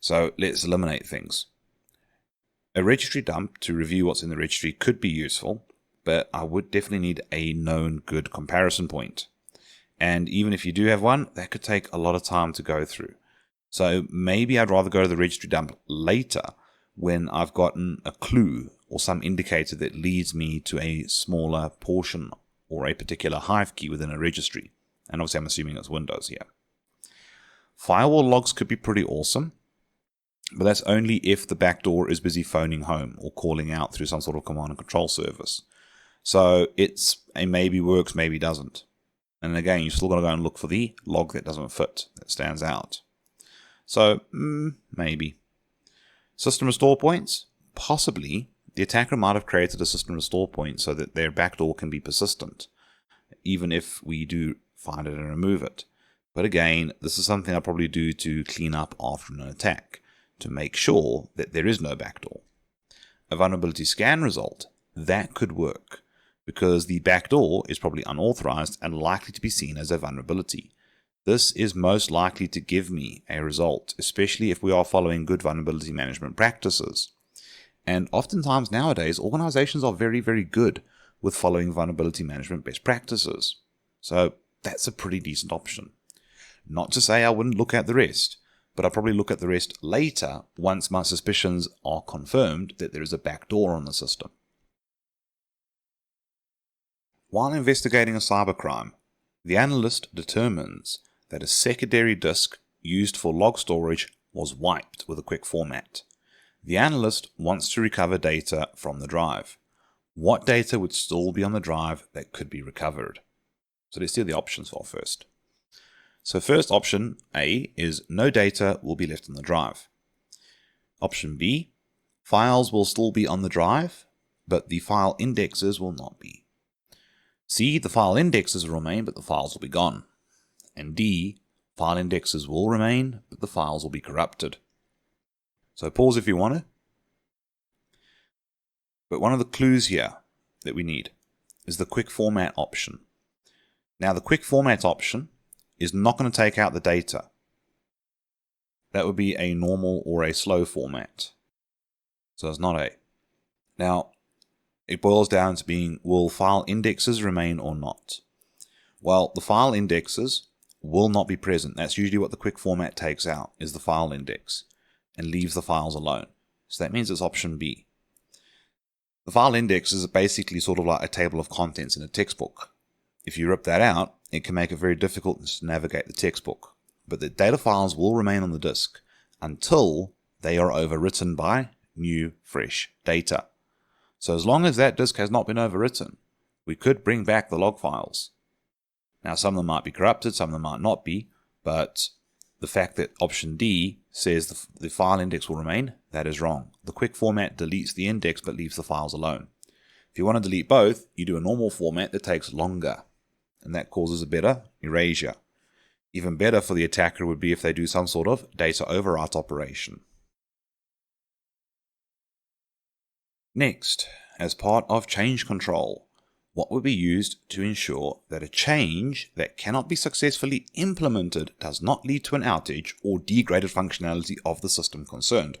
So let's eliminate things. A registry dump to review what's in the registry could be useful, but I would definitely need a known good comparison point. And even if you do have one, that could take a lot of time to go through. So maybe I'd rather go to the registry dump later when I've gotten a clue or some indicator that leads me to a smaller portion or a particular hive key within a registry. And obviously I'm assuming it's Windows here. Firewall logs could be pretty awesome, but that's only if the backdoor is busy phoning home or calling out through some sort of command and control service. So it's a maybe works, maybe doesn't. And again, you've still got to go and look for the log that doesn't fit, that stands out. So, maybe. System restore points? Possibly. The attacker might have created a system restore point so that their backdoor can be persistent, even if we do find it and remove it. But again, this is something I'll probably do to clean up after an attack, to make sure that there is no backdoor. A vulnerability scan result, that could work, because the backdoor is probably unauthorized and likely to be seen as a vulnerability. This is most likely to give me a result, especially if we are following good vulnerability management practices. And oftentimes nowadays, organizations are very, very good with following vulnerability management best practices. So that's a pretty decent option. Not to say I wouldn't look at the rest, but I'll probably look at the rest later once my suspicions are confirmed that there is a backdoor on the system. While investigating a cybercrime, the analyst determines that a secondary disk used for log storage was wiped with a quick format. The analyst wants to recover data from the drive. What data would still be on the drive that could be recovered? So let's see the options for first. So first option A is no data will be left on the drive. Option B, files will still be on the drive, but the file indexes will not be. C, the file indexes will remain, but the files will be gone. And D, file indexes will remain, but the files will be corrupted. So pause if you want to. But one of the clues here that we need is the quick format option. Now the quick format option is not going to take out the data. That would be a normal or a slow format. So it's not A. Now, it boils down to being, will file indexes remain or not? Well, the file indexes will not be present. That's usually what the quick format takes out, is the file index, and leaves the files alone. So that means it's option B. The file index is basically sort of like a table of contents in a textbook. If you rip that out, it can make it very difficult to navigate the textbook. But the data files will remain on the disk until they are overwritten by new, fresh data. So as long as that disk has not been overwritten, we could bring back the log files. Now some of them might be corrupted, some of them might not be, but the fact that option D says the file index will remain. That is wrong. The quick format deletes the index but leaves the files alone. If you want to delete both, you do a normal format that takes longer, and that causes a better erasure. Even better for the attacker would be if they do some sort of data overwrite operation. Next, as part of change control, what would be used to ensure that a change that cannot be successfully implemented does not lead to an outage or degraded functionality of the system concerned?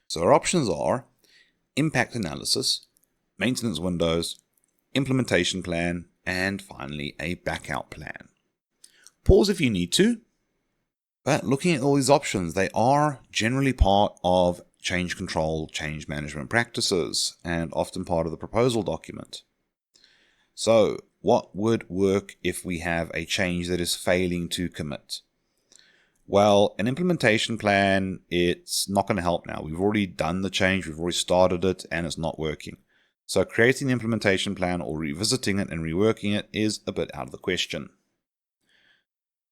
So our options are impact analysis, maintenance windows, implementation plan, and finally a backout plan. Pause if you need to, but looking at all these options, they are generally part of change control, change management practices, and often part of the proposal document. So what would work if we have a change that is failing to commit? Well, an implementation plan, it's not going to help now. We've already done the change, we've already started it, and it's not working. So creating the implementation plan or revisiting it and reworking it is a bit out of the question.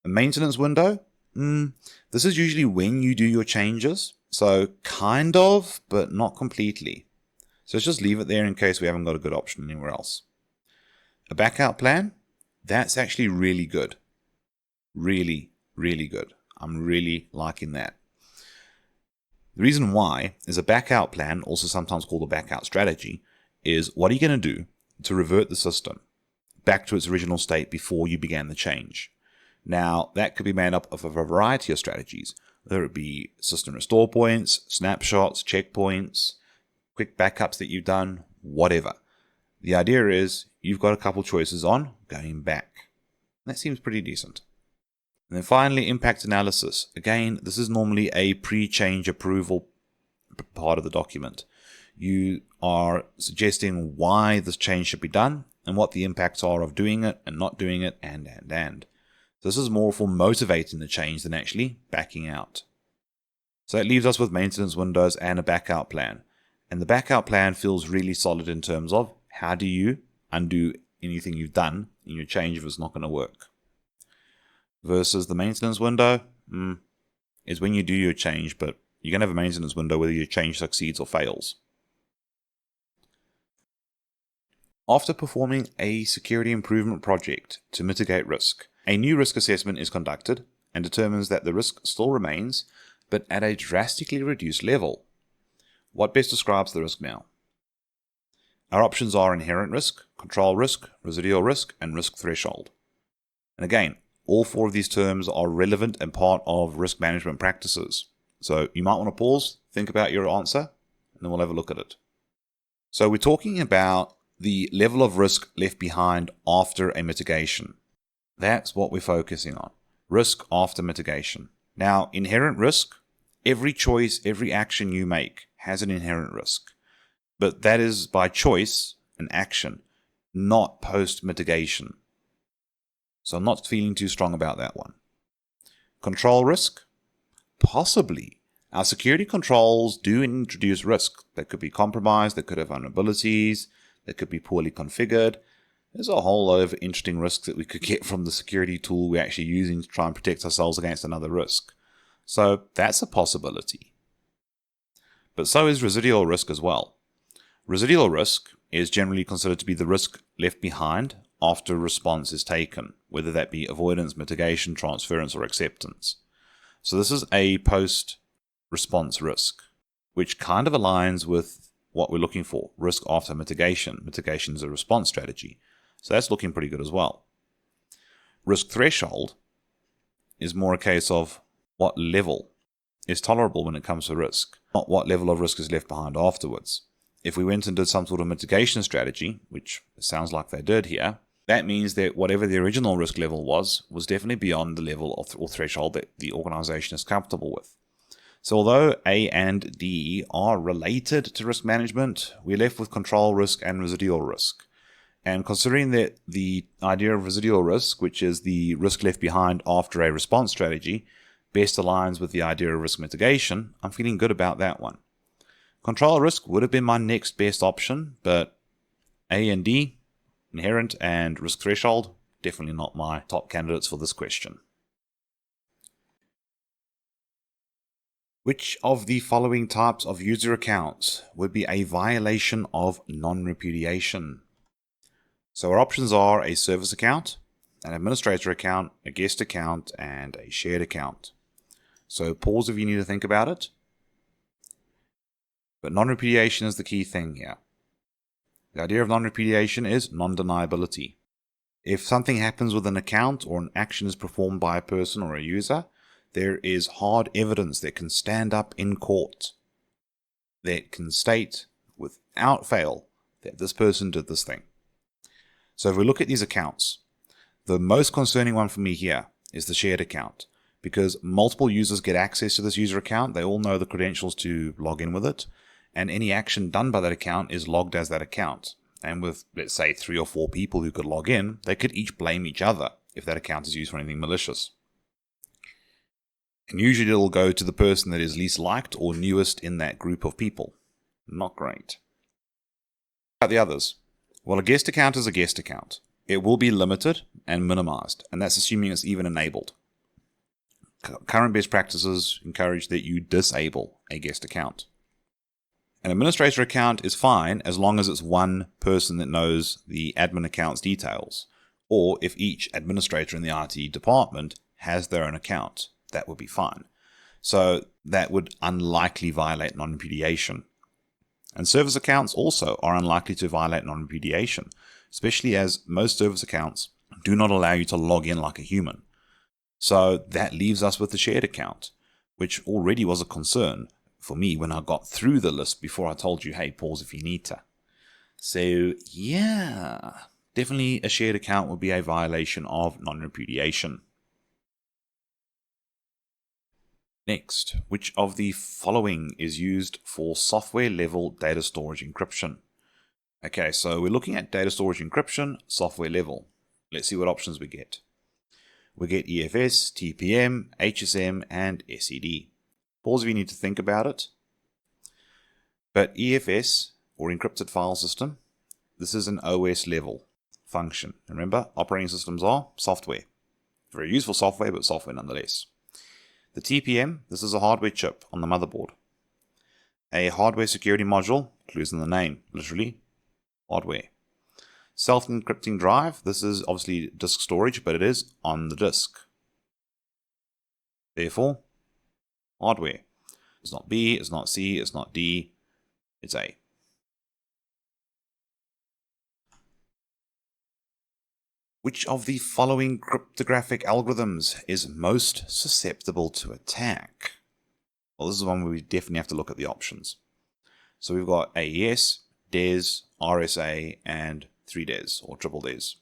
A maintenance window? This is usually when you do your changes. So kind of, but not completely. So let's just leave it there in case we haven't got a good option anywhere else. A backout plan? That's actually really good. Really, really good. I'm really liking that. The reason why is a backout plan, also sometimes called a backout strategy, is what are you going to do to revert the system back to its original state before you began the change? Now, that could be made up of a variety of strategies, whether it be system restore points, snapshots, checkpoints, quick backups that you've done, whatever. The idea is you've got a couple choices on going back. That seems pretty decent. And then finally, impact analysis. Again, this is normally a pre-change approval part of the document. You are suggesting why this change should be done and what the impacts are of doing it and not doing it and. So this is more for motivating the change than actually backing out. So it leaves us with maintenance windows and a backout plan. And the backout plan feels really solid in terms of how do you undo anything you've done in your change if it's not going to work. Versus the maintenance window is when you do your change, but you're going to have a maintenance window whether your change succeeds or fails. After performing a security improvement project to mitigate risk, a new risk assessment is conducted and determines that the risk still remains, but at a drastically reduced level. What best describes the risk now? Our options are inherent risk, control risk, residual risk, and risk threshold. And again, all four of these terms are relevant and part of risk management practices. So you might want to pause, think about your answer, and then we'll have a look at it. So we're talking about the level of risk left behind after a mitigation. That's what we're focusing on. Risk after mitigation. Now, inherent risk, every choice, every action you make has an inherent risk. But that is by choice, an action, not post-mitigation. So I'm not feeling too strong about that one. Control risk? Possibly. Our security controls do introduce risk. They could be compromised, they could have vulnerabilities, they could be poorly configured. There's a whole lot of interesting risks that we could get from the security tool we're actually using to try and protect ourselves against another risk. So that's a possibility. But so is residual risk as well. Residual risk is generally considered to be the risk left behind after a response is taken, whether that be avoidance, mitigation, transference, or acceptance. So this is a post-response risk, which kind of aligns with what we're looking for, risk after mitigation. Mitigation is a response strategy. So that's looking pretty good as well. Risk threshold is more a case of what level is tolerable when it comes to risk, not what level of risk is left behind afterwards. If we went and did some sort of mitigation strategy, which it sounds like they did here, that means that whatever the original risk level was definitely beyond the level of or threshold that the organization is comfortable with. So although A and D are related to risk management, we're left with control risk and residual risk. And considering that the idea of residual risk, which is the risk left behind after a response strategy, best aligns with the idea of risk mitigation, I'm feeling good about that one. Control risk would have been my next best option, but A and D, inherent and risk threshold, definitely not my top candidates for this question. Which of the following types of user accounts would be a violation of non-repudiation? So our options are a service account, an administrator account, a guest account, and a shared account. So pause if you need to think about it. But non-repudiation is the key thing here. The idea of non-repudiation is non-deniability. If something happens with an account or an action is performed by a person or a user, there is hard evidence that can stand up in court that can state without fail that this person did this thing. So if we look at these accounts, the most concerning one for me here is the shared account, because multiple users get access to this user account. They all know the credentials to log in with it, and any action done by that account is logged as that account. And with, let's say, 3 or 4 people who could log in, they could each blame each other if that account is used for anything malicious. And usually it'll go to the person that is least liked or newest in that group of people. Not great. What about the others? Well, a guest account is a guest account. It will be limited and minimized, and that's assuming it's even enabled. Current best practices encourage that you disable a guest account. An administrator account is fine as long as it's one person that knows the admin account's details, or if each administrator in the IT department has their own account. That would be fine. So that would unlikely violate non-repudiation. And service accounts also are unlikely to violate non-repudiation, especially as most service accounts do not allow you to log in like a human. So that leaves us with the shared account, which already was a concern for me when I got through the list before I told you, hey, pause if you need to. So yeah, definitely a shared account would be a violation of non-repudiation. Next, which of the following is used for software-level data storage encryption? Okay, so we're looking at data storage encryption, software level. Let's see what options we get. We get EFS, TPM, HSM, and SED. Pause if you need to think about it. But EFS, or encrypted file system, this is an OS level function. Remember, operating systems are software. Very useful software, but software nonetheless. The TPM, this is a hardware chip on the motherboard. A hardware security module, clues in the name, literally, hardware. Self-encrypting drive, this is obviously disk storage, but it is on the disk. Therefore, hardware. It's not B, it's not C, it's not D, it's A. Which of the following cryptographic algorithms is most susceptible to attack? Well, this is one where we definitely have to look at the options. So we've got AES, DES, RSA, and 3DES, or triple DES.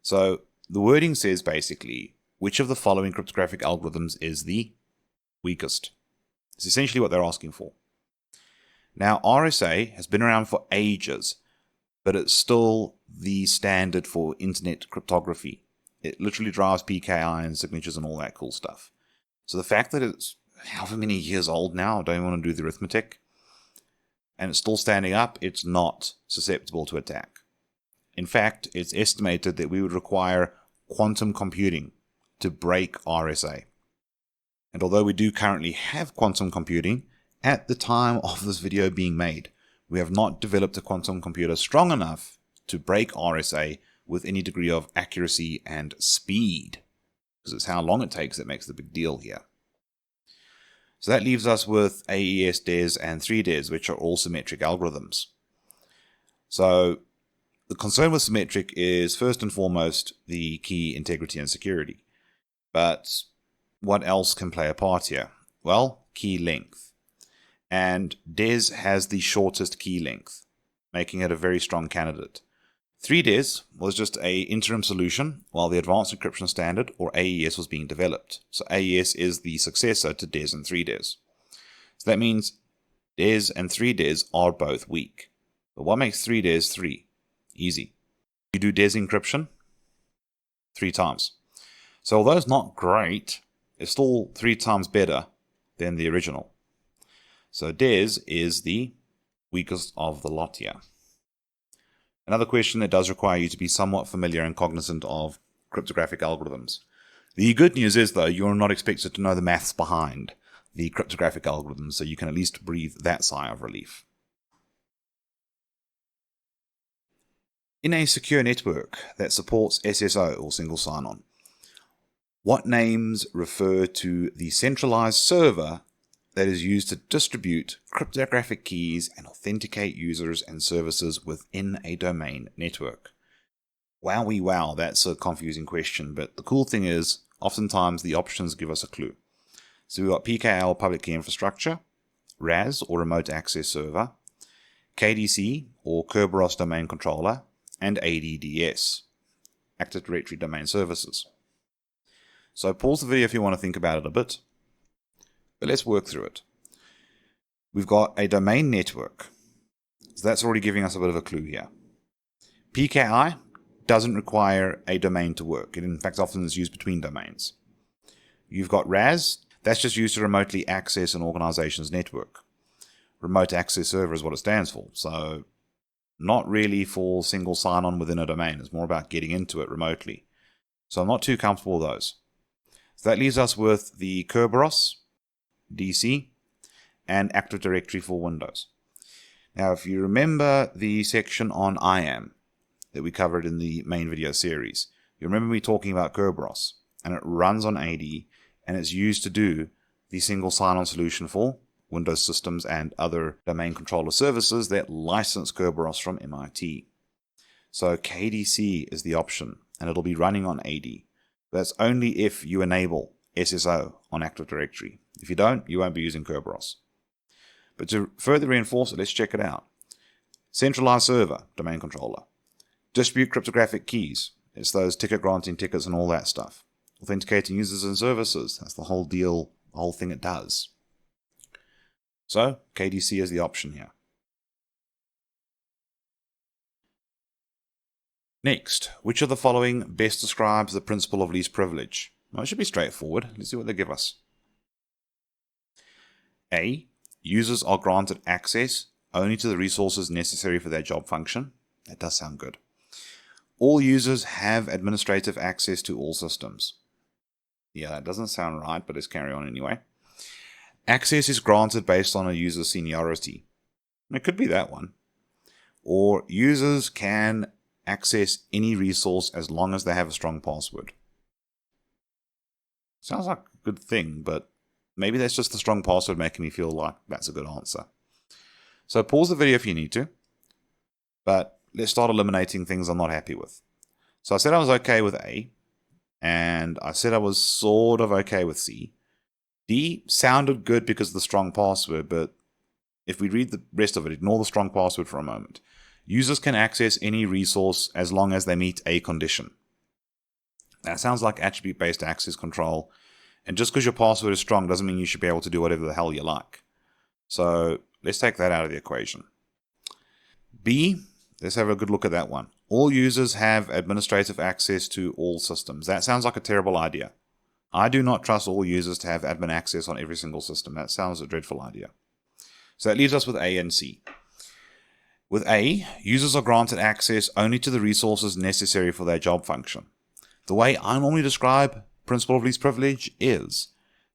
So the wording says basically, which of the following cryptographic algorithms is the weakest? It's essentially what they're asking for. Now, RSA has been around for ages, but it's still the standard for internet cryptography. It literally drives PKI and signatures and all that cool stuff. So the fact that it's however many years old now, I don't even want to do the arithmetic, and it's still standing up, it's not susceptible to attack. In fact, it's estimated that we would require quantum computing to break RSA. And although we do currently have quantum computing, at the time of this video being made, we have not developed a quantum computer strong enough to break RSA with any degree of accuracy and speed, because it's how long it takes that makes the big deal here. So that leaves us with AES, DES, and 3DES, which are all symmetric algorithms. So the concern with symmetric is first and foremost the key integrity and security. But what else can play a part here? Well, key length. And DES has the shortest key length, making it a very strong candidate. 3DES was just an interim solution while the Advanced Encryption Standard, or AES, was being developed. So AES is the successor to DES and 3DES. So that means DES and 3DES are both weak. But what makes 3DES 3? Easy. You do DES encryption 3 times. So although it's not great, it's still 3 times better than the original. So DES is the weakest of the lot here. Another question that does require you to be somewhat familiar and cognizant of cryptographic algorithms. The good news is, though, you're not expected to know the maths behind the cryptographic algorithms, so you can at least breathe that sigh of relief. In a secure network that supports SSO, or single sign-on, what names refer to the centralized server that is used to distribute cryptographic keys and authenticate users and services within a domain network? Wowie wow, that's a confusing question, but the cool thing is, oftentimes the options give us a clue. So we've got PKL, public key infrastructure, RAS, or remote access server, KDC, or Kerberos domain controller, and ADDS, Active Directory Domain Services. So pause the video if you want to think about it a bit, but let's work through it. We've got a domain network, so that's already giving us a bit of a clue here. PKI doesn't require a domain to work. It in fact often is used between domains. You've got RAS, that's just used to remotely access an organization's network. Remote access server is what it stands for, so not really for single sign-on within a domain. It's more about getting into it remotely. So I'm not too comfortable with those. So that leaves us with the Kerberos, DC, and Active Directory for Windows. Now, if you remember the section on IAM that we covered in the main video series, you remember me talking about Kerberos, and it runs on AD, and it's used to do the single sign-on solution for Windows systems and other domain controller services that license Kerberos from MIT. So KDC is the option, and it'll be running on AD. That's only if you enable SSO on Active Directory. If you don't, you won't be using Kerberos. But to further reinforce it, let's check it out. Centralized server, domain controller. Distribute cryptographic keys. It's those ticket granting tickets and all that stuff. Authenticating users and services. That's the whole deal, the whole thing it does. So, KDC is the option here. Next, which of the following best describes the principle of least privilege? Well, it should be straightforward. Let's see what they give us. A. Users are granted access only to the resources necessary for their job function. That does sound good. All users have administrative access to all systems. Yeah, that doesn't sound right, but let's carry on anyway. Access is granted based on a user's seniority. It could be that one. Or users can access any resource as long as they have a strong password. Sounds like a good thing, but maybe that's just the strong password making me feel like that's a good answer. So pause the video if you need to, but let's start eliminating things I'm not happy with. So I said I was okay with A, and I said I was sort of okay with C. D sounded good because of the strong password, but if we read the rest of it, ignore the strong password for a moment. Users can access any resource as long as they meet a condition. That sounds like attribute-based access control, and just because your password is strong doesn't mean you should be able to do whatever the hell you like. So let's take that out of the equation. B, let's have a good look at that one. All users have administrative access to all systems. That sounds like a terrible idea. I do not trust all users to have admin access on every single system. That sounds a dreadful idea. So that leaves us with A and C. With A, users are granted access only to the resources necessary for their job function. The way I normally describe principle of least privilege is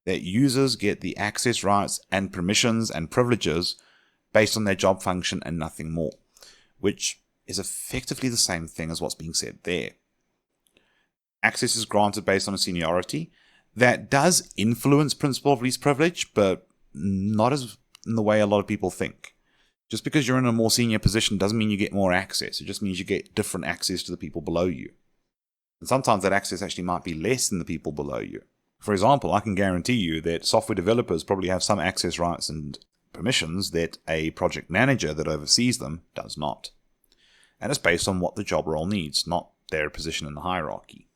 that users get the access rights and permissions and privileges based on their job function and nothing more, which is effectively the same thing as what's being said there. Access is granted based on a seniority. That does influence principle of least privilege, but not as in the way a lot of people think. Just because you're in a more senior position doesn't mean you get more access. It just means you get different access to the people below you. And sometimes that access actually might be less than the people below you. For example, I can guarantee you that software developers probably have some access rights and permissions that a project manager that oversees them does not. And it's based on what the job role needs, not their position in the hierarchy.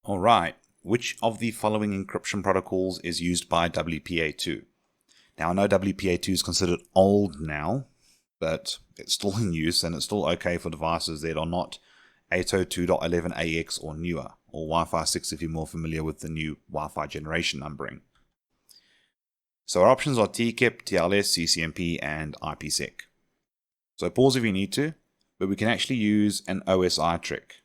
Alright, which of the following encryption protocols is used by WPA2? Now I know WPA2 is considered old now, but it's still in use and it's still okay for devices that are not 802.11ax or newer, or Wi-Fi 6 if you're more familiar with the new Wi-Fi generation numbering. So our options are TKIP, TLS, CCNP, and IPsec. So pause if you need to, but we can actually use an OSI trick.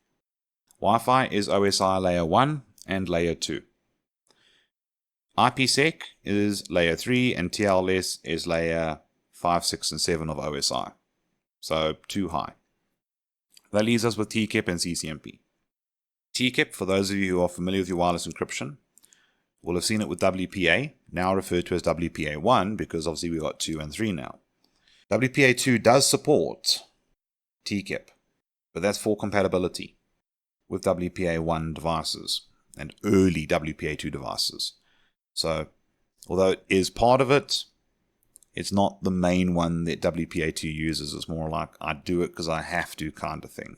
Wi-Fi is OSI layer 1 and layer 2. IPsec is layer 3 and TLS is layer 5, 6, and 7 of OSI. So too high. That leaves us with TKIP and CCMP. TKIP, for those of you who are familiar with your wireless encryption, will have seen it with WPA, now referred to as WPA1 because obviously we've got 2 and 3 now. WPA2 does support TKIP, but that's for compatibility with WPA1 devices and early WPA2 devices. So, although it is part of it, it's not the main one that WPA2 uses. It's more like, I do it because I have to kind of thing.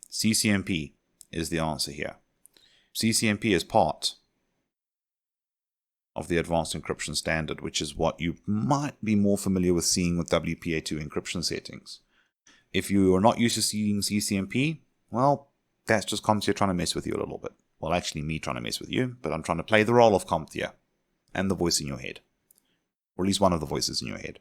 CCMP is the answer here. CCMP is part of the advanced encryption standard, which is what you might be more familiar with seeing with WPA2 encryption settings. If you are not used to seeing CCMP, well, that's just CompTIA trying to mess with you a little bit. Well, actually me trying to mess with you, but I'm trying to play the role of CompTIA and the voice in your head. Or at least one of the voices in your head.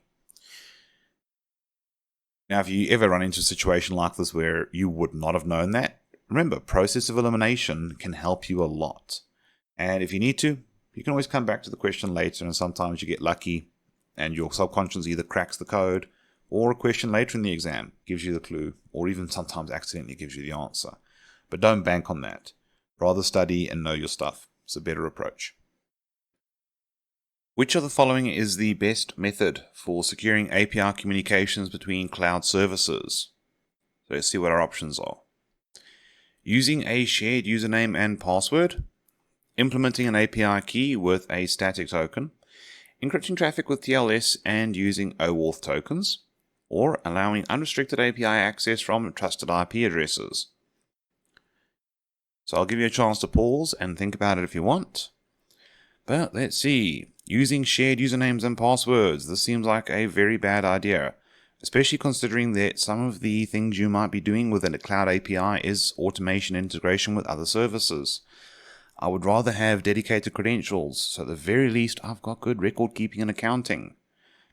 Now, if you ever run into a situation like this where you would not have known that, remember, process of elimination can help you a lot. And if you need to, you can always come back to the question later, and sometimes you get lucky and your subconscious either cracks the code, or a question later in the exam gives you the clue, or even sometimes accidentally gives you the answer. But don't bank on that. Rather study and know your stuff. It's a better approach. Which of the following is the best method for securing API communications between cloud services? So let's see what our options are. Using a shared username and password, implementing an API key with a static token, encrypting traffic with TLS and using OAuth tokens, or allowing unrestricted API access from trusted IP addresses. So I'll give you a chance to pause and think about it if you want. But let's see. Using shared usernames and passwords. This seems like a very bad idea, especially considering that some of the things you might be doing within a cloud API is automation integration with other services. I would rather have dedicated credentials, so at the very least I've got good record keeping and accounting.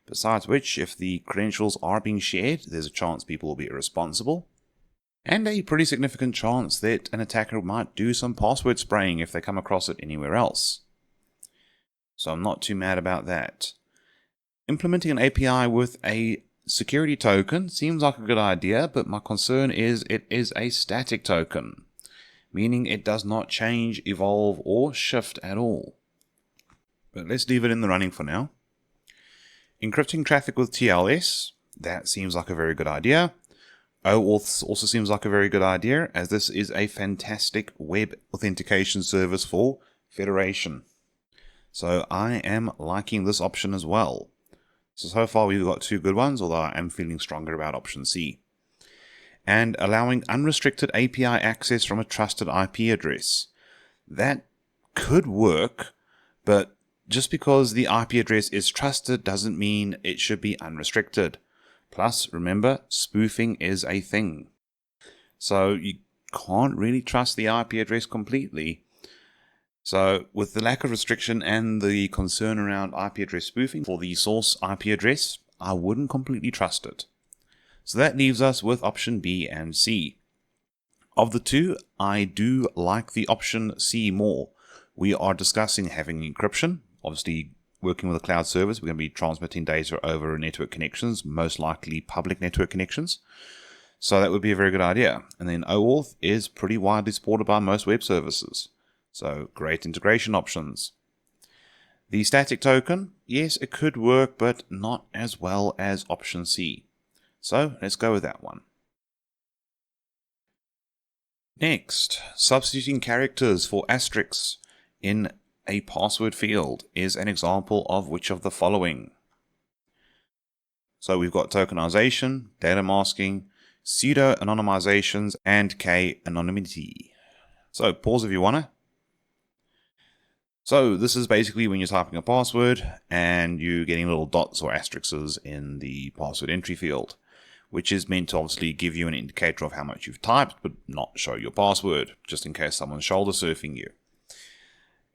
Besides which, if the credentials are being shared, there's a chance people will be irresponsible, and a pretty significant chance that an attacker might do some password spraying if they come across it anywhere else. So I'm not too mad about that. Implementing an API with a security token seems like a good idea, but my concern is it is a static token, meaning it does not change, evolve, or shift at all. But let's leave it in the running for now. Encrypting traffic with TLS, that seems like a very good idea. OAuth also seems like a very good idea, as this is a fantastic web authentication service for federation. So I am liking this option as well. So far we've got two good ones, although I am feeling stronger about option C. And allowing unrestricted API access from a trusted IP address. That could work, but just because the IP address is trusted doesn't mean it should be unrestricted. Plus, remember, spoofing is a thing. So you can't really trust the IP address completely. So with the lack of restriction and the concern around IP address spoofing for the source IP address, I wouldn't completely trust it. So that leaves us with option B and C. Of the two, I do like the option C more. We are discussing having encryption. Obviously, working with a cloud service, we're going to be transmitting data over network connections, most likely public network connections. So that would be a very good idea. And then OAuth is pretty widely supported by most web services. So great integration options. The static token, yes, it could work, but not as well as option C. So let's go with that one. Next, substituting characters for asterisks in a password field is an example of which of the following. So we've got tokenization, data masking, pseudo-anonymizations, and k-anonymity. So pause if you want to. So this is basically when you're typing a password and you're getting little dots or asterisks in the password entry field, which is meant to obviously give you an indicator of how much you've typed, but not show your password, just in case someone's shoulder surfing you.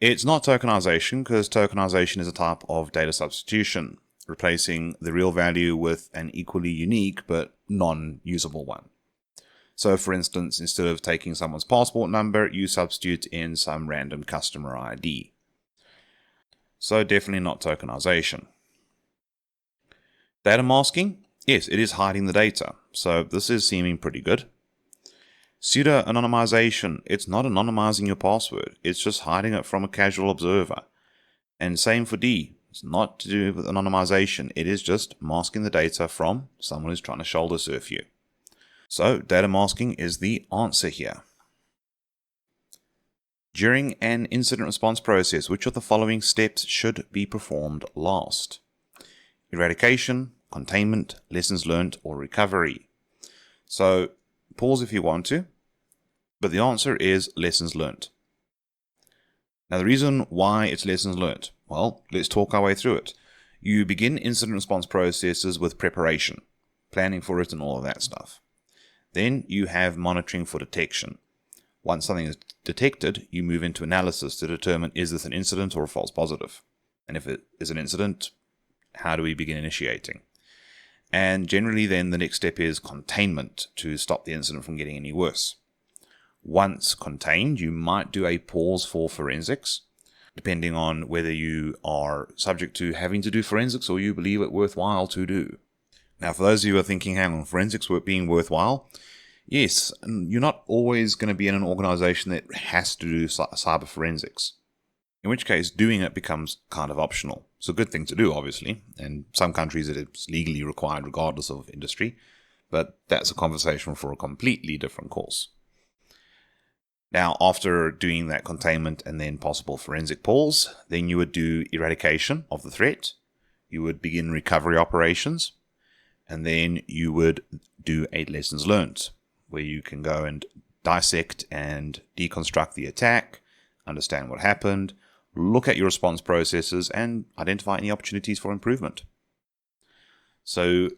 It's not tokenization, because tokenization is a type of data substitution, replacing the real value with an equally unique but non-usable one. So for instance, instead of taking someone's passport number, you substitute in some random customer ID. So definitely not tokenization. Data masking, yes, it is hiding the data, so this is seeming pretty good. Pseudo-anonymization, it's not anonymizing your password, it's just hiding it from a casual observer. And same for D, it's not to do with anonymization, it is just masking the data from someone who's trying to shoulder surf you. So data masking is the answer here. During an incident response process, which of the following steps should be performed last? Eradication, containment, lessons learned, or recovery. So pause if you want to, but the answer is lessons learned. Now the reason why it's lessons learned, well, let's talk our way through it. You begin incident response processes with preparation, planning for it and all of that stuff. Then you have monitoring for detection. Once something is detected, you move into analysis to determine is this an incident or a false positive. And if it is an incident, how do we begin initiating? And generally then the next step is containment to stop the incident from getting any worse. Once contained, you might do a pause for forensics, depending on whether you are subject to having to do forensics or you believe it worthwhile to do. Now for those of you who are thinking, hang on, forensics being worthwhile, yes, you're not always going to be in an organization that has to do cyber forensics. In which case, doing it becomes kind of optional. It's a good thing to do, obviously. In some countries, it is legally required regardless of industry. But that's a conversation for a completely different course. Now, after doing that containment and then possible forensic pause, then you would do eradication of the threat. You would begin recovery operations. And then you would do a lessons learned, where you can go and dissect and deconstruct the attack, understand what happened, look at your response processes, and identify any opportunities for improvement. So,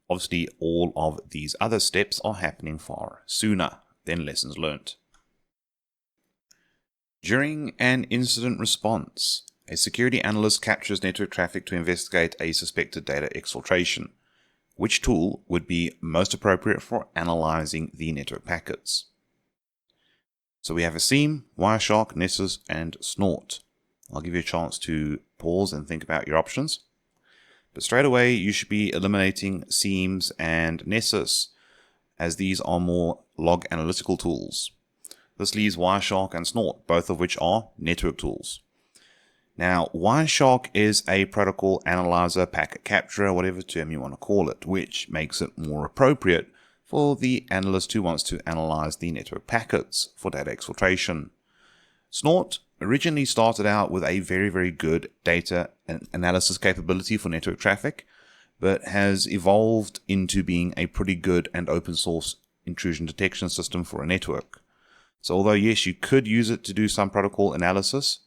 obviously, all of these other steps are happening far sooner than lessons learned. During an incident response, a security analyst captures network traffic to investigate a suspected data exfiltration. Which tool would be most appropriate for analyzing the network packets? So we have a SIEM, Wireshark, Nessus, and Snort. I'll give you a chance to pause and think about your options. But straight away, you should be eliminating SIEMs and Nessus, as these are more log analytical tools. This leaves Wireshark and Snort, both of which are network tools. Now, Wireshark is a protocol analyzer, packet capturer, whatever term you want to call it, which makes it more appropriate for the analyst who wants to analyze the network packets for data exfiltration. Snort originally started out with a very, very good data analysis capability for network traffic, but has evolved into being a pretty good and open source intrusion detection system for a network. So although yes, you could use it to do some protocol analysis,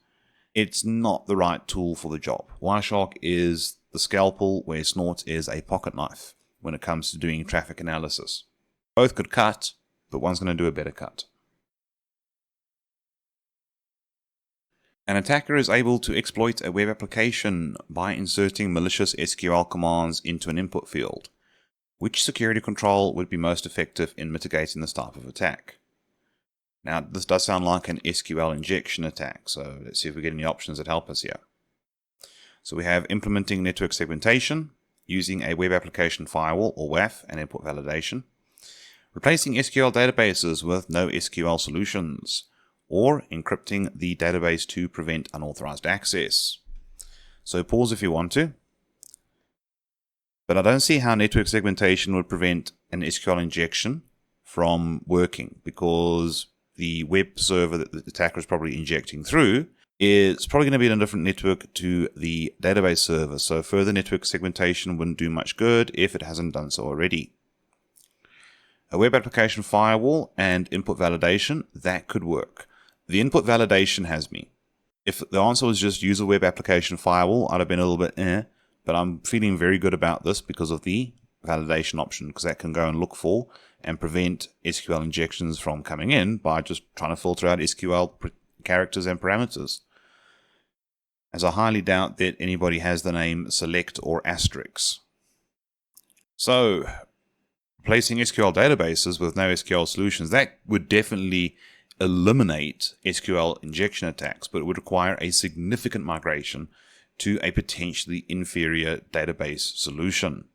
it's not the right tool for the job. Wireshark is the scalpel where Snort is a pocket knife when it comes to doing traffic analysis. Both could cut, but one's going to do a better cut. An attacker is able to exploit a web application by inserting malicious SQL commands into an input field. Which security control would be most effective in mitigating this type of attack? Now, this does sound like an SQL injection attack, so let's see if we get any options that help us here. So we have implementing network segmentation, using a web application firewall or WAF and input validation, replacing SQL databases with no SQL solutions, or encrypting the database to prevent unauthorized access. So pause if you want to. But I don't see how network segmentation would prevent an SQL injection from working, because the web server that the attacker is probably injecting through is probably going to be on a different network to the database server. So further network segmentation wouldn't do much good if it hasn't done so already. A web application firewall and input validation, that could work. The input validation has me. If the answer was just use a web application firewall, I'd have been a little bit but I'm feeling very good about this because of the validation option, because that can go and look for and prevent SQL injections from coming in by just trying to filter out SQL characters and parameters. As I highly doubt that anybody has the name select or asterisk. So, replacing SQL databases with no SQL solutions, that would definitely eliminate SQL injection attacks, but it would require a significant migration to a potentially inferior database solution.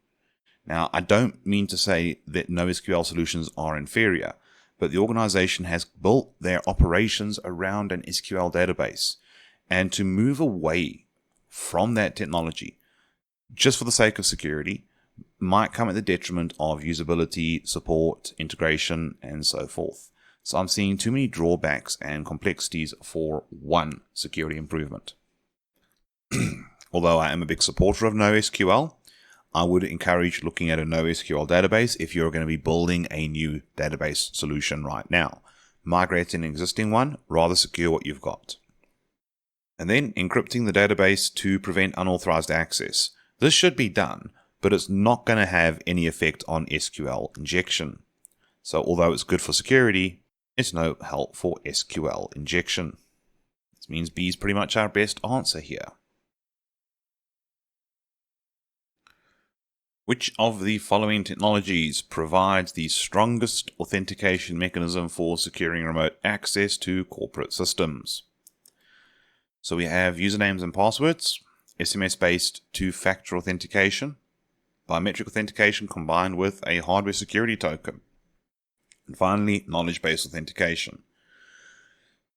Now, I don't mean to say that NoSQL solutions are inferior, but the organization has built their operations around an SQL database, and to move away from that technology just for the sake of security might come at the detriment of usability, support, integration, and so forth. So I'm seeing too many drawbacks and complexities for one security improvement. Although I am a big supporter of NoSQL, I would encourage looking at a NoSQL database if you're going to be building a new database solution right now. Migrate an existing one, rather secure what you've got. And then encrypting the database to prevent unauthorized access. This should be done, but it's not going to have any effect on SQL injection. So although it's good for security, it's no help for SQL injection. This means B is pretty much our best answer here. Which of the following technologies provides the strongest authentication mechanism for securing remote access to corporate systems? So we have usernames and passwords, SMS-based two-factor authentication, biometric authentication combined with a hardware security token, and finally, knowledge-based authentication.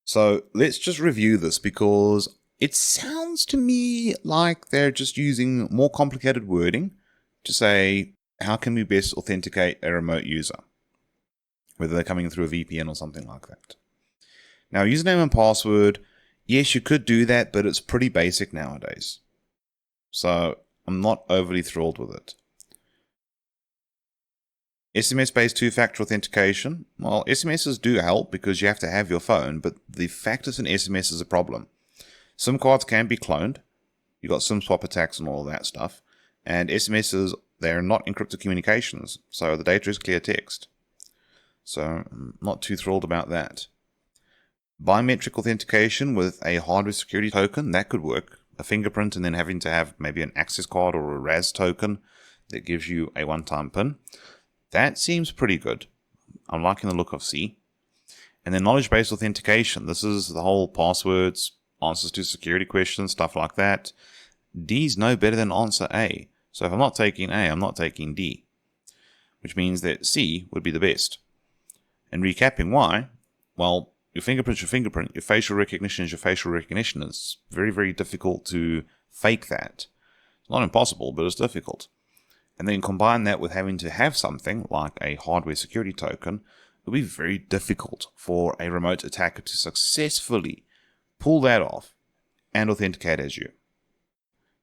So let's just review this because it sounds to me like they're just using more complicated wording to say, how can we best authenticate a remote user? Whether they're coming through a VPN or something like that. Now, username and password, yes, you could do that, but it's pretty basic nowadays. So I'm not overly thrilled with it. SMS-based two-factor authentication. Well, SMSs do help because you have to have your phone, but the fact that an SMS is a problem. SIM cards can be cloned. You've got SIM swap attacks and all of that stuff. And SMSs, they're not encrypted communications, so the data is clear text. So I'm not too thrilled about that. Biometric authentication with a hardware security token, that could work. A fingerprint and then having to have maybe an access card or a RAS token that gives you a one-time PIN. That seems pretty good. I'm liking the look of C. And then knowledge-based authentication. This is the whole passwords, answers to security questions, stuff like that. D's no better than answer A. So if I'm not taking A, I'm not taking D. Which means that C would be the best. And recapping why, well, your fingerprint's your fingerprint, your facial recognition is your facial recognition. It's very, very difficult to fake that. It's not impossible, but it's difficult. And then combine that with having to have something like a hardware security token, it would be very difficult for a remote attacker to successfully pull that off and authenticate as you.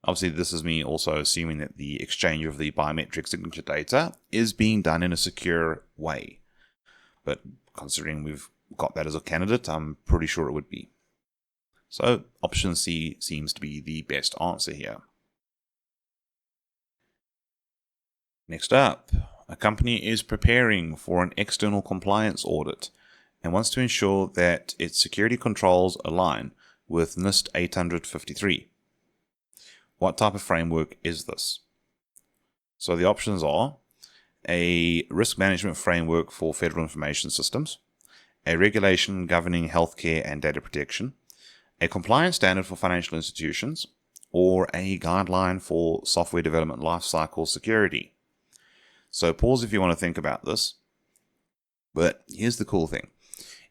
Obviously, this is me also assuming that the exchange of the biometric signature data is being done in a secure way. But considering we've got that as a candidate, I'm pretty sure it would be. So option C seems to be the best answer here. Next up, a company is preparing for an external compliance audit and wants to ensure that its security controls align with NIST 853. What type of framework is this? So the options are a risk management framework for federal information systems, a regulation governing healthcare and data protection, a compliance standard for financial institutions, or a guideline for software development lifecycle security. So pause if you want to think about this. But here's the cool thing.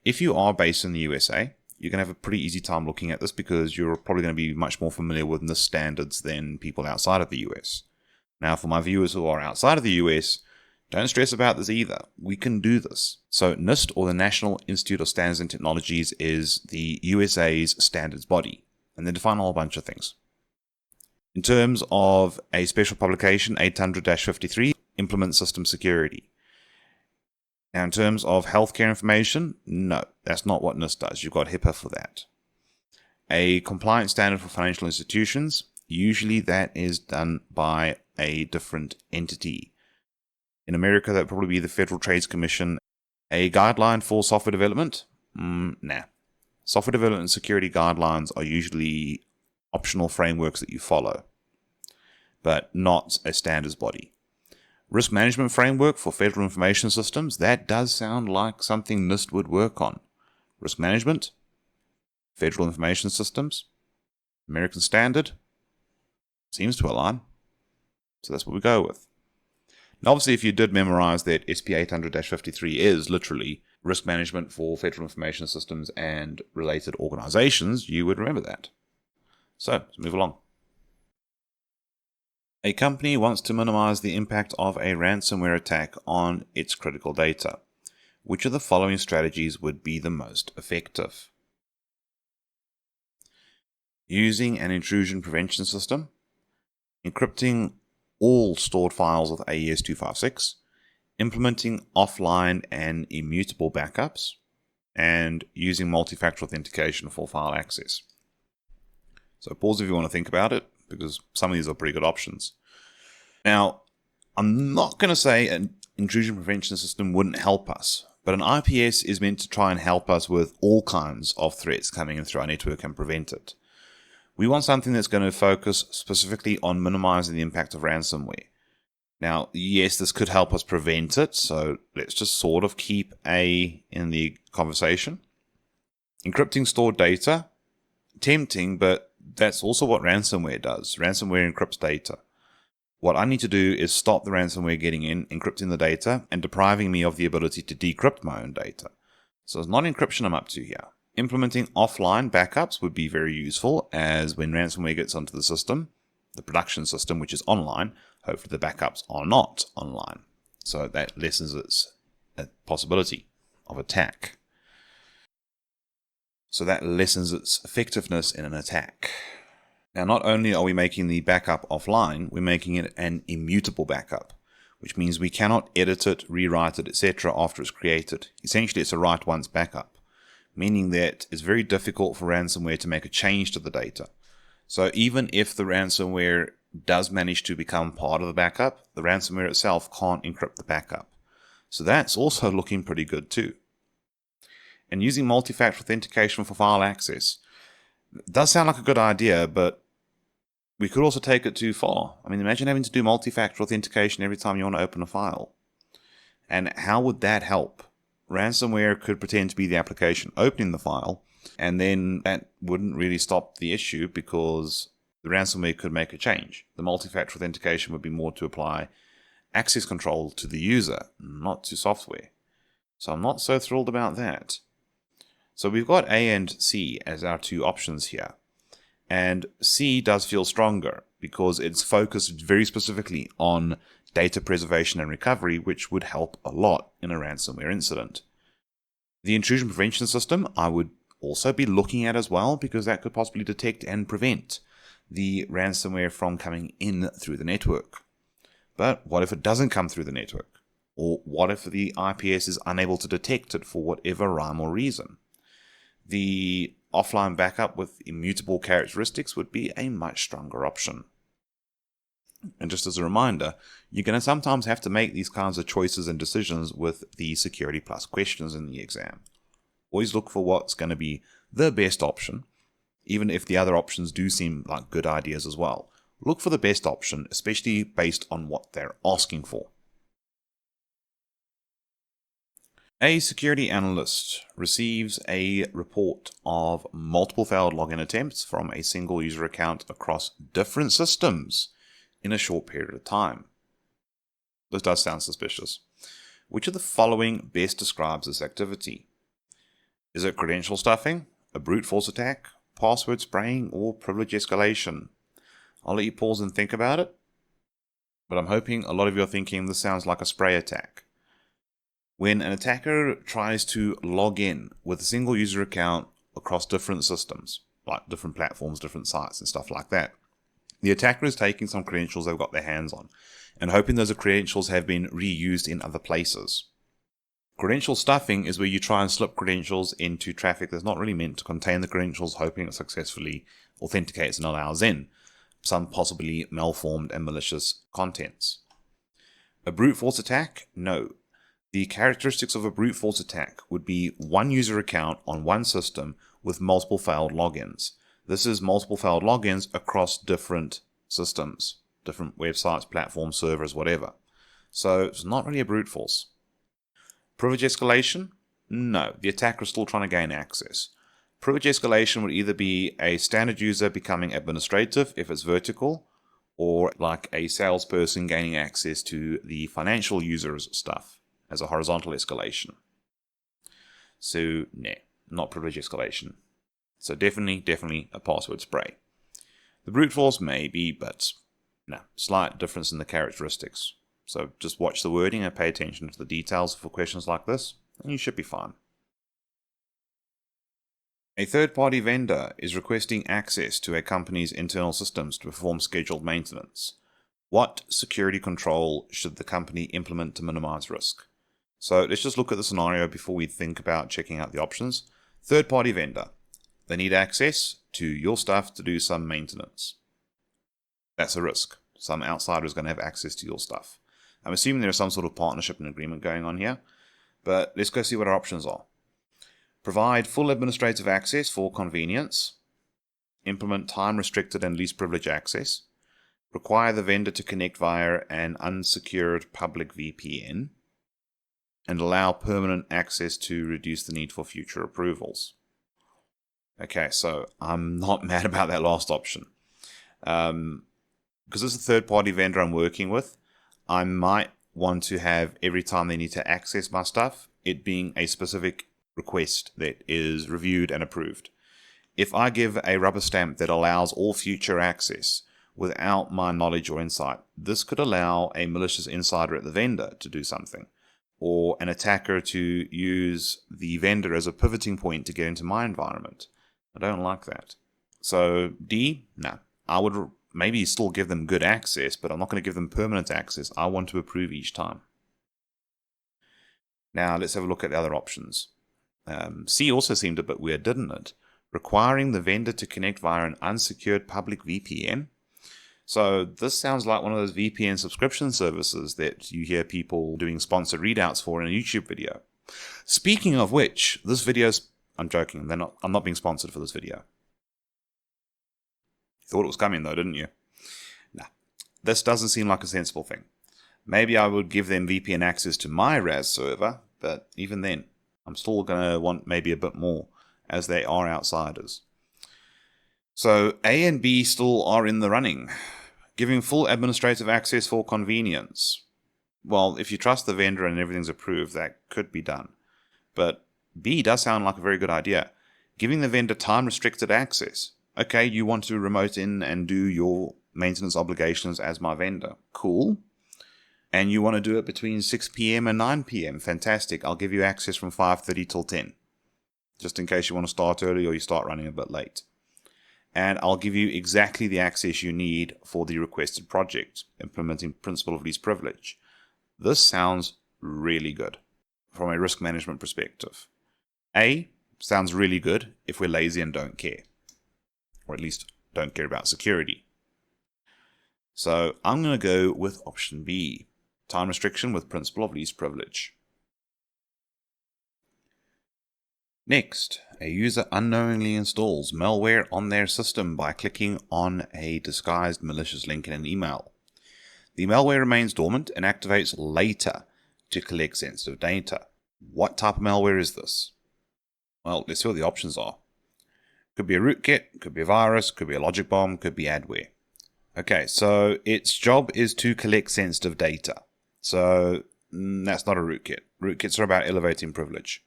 If you are based in the USA, you're going to have a pretty easy time looking at this because you're probably going to be much more familiar with NIST standards than people outside of the US. Now, for my viewers who are outside of the US, don't stress about this either. We can do this. So NIST, or the National Institute of Standards and Technologies, is the USA's standards body, and they define a whole bunch of things. In terms of a special publication, 800-53, implement system security. Now, in terms of healthcare information, no, that's not what NIST does. You've got HIPAA for that. A compliance standard for financial institutions, usually that is done by a different entity. In America, that would probably be the Federal Trade Commission. A guideline for software development? Nah. Software development and security guidelines are usually optional frameworks that you follow, but not a standards body. Risk management framework for federal information systems, that does sound like something NIST would work on. Risk management, federal information systems, American standard, Seems to align. So that's what we go with. Now, obviously, if you did memorize that SP 800-53 is literally risk management for federal information systems and related organizations, you would remember that. So let's move along. A company wants to minimize the impact of a ransomware attack on its critical data. Which of the following strategies would be the most effective? Using an intrusion prevention system, encrypting all stored files with AES 256, implementing offline and immutable backups, and using multi-factor authentication for file access. So pause if you want to think about it, because some of these are pretty good options. Now, I'm not going to say an intrusion prevention system wouldn't help us, but an IPS is meant to try and help us with all kinds of threats coming in through our network and prevent it. We want something that's going to focus specifically on minimizing the impact of ransomware. Now, yes, this could help us prevent it, so let's just sort of keep A in the conversation. Encrypting stored data, tempting, but that's also what ransomware does. Ransomware encrypts data. What I need to do is stop the ransomware getting in, encrypting the data, and depriving me of the ability to decrypt my own data. So it's not encryption I'm up to here. Implementing offline backups would be very useful, as when ransomware gets onto the system, the production system, which is online, hopefully the backups are not online. So that lessens its possibility of attack. So that lessens its effectiveness in an attack. Now, not only are we making the backup offline, we're making it an immutable backup, which means we cannot edit it, rewrite it, etc. after it's created. Essentially, it's a write once backup, meaning that it's very difficult for ransomware to make a change to the data. So even if the ransomware does manage to become part of the backup, the ransomware itself can't encrypt the backup. So that's also looking pretty good too. And using multi-factor authentication for file access. It does sound like a good idea, but we could also take it too far. I mean, imagine having to do multi-factor authentication every time you want to open a file. And how would that help? Ransomware could pretend to be the application opening the file, and then that wouldn't really stop the issue because the ransomware could make a change. The multi-factor authentication would be more to apply access control to the user, not to software. So I'm not so thrilled about that. So we've got A and C as our two options here. And C does feel stronger because it's focused very specifically on data preservation and recovery, which would help a lot in a ransomware incident. The intrusion prevention system I would also be looking at as well, because that could possibly detect and prevent the ransomware from coming in through the network. But what if it doesn't come through the network? Or what if the IPS is unable to detect it for whatever rhyme or reason? The offline backup with immutable characteristics would be a much stronger option. And just as a reminder, you're going to sometimes have to make these kinds of choices and decisions with the Security Plus questions in the exam. Always look for what's going to be the best option, even if the other options do seem like good ideas as well. Look for the best option, especially based on what they're asking for. A security analyst receives a report of multiple failed login attempts from a single user account across different systems in a short period of time. This does sound suspicious. Which of the following best describes this activity? Is it credential stuffing, a brute force attack, password spraying, or privilege escalation? I'll let you pause and think about it, but I'm hoping a lot of you are thinking this sounds like a spray attack. When an attacker tries to log in with a single user account across different systems, like different platforms, different sites, and stuff like that, the attacker is taking some credentials they've got their hands on and hoping those credentials have been reused in other places. Credential stuffing is where you try and slip credentials into traffic that's not really meant to contain the credentials, hoping it successfully authenticates and allows in some possibly malformed and malicious contents. A brute force attack? No. The characteristics of a brute force attack would be one user account on one system with multiple failed logins. This is multiple failed logins across different systems, different websites, platforms, servers, whatever. So it's not really a brute force. Privilege escalation? No, the attacker is still trying to gain access. Privilege escalation would either be a standard user becoming administrative if it's vertical, or like a salesperson gaining access to the financial users' stuff as a horizontal escalation. So, nah, not privilege escalation. So definitely a password spray. The brute force maybe, but no, slight difference in the characteristics. So just watch the wording and pay attention to the details for questions like this, and you should be fine. A third-party vendor is requesting access to a company's internal systems to perform scheduled maintenance. What security control should the company implement to minimize risk? So let's just look at the scenario before we think about checking out the options. Third-party vendor. They need access to your stuff to do some maintenance. That's a risk. Some outsider is going to have access to your stuff. I'm assuming there's some sort of partnership and agreement going on here, but let's go see what our options are. Provide full administrative access for convenience. Implement time-restricted and least privilege access. Require the vendor to connect via an unsecured public VPN. And allow permanent access to reduce the need for future approvals. Okay, so I'm not mad about that last option. Because this is a third-party vendor I'm working with, I might want to have every time they need to access my stuff, it being a specific request that is reviewed and approved. If I give a rubber stamp that allows all future access without my knowledge or insight, this could allow a malicious insider at the vendor to do something, or an attacker to use the vendor as a pivoting point to get into my environment. I don't like that. So D, no. I would maybe still give them good access, but I'm not going to give them permanent access. I want to approve each time. Now let's have a look at the other options. C also seemed a bit weird, didn't it? Requiring the vendor to connect via an unsecured public VPN. So this sounds like one of those VPN subscription services that you hear people doing sponsored readouts for in a YouTube video. Speaking of which, this video's... I'm joking, I'm not being sponsored for this video. Thought it was coming though, didn't you? Nah, this doesn't seem like a sensible thing. Maybe I would give them VPN access to my RAS server, but even then, I'm still going to want maybe a bit more, as they are outsiders. So A and B still are in the running. Giving full administrative access for convenience. Well, if you trust the vendor and everything's approved, that could be done. But B does sound like a very good idea. Giving the vendor time-restricted access. Okay, you want to remote in and do your maintenance obligations as my vendor. Cool. And you want to do it between 6 p.m. and 9 p.m. Fantastic. I'll give you access from 5:30 till 10. Just in case you want to start early or you start running a bit late. And I'll give you exactly the access you need for the requested project, implementing principle of least privilege. This sounds really good from a risk management perspective. A sounds really good if we're lazy and don't care, or at least don't care about security. So I'm going to go with option B, time restriction with principle of least privilege. Next, a user unknowingly installs malware on their system by clicking on a disguised malicious link in an email. The malware remains dormant and activates later to collect sensitive data. What type of malware is this? Well, let's see what the options are. Could be a rootkit, could be a virus, could be a logic bomb, could be adware. Okay, so its job is to collect sensitive data. So that's not a rootkit. Rootkits are about elevating privilege.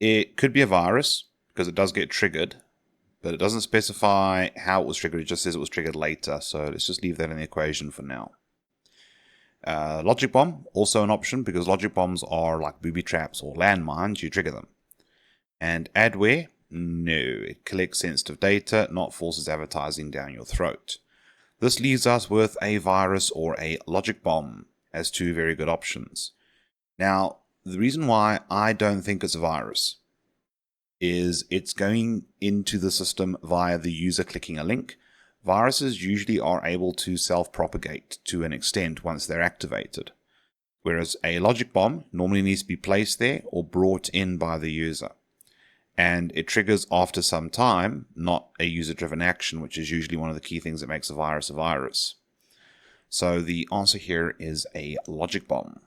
It could be a virus, because it does get triggered, but it doesn't specify how it was triggered. It just says it was triggered later, so let's just leave that in the equation for now. Logic bomb, also an option, because logic bombs are like booby traps or landmines, you trigger them. And adware, no, it collects sensitive data, not forces advertising down your throat. This leaves us with a virus or a logic bomb as two very good options. Now, the reason why I don't think it's a virus is it's going into the system via the user clicking a link. Viruses usually are able to self-propagate to an extent once they're activated, whereas a logic bomb normally needs to be placed there or brought in by the user. And it triggers after some time, not a user-driven action, which is usually one of the key things that makes a virus a virus. So the answer here is a logic bomb.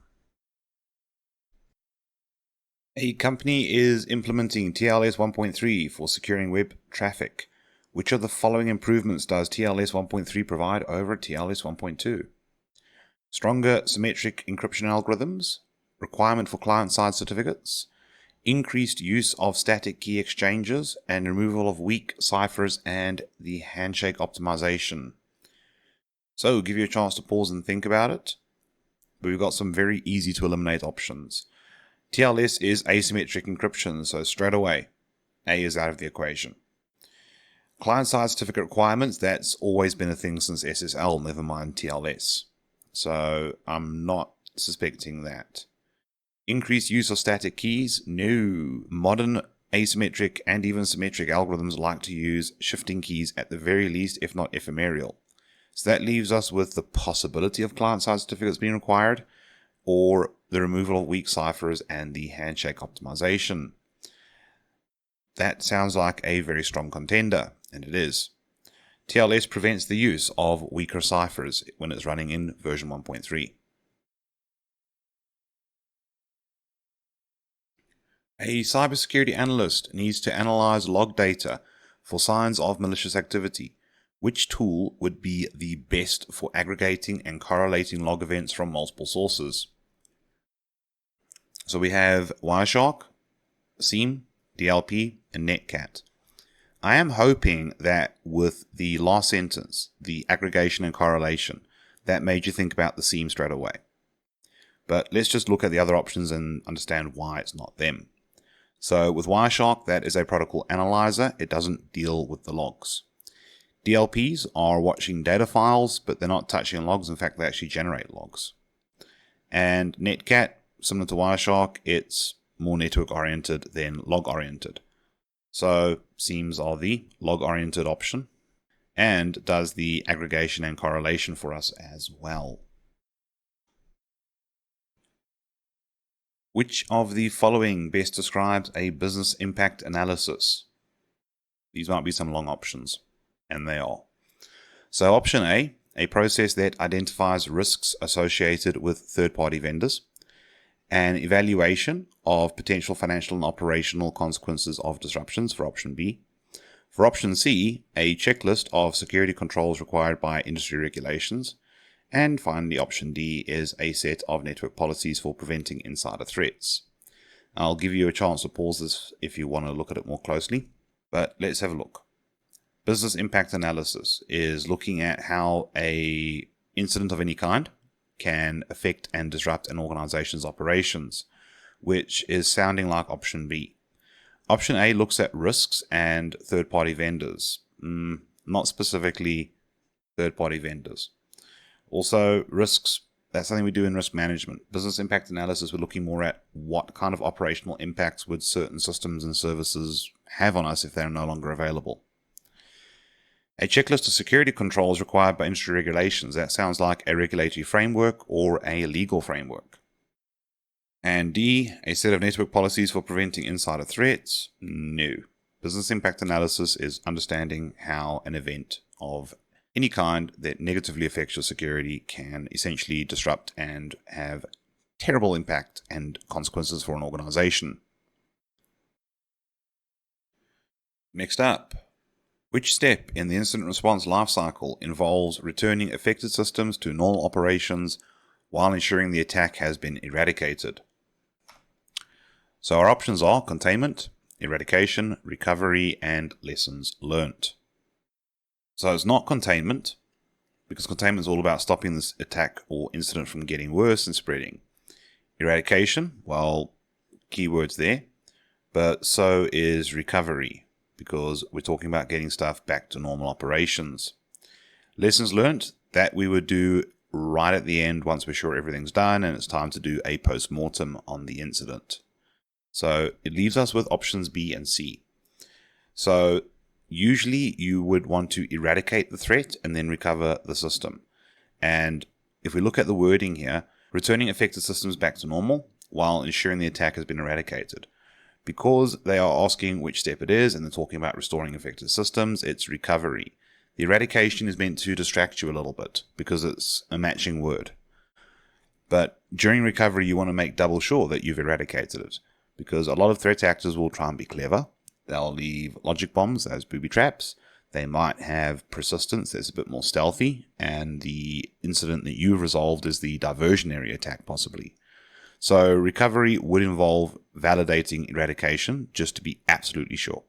A company is implementing TLS 1.3 for securing web traffic, Which of the following improvements does TLS 1.3 provide over TLS 1.2? Stronger symmetric encryption algorithms, requirement for client-side certificates, increased use of static key exchanges, and removal of weak ciphers and the handshake optimization. So, give you a chance to pause and think about it. But we've got some very easy to eliminate options. TLS is asymmetric encryption, so straight away, A is out of the equation. Client-side certificate requirements, that's always been a thing since SSL, never mind TLS. So I'm not suspecting that. Increased use of static keys, no. Modern asymmetric and even symmetric algorithms like to use shifting keys at the very least, if not ephemeral. So that leaves us with the possibility of client-side certificates being required, or the removal of weak ciphers and the handshake optimization. That sounds like a very strong contender, and it is. TLS prevents the use of weaker ciphers when it's running in version 1.3. A cybersecurity analyst needs to analyze log data for signs of malicious activity. Which tool would be the best for aggregating and correlating log events from multiple sources? So we have Wireshark, SIEM, DLP, and Netcat. I am hoping that with the last sentence, the aggregation and correlation, that made you think about the SIEM straight away. But let's just look at the other options and understand why it's not them. So with Wireshark, that is a protocol analyzer. It doesn't deal with the logs. DLPs are watching data files, but they're not touching logs. In fact, they actually generate logs. And Netcat, similar to Wireshark, it's more network-oriented than log-oriented. So SIEMs are the log-oriented option and does the aggregation and correlation for us as well. Which of the following best describes a business impact analysis? These might be some long options, and they are. So option A process that identifies risks associated with third-party vendors. An evaluation of potential financial and operational consequences of disruptions for option B. For option C, a checklist of security controls required by industry regulations. And finally, option D is a set of network policies for preventing insider threats. I'll give you a chance to pause this if you want to look at it more closely, but let's have a look. Business impact analysis is looking at how an incident of any kind can affect and disrupt an organization's operations, which is sounding like option B. Option A looks at risks and third-party vendors, not specifically third-party vendors. Also, risks, that's something we do in risk management. Business impact analysis, we're looking more at what kind of operational impacts would certain systems and services have on us if they're no longer available. A checklist of security controls required by industry regulations. That sounds like a regulatory framework or a legal framework. And D, a set of network policies for preventing insider threats. No. Business impact analysis is understanding how an event of any kind that negatively affects your security can essentially disrupt and have terrible impact and consequences for an organization. Next up. Which step in the incident response lifecycle involves returning affected systems to normal operations while ensuring the attack has been eradicated? So our options are containment, eradication, recovery, and lessons learnt. So it's not containment, because containment is all about stopping this attack or incident from getting worse and spreading. Eradication, well, keywords there, but so is recovery, because we're talking about getting stuff back to normal operations. Lessons learned, that we would do right at the end once we're sure everything's done and it's time to do a post-mortem on the incident. So it leaves us with options B and C. So usually you would want to eradicate the threat and then recover the system. And if we look at the wording here, returning affected systems back to normal while ensuring the attack has been eradicated. Because they are asking which step it is and they're talking about restoring affected systems, it's recovery. The eradication is meant to distract you a little bit because it's a matching word. But during recovery, you want to make double sure that you've eradicated it, because a lot of threat actors will try and be clever. They'll leave logic bombs as booby traps. They might have persistence that's a bit more stealthy, and the incident that you've resolved is the diversionary attack possibly. So recovery would involve validating eradication just to be absolutely sure.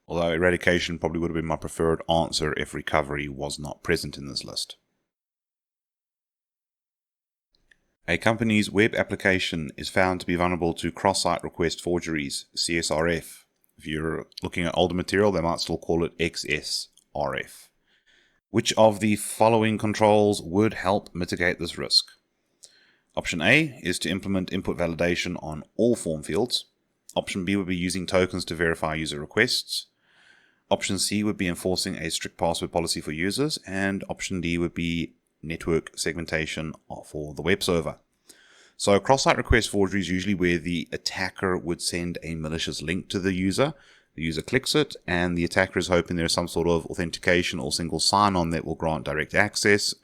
Although eradication probably would have been my preferred answer if recovery was not present in this list. A company's web application is found to be vulnerable to cross-site request forgeries, CSRF. If you're looking at older material, they might still call it XSRF. Which of the following controls would help mitigate this risk? Option A is to implement input validation on all form fields. Option B would be using tokens to verify user requests. Option C would be enforcing a strict password policy for users. And option D would be network segmentation for the web server. So cross-site request forgery is usually where the attacker would send a malicious link to the user. The user clicks it, and the attacker is hoping there's some sort of authentication or single sign-on that will grant direct access,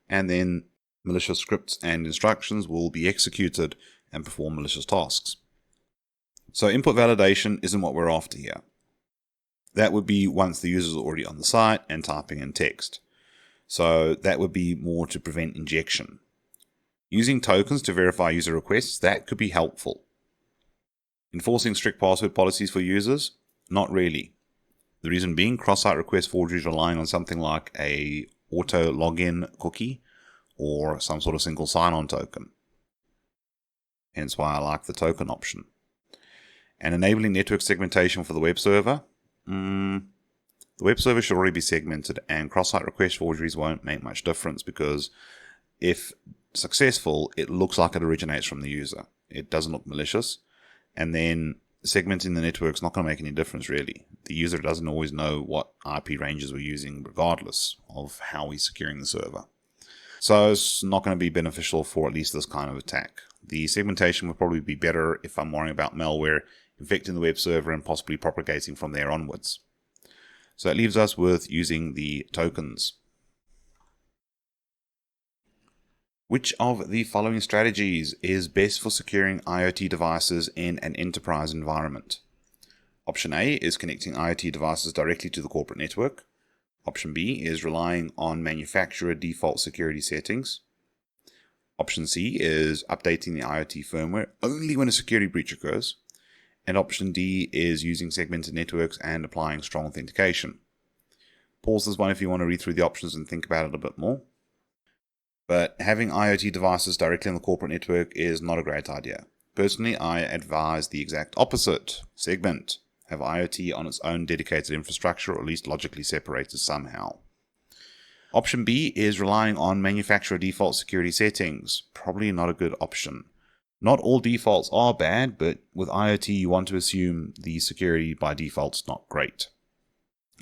and then malicious scripts and instructions will be executed and perform malicious tasks. So input validation isn't what we're after here. That would be once the user is already on the site and typing in text. So that would be more to prevent injection. Using tokens to verify user requests, that could be helpful. Enforcing strict password policies for users? Not really. The reason being, cross-site request forgery is relying on something like a auto login cookie or some sort of single sign-on token. Hence why I like the token option. And enabling network segmentation for the web server? The web server should already be segmented, and cross-site request forgeries won't make much difference because if successful, it looks like it originates from the user. It doesn't look malicious. And then segmenting the network is not going to make any difference, really. The user doesn't always know what IP ranges we're using, regardless of how we're securing the server. So it's not going to be beneficial for at least this kind of attack. The segmentation would probably be better if I'm worrying about malware infecting the web server and possibly propagating from there onwards. So that leaves us with using the tokens. Which of the following strategies is best for securing IoT devices in an enterprise environment? Option A is connecting IoT devices directly to the corporate network. Option B is relying on manufacturer default security settings. Option C is updating the IoT firmware only when a security breach occurs. And option D is using segmented networks and applying strong authentication. Pause this one if you want to read through the options and think about it a bit more. But having IoT devices directly on the corporate network is not a great idea. Personally, I advise the exact opposite. Segment. Have IoT on its own dedicated infrastructure, or at least logically separated somehow. Option B is relying on manufacturer default security settings. Probably not a good option. Not all defaults are bad, but with IoT you want to assume the security by default is not great.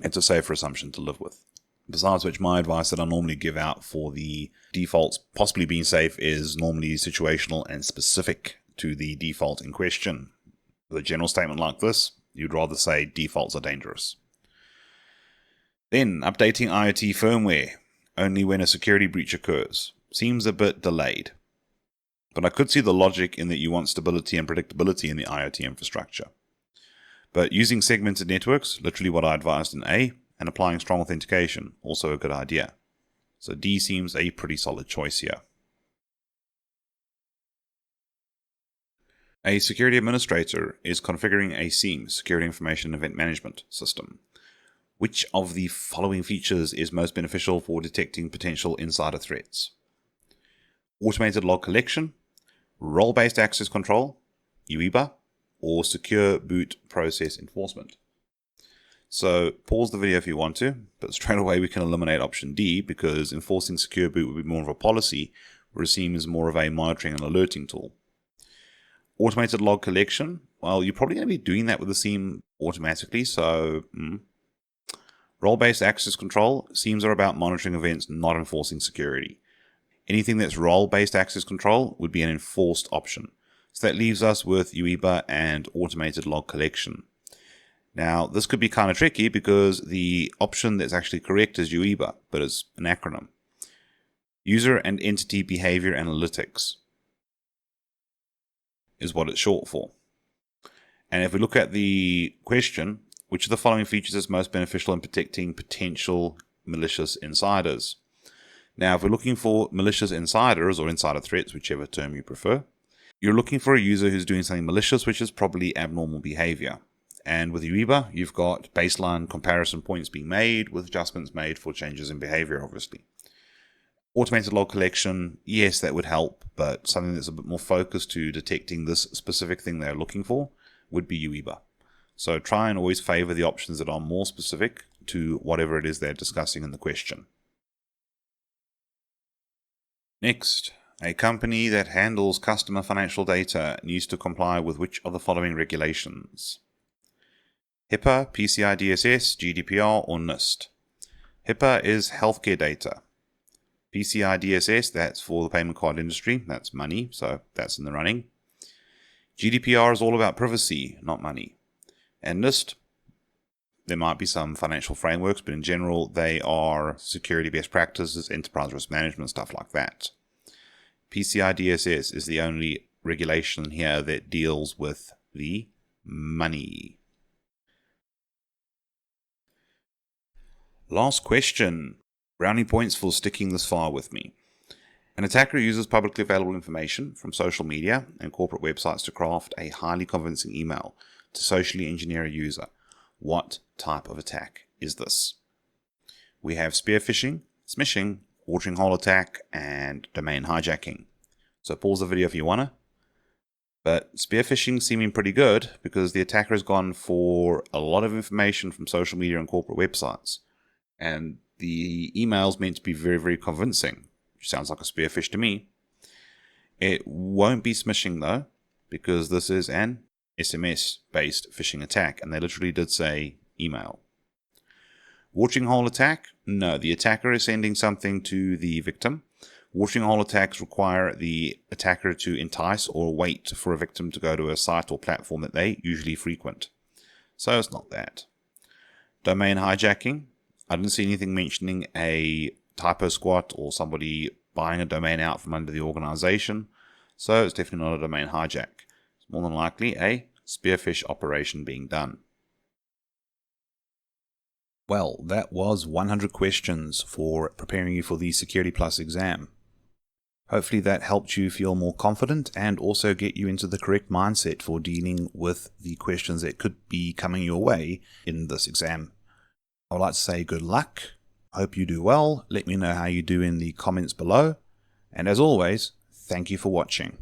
It's a safer assumption to live with. Besides which, my advice that I normally give out for the defaults possibly being safe is normally situational and specific to the default in question. With a general statement like this, you'd rather say defaults are dangerous. Then, updating IoT firmware only when a security breach occurs seems a bit delayed. But I could see the logic in that you want stability and predictability in the IoT infrastructure. But using segmented networks, literally what I advised in A, and applying strong authentication, also a good idea. So D seems a pretty solid choice here. A security administrator is configuring a SIEM, Security Information Event Management system. Which of the following features is most beneficial for detecting potential insider threats? Automated log collection, role-based access control, UEBA, or secure boot process enforcement. So pause the video if you want to, but straight away we can eliminate option D because enforcing secure boot would be more of a policy, whereas SIEM is more of a monitoring and alerting tool. Automated log collection, well, you're probably going to be doing that with the SIEM automatically, so role-based access control, SIEMs are about monitoring events, not enforcing security. Anything that's role-based access control would be an enforced option. So that leaves us with UEBA and automated log collection. Now, this could be kind of tricky because the option that's actually correct is UEBA, but it's an acronym. User and Entity Behavior Analytics is what it's short for. And if we look at the question, which of the following features is most beneficial in protecting potential malicious insiders? Now, if we're looking for malicious insiders or insider threats, whichever term you prefer, you're looking for a user who's doing something malicious, which is probably abnormal behavior. And with UEBA, you've got baseline comparison points being made with adjustments made for changes in behavior, obviously. Automated log collection, yes, that would help, but something that's a bit more focused to detecting this specific thing they're looking for would be UEBA. So try and always favor the options that are more specific to whatever it is they're discussing in the question. Next, a company that handles customer financial data needs to comply with which of the following regulations? HIPAA, PCI DSS, GDPR, or NIST? HIPAA is healthcare data. PCI DSS, that's for the payment card industry, that's money, so that's in the running. GDPR is all about privacy, not money. And NIST, there might be some financial frameworks, but in general, they are security best practices, enterprise risk management, stuff like that. PCI DSS is the only regulation here that deals with the money. Last question. Brownie points for sticking this far with me. An attacker uses publicly available information from social media and corporate websites to craft a highly convincing email to socially engineer a user. What type of attack is this? We have spear phishing, smishing, watering hole attack, and domain hijacking. So pause the video if you wanna. But spear phishing seeming pretty good because the attacker has gone for a lot of information from social media and corporate websites. And the email's meant to be very, very convincing, which sounds like a spear phish to me. It won't be smishing though, because this is an SMS-based phishing attack, and they literally did say email. Watering hole attack? No, the attacker is sending something to the victim. Watering hole attacks require the attacker to entice or wait for a victim to go to a site or platform that they usually frequent. So it's not that. Domain hijacking? I didn't see anything mentioning a typo squat or somebody buying a domain out from under the organization, so it's definitely not a domain hijack. It's more than likely a spearfish operation being done. Well, that was 100 questions for preparing you for the Security Plus exam. Hopefully that helped you feel more confident and also get you into the correct mindset for dealing with the questions that could be coming your way in this exam. I would like to say good luck. Hope you do well. Let me know how you do in the comments below. And as always, thank you for watching.